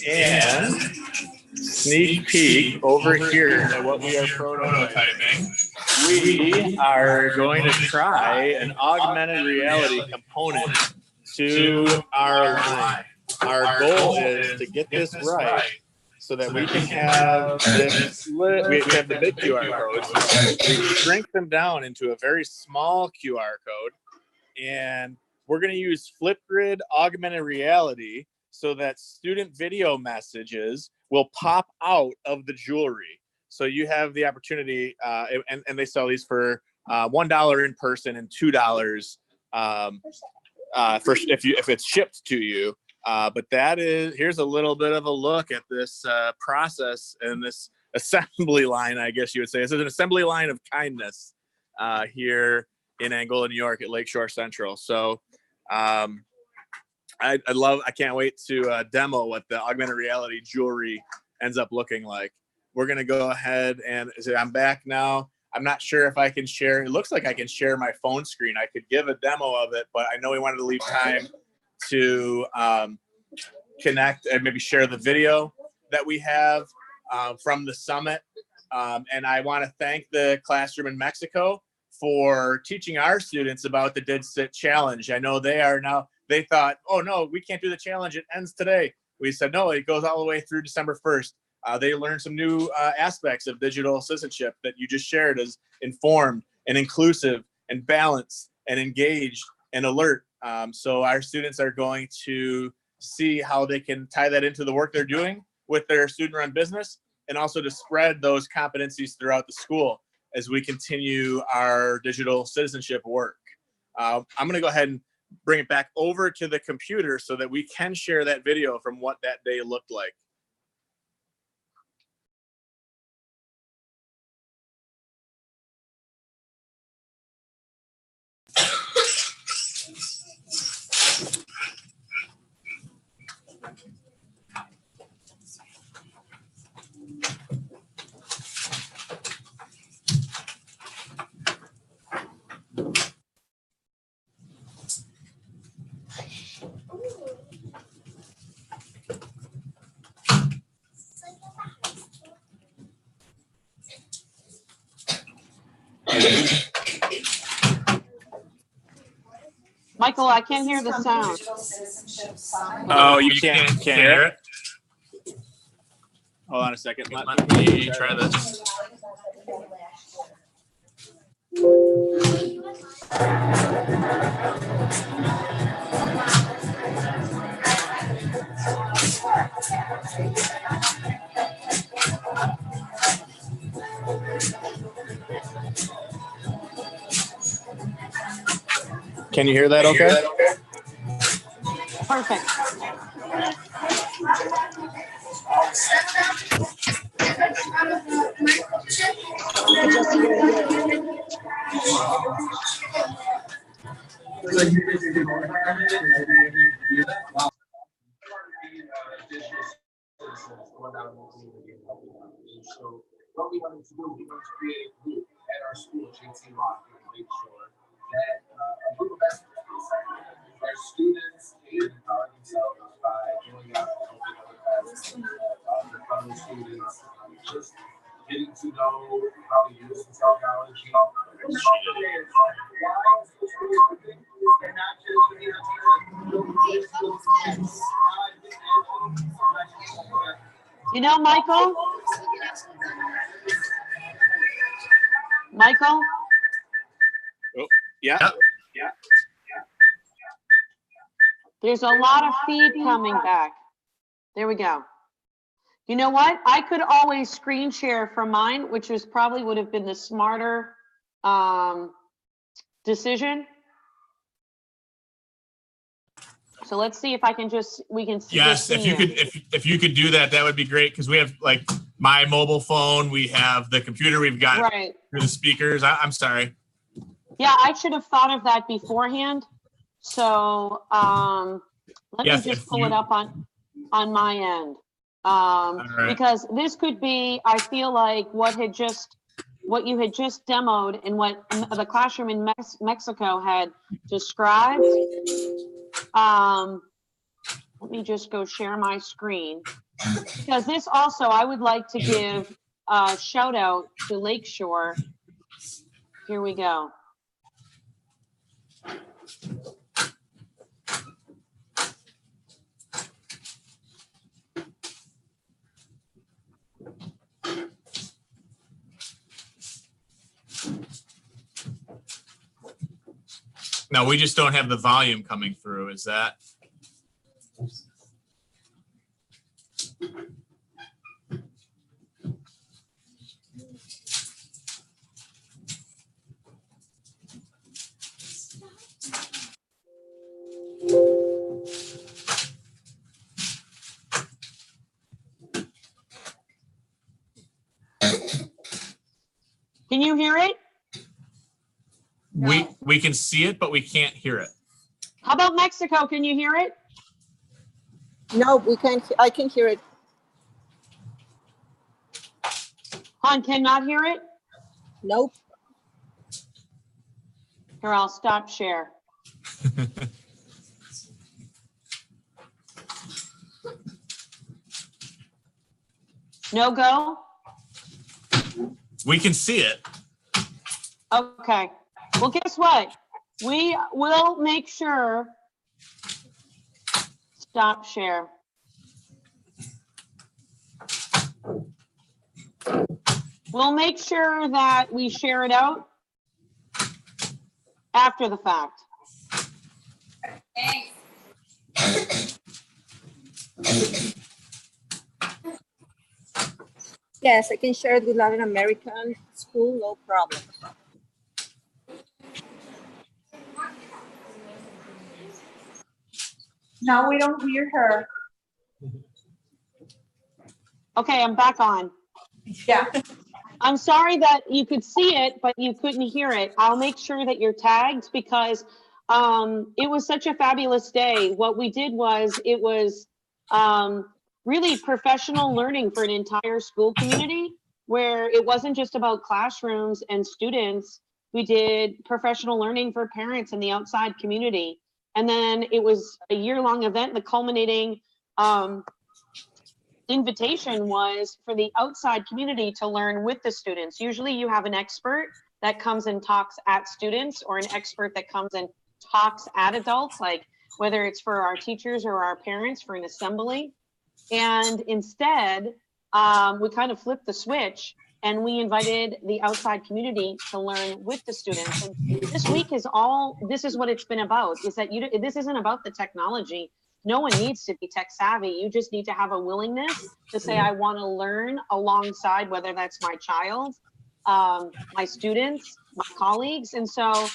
And sneak peek over here at what we are prototyping. We are going to try an augmented reality component to our line. Our goal is to get this right so that we can have this, we have the big QR codes. We shrink them down into a very small QR code, and we're going to use Flipgrid augmented reality so that student video messages will pop out of the jewelry. So you have the opportunity, and they sell these for $1 in person and $2 if it's shipped to you. But here's a little bit of a look at this process and this assembly line, I guess you would say. This is an assembly line of kindness here in Angola, New York at Lakeshore Central. So I can't wait to demo what the augmented reality jewelry ends up looking like. We're going to go ahead and I'm back now. I'm not sure if I can share. It looks like I can share my phone screen. I could give a demo of it, but I know we wanted to leave time to connect and maybe share the video that we have from the summit. And I want to thank the classroom in Mexico for teaching our students about the DigCit challenge. I know they thought, oh no, we can't do the challenge. It ends today. We said, no, it goes all the way through December 1st. They learned some new aspects of digital citizenship that you just shared as informed and inclusive and balanced and engaged and alert. So our students are going to see how they can tie that into the work they're doing with their student-run business, and also to spread those competencies throughout the school as we continue our digital citizenship work. I'm going to go ahead and bring it back over to the computer so that we can share that video from what that day looked like. Michael, I can't hear the sound. Oh, you can't hear it? Hold on a second. Let me try this. Can you hear that okay? Perfect. So what we wanted to do, we wanted to create a group at our school, JT Rock, and make sure that a group of experts, where students can empower themselves by going out and helping other classes, their fellow students, just getting to know how to use the technology. You know, Michael? Michael? Oh, yeah. Yeah. There's a lot of feed coming back. There we go. You know what? I could always screen share from mine, which was probably would have been the smarter decision. So let's see if I can we can see. Yes, if you could do that, that would be great, because we have like my mobile phone, we have the computer, we've got right through the speakers. I'm sorry. Yeah, I should have thought of that beforehand. So let me just pull it up on my end. Right. Because this could be, I feel like what you had just demoed and what the classroom in Mexico had described. Let me just go share my screen, because this also, I would like to give a shout out to Lakeshore. Here we go. No, we just don't have the volume coming through. Is that? Can you hear it? We can see it, but we can't hear it. How about Mexico? Can you hear it? No, we can't. I can hear it. Han cannot hear it? Nope. Here, I'll stop share. No go? We can see it. Okay. Well, guess what? We will make sure. Stop share. We'll make sure that we share it out after the fact. Thanks. Yes, I can share it with Latin American school, no problem. No, we don't hear her. Okay, I'm back on. Yeah. I'm sorry that you could see it, but you couldn't hear it. I'll make sure that you're tagged, because it was such a fabulous day. What we did was, it was really professional learning for an entire school community, where it wasn't just about classrooms and students. We did professional learning for parents in the outside community. And then it was a year-long event. The culminating invitation was for the outside community to learn with the students. Usually you have an expert that comes and talks at students, or an expert that comes and talks at adults, like whether it's for our teachers or our parents for an assembly. And instead, we kind of flipped the switch, and we invited the outside community to learn with the students. And this week is this is what it's been about, is that this isn't about the technology. No one needs to be tech savvy. You just need to have a willingness to say, I want to learn alongside, whether that's my child, my students, my colleagues. And so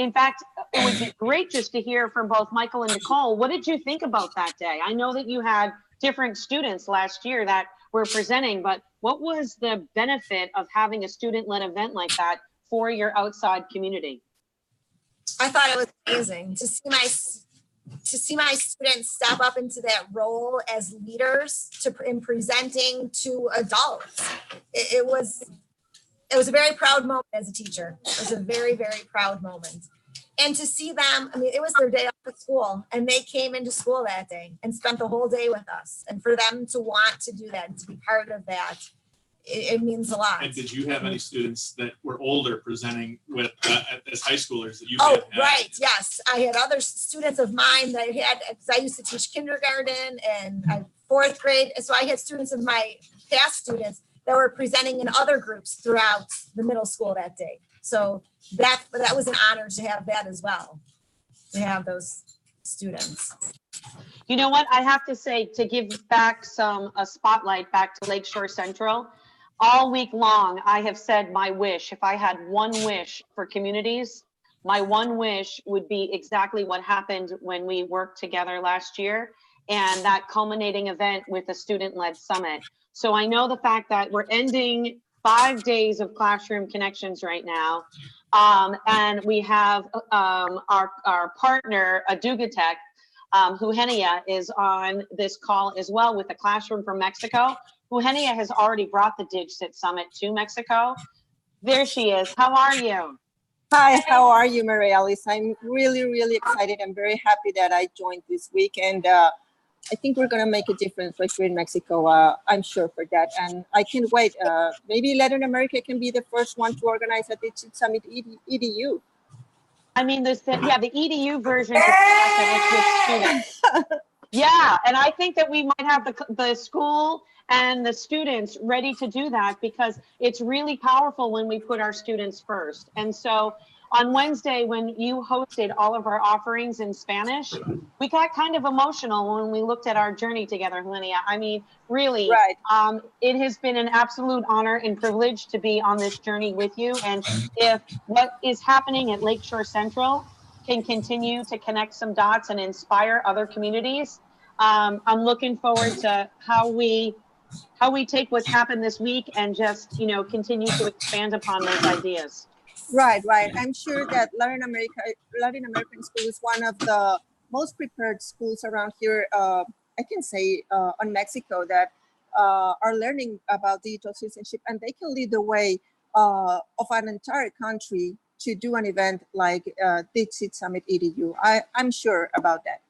in fact, it would be great just to hear from both Michael and Nicole. What did you think about that day? I know that you had different students last year that were presenting, but what was the benefit of having a student-led event like that for your outside community? I thought it was amazing to see my students step up into that role as leaders in presenting to adults. It was a very proud moment as a teacher. It was a very, very proud moment. And to see them, I mean, it was their day off at school, and they came into school that day and spent the whole day with us. And for them to want to do that and to be part of that, it means a lot. And did you have any students that were older presenting with as high schoolers that you? Oh, right. Yes. I had other students of mine that I had, because I used to teach kindergarten and fourth grade. So I had students of my past students that were presenting in other groups throughout the middle school that day. So that was an honor to have that as well, to have those students. You know what? I have to say, to give back a spotlight back to Lakeshore Central, all week long, I have said my wish. If I had one wish for communities, my one wish would be exactly what happened when we worked together last year, and that culminating event with the student-led summit. So I know the fact that we're ending 5 days of classroom connections right now. And we have our partner, EdukTech, Eugenia, is on this call as well with a classroom from Mexico. Eugenia has already brought the DigCit Summit to Mexico. There she is. How are you? Hi, how are you, Mary Alice? I'm really, really excited. I'm very happy that I joined this week, and I think we're going to make a difference right here in Mexico. I'm sure for that, and I can't wait. Maybe Latin America can be the first one to organize a DigCit Summit EDU. I mean, the EDU version is with students. Yeah, and I think that we might have the school and the students ready to do that, because it's really powerful when we put our students first. And so on Wednesday, when you hosted all of our offerings in Spanish, we got kind of emotional when we looked at our journey together, Eugenia. I mean, really, right. It has been an absolute honor and privilege to be on this journey with you. And if what is happening at Lakeshore Central can continue to connect some dots and inspire other communities, I'm looking forward to how we take what's happened this week and just, continue to expand upon those ideas. Right. I'm sure that Latin American school is one of the most prepared schools around here. I can say on Mexico that are learning about digital citizenship, and they can lead the way of an entire country to do an event like DigCit Summit EDU. I'm sure about that.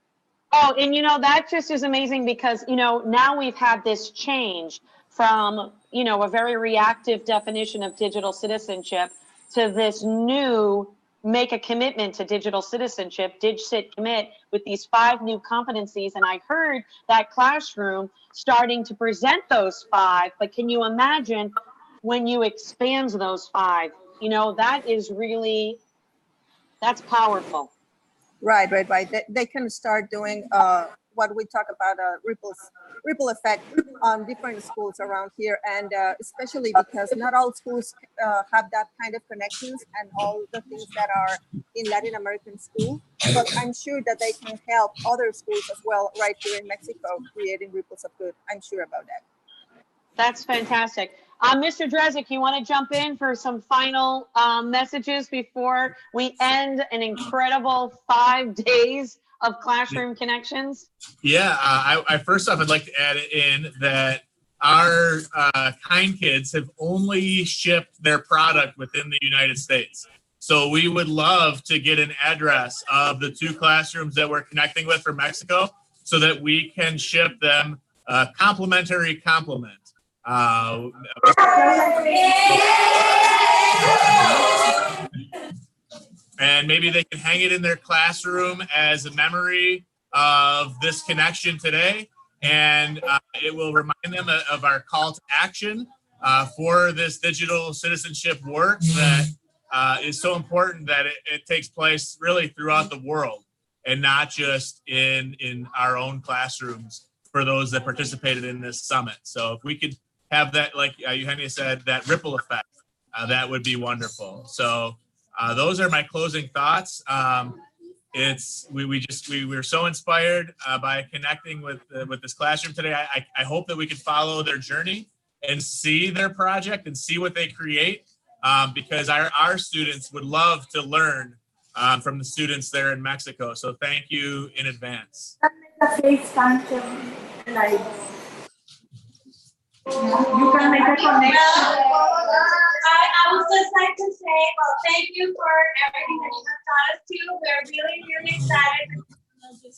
Oh, and that just is amazing, because, now we've had this change from, a very reactive definition of digital citizenship to this new make a commitment to digital citizenship, DigCit commit, with these 5 new competencies. And I heard that classroom starting to present those 5, but can you imagine when you expand those 5? That is really, that's powerful. Right. They can start doing what we talk about, ripple effect on different schools around here, and especially because not all schools have that kind of connections and all the things that are in Latin American school. But I'm sure that they can help other schools as well right here in Mexico, creating ripples of good. I'm sure about that. That's fantastic. Mr. Drezik, you want to jump in for some final messages before we end an incredible 5 days of classroom connections? Yeah, I first off, I'd like to add in that our kind kids have only shipped their product within the United States. So we would love to get an address of the 2 classrooms that we're connecting with from Mexico so that we can ship them a complimentary compliment. And maybe they can hang it in their classroom as a memory of this connection today, and it will remind them of our call to action for this digital citizenship work that is so important that it takes place really throughout the world and not just in our own classrooms for those that participated in this summit. So if we could have that, like Eugenia said, that ripple effect, that would be wonderful. So those are my closing thoughts. We were so inspired by connecting with this classroom today. I hope that we can follow their journey and see their project and see what they create, because our students would love to learn from the students there in Mexico. So thank you in advance. You can make a connection. I would just like to say, well, thank you for everything that you have taught us too. We're really, really excited.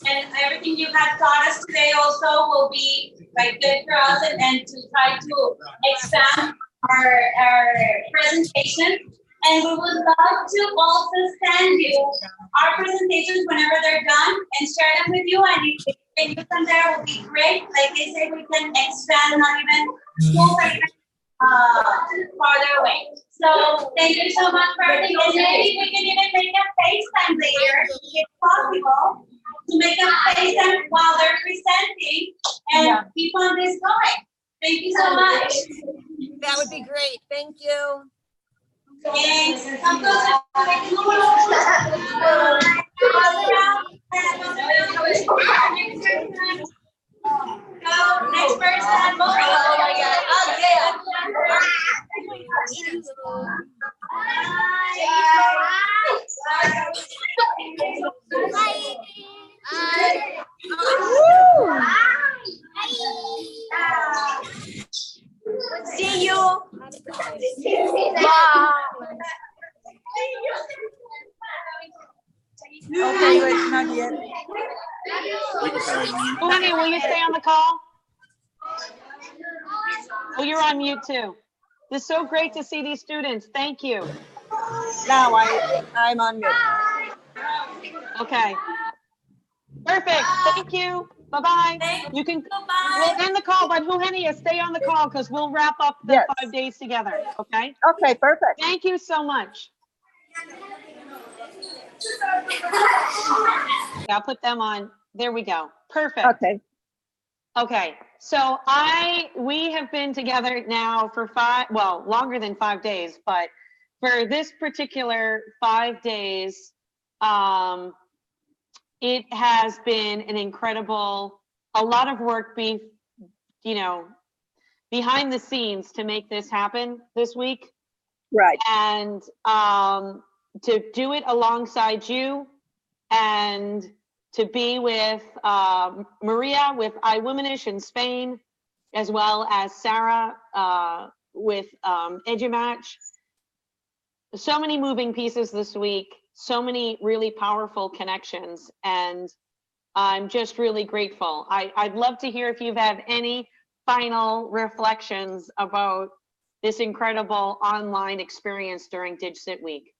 And everything you have taught us today also will be like good for us and to try to expand our presentation. And we would love to also send you our presentations whenever they're done and share them with you. And if you can use them there, will be great. Like they say, we can expand not even school, but even farther away. So thank you so much for everything. And maybe we can even make a FaceTime later, if possible, to make a FaceTime while they're presenting and keep on this going. Thank you so much. That would be great. Thank you. Thanks. Go, next person. Oh my God. Oh, yeah. See you. Okay, wait, not yet. Honey, will you stay on the call? Oh, you're on mute too. It's so great to see these students. Thank you. Now I'm on mute. Okay. Perfect. Thank you. Bye-bye. You can, we'll end the call, but Henny, stay on the call because we'll wrap up the 5 days together. Okay? Okay, perfect. Thank you so much. I'll put them on. There we go. Perfect. Okay. Okay. So we have been together now for longer than 5 days, but for this particular 5 days, it has been an incredible, a lot of work behind the scenes to make this happen this week. Right. And to do it alongside you and to be with Maria with iWomanish in Spain, as well as Sarah with EduMatch. So many moving pieces this week, so many really powerful connections, and I'm just really grateful. I'd love to hear if you've had any final reflections about this incredible online experience during DigCit Week.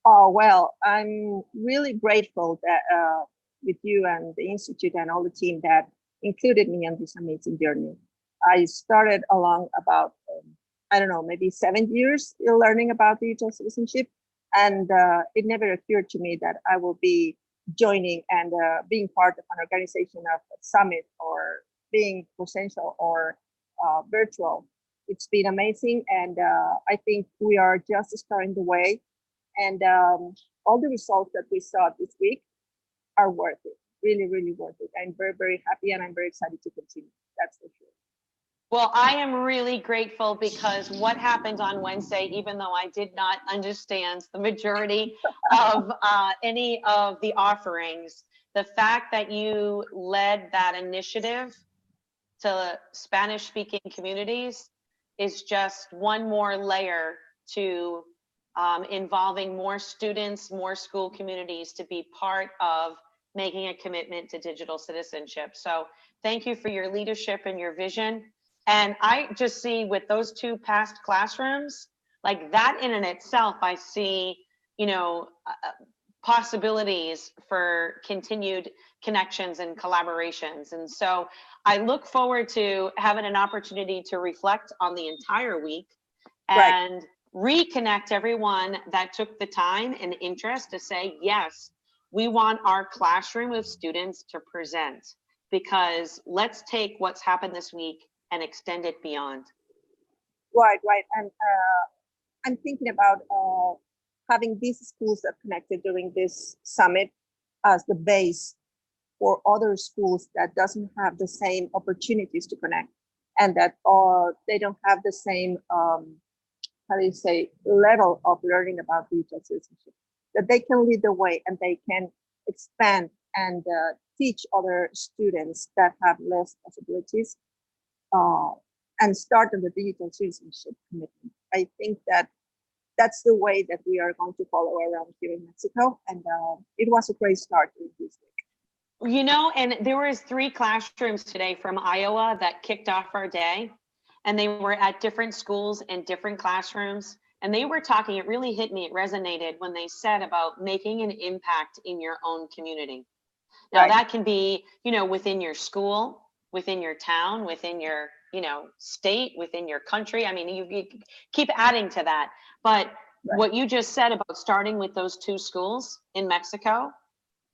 Oh, well, I'm really grateful that with you and the Institute and all the team that included me on this amazing journey. I started along about, I don't know, maybe 7 years learning about digital citizenship. And it never occurred to me that I will be joining and being part of an organization of a summit or being presential or virtual. It's been amazing. And I think we are just starting the way. And all the results that we saw this week are worth it. Really, really worth it. I'm very, very happy and I'm very excited to continue. That's for sure. Well, I am really grateful because what happened on Wednesday, even though I did not understand the majority of any of the offerings, the fact that you led that initiative to Spanish-speaking communities is just one more layer to involving more students, more school communities to be part of making a commitment to digital citizenship. So thank you for your leadership and your vision. And I just see with those 2 past classrooms, like that in and itself, I see, possibilities for continued connections and collaborations. And so I look forward to having an opportunity to reflect on the entire week and reconnect everyone that took the time and interest to say, yes, we want our classroom of students to present, because let's take what's happened this week and extend it beyond. Right. And I'm thinking about having these schools that connected during this summit as the base for other schools that doesn't have the same opportunities to connect, and that they don't have the same, how do you say, level of learning about digital citizenship, that they can lead the way and they can expand and teach other students that have less possibilities and start on the digital citizenship commitment. I think that that's the way that we are going to follow around here in Mexico. And it was a great start to this week. You know, and there was 3 classrooms today from Iowa that kicked off our day, and they were at different schools and different classrooms. And they were talking, it really hit me, it resonated when they said about making an impact in your own community. Now that can be, you know, within your school, within your town, within your, you know, state, within your country. I mean, you keep adding to that. But what you just said about starting with those 2 schools in Mexico,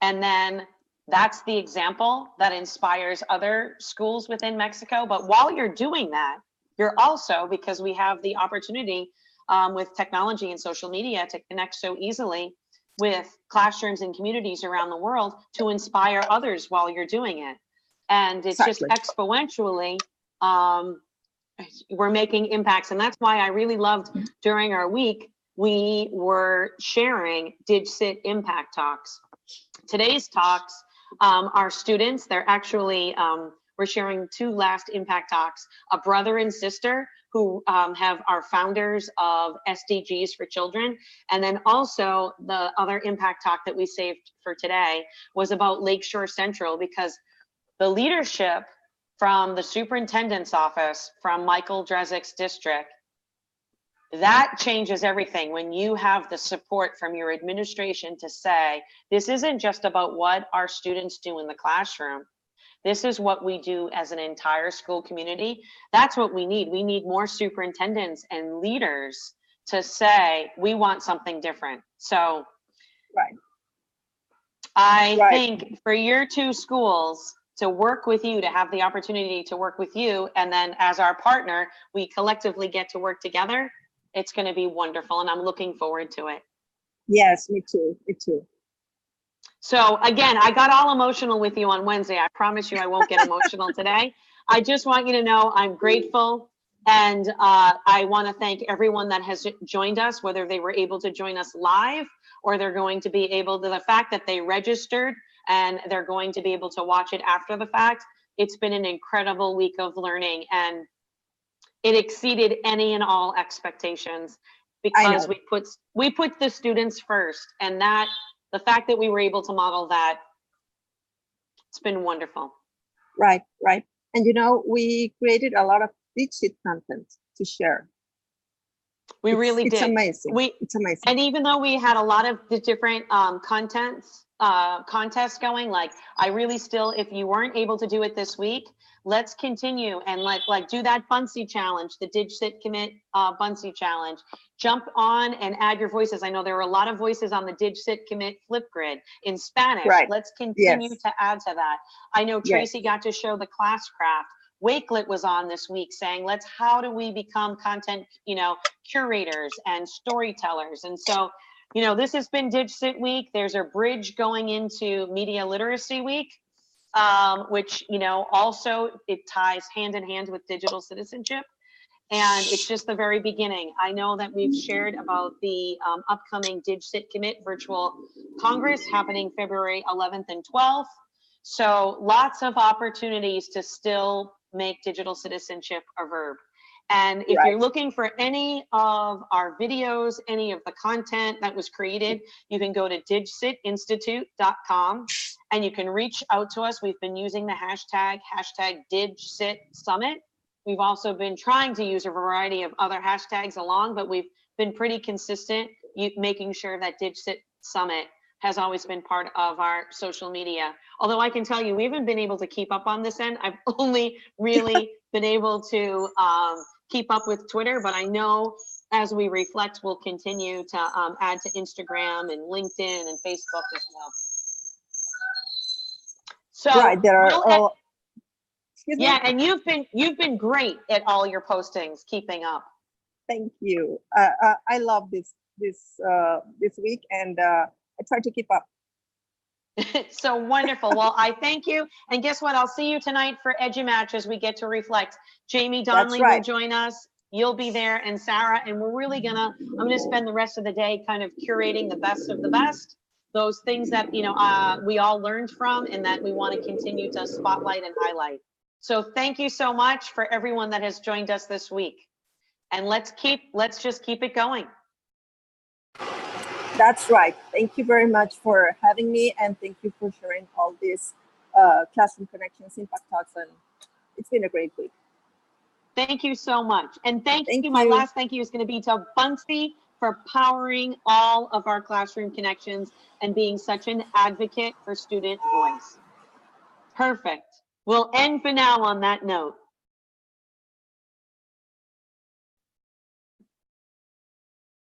and then that's the example that inspires other schools within Mexico. But while you're doing that, you're also, because we have the opportunity with technology and social media to connect so easily with classrooms and communities around the world, to inspire others while you're doing it. And it's just exponentially, we're making impacts. And that's why I really loved during our week, we were sharing DigCit impact talks. Today's talks, our students, they're actually, we're sharing 2 last impact talks, a brother and sister who are founders of SDGs for Children. And then also the other impact talk that we saved for today was about Lakeshore Central, because the leadership from the superintendent's office, from Michael Drezick's district, that changes everything when you have the support from your administration to say, this isn't just about what our students do in the classroom. This is what we do as an entire school community. That's what we need. We need more superintendents and leaders to say, we want something different. So I think for your 2 schools to work with you, to have the opportunity to work with you, and then as our partner, we collectively get to work together, it's going to be wonderful. And I'm looking forward to it. Yes, me too. Me too. So again, I got all emotional with you on Wednesday. I promise you I won't get emotional today. I just want you to know I'm grateful. And I want to thank everyone that has joined us, whether they were able to join us live or they're going to be able to, the fact that they registered and they're going to be able to watch it after the fact. It's been an incredible week of learning, and it exceeded any and all expectations because we put the students first, and that the fact that we were able to model that, it's been wonderful. Right. And you know, we created a lot of DigCit content to share. We really did. It's amazing. It's amazing. And even though we had a lot of the different contests going, like I really still, if you weren't able to do it this week, let's continue and like do that Buncee challenge, the DigCit commit Buncee challenge. Jump on and add your voices. I know there were a lot of voices on the DigCit commit Flipgrid in Spanish. Let's continue to add to that. I know Tracy got to show the class craft. Wakelet was on this week saying, how do we become content, curators and storytellers? And so, this has been DigCit week. There's a bridge going into Media Literacy Week, which, also it ties hand in hand with digital citizenship. And it's just the very beginning. I know that we've shared about the upcoming DigCit Commit virtual Congress happening February 11th and 12th. So lots of opportunities to still make digital citizenship a verb. And if you're looking for any of our videos, any of the content that was created, you can go to digcitinstitute.com and you can reach out to us. We've been using the hashtag DigCitSummit. We've also been trying to use a variety of other hashtags along, but we've been pretty consistent making sure that DigCit Summit has always been part of our social media. Although I can tell you, we haven't been able to keep up on this end. I've only really been able to keep up with Twitter, but I know as we reflect, we'll continue to add to Instagram and LinkedIn and Facebook as well. So there are and you've been great at all your postings, keeping up. Thank you. I love this this week, and I try to keep up. So wonderful. Well, I thank you. And guess what? I'll see you tonight for EduMatch as we get to reflect. Jamie Donnelly will join us. You'll be there, and Sarah, and we're really I'm gonna spend the rest of the day kind of curating the best of the best, those things that, you know, we all learned from and that we want to continue to spotlight and highlight. So thank you so much for everyone that has joined us this week. And let's just keep it going. That's right. Thank you very much for having me, and thank you for sharing all these Classroom Connections Impact Talks, and it's been a great week. Thank you so much. And thank you. My last thank you is going to be to Buncee for powering all of our Classroom Connections and being such an advocate for student voice. Perfect. We'll end for now on that note.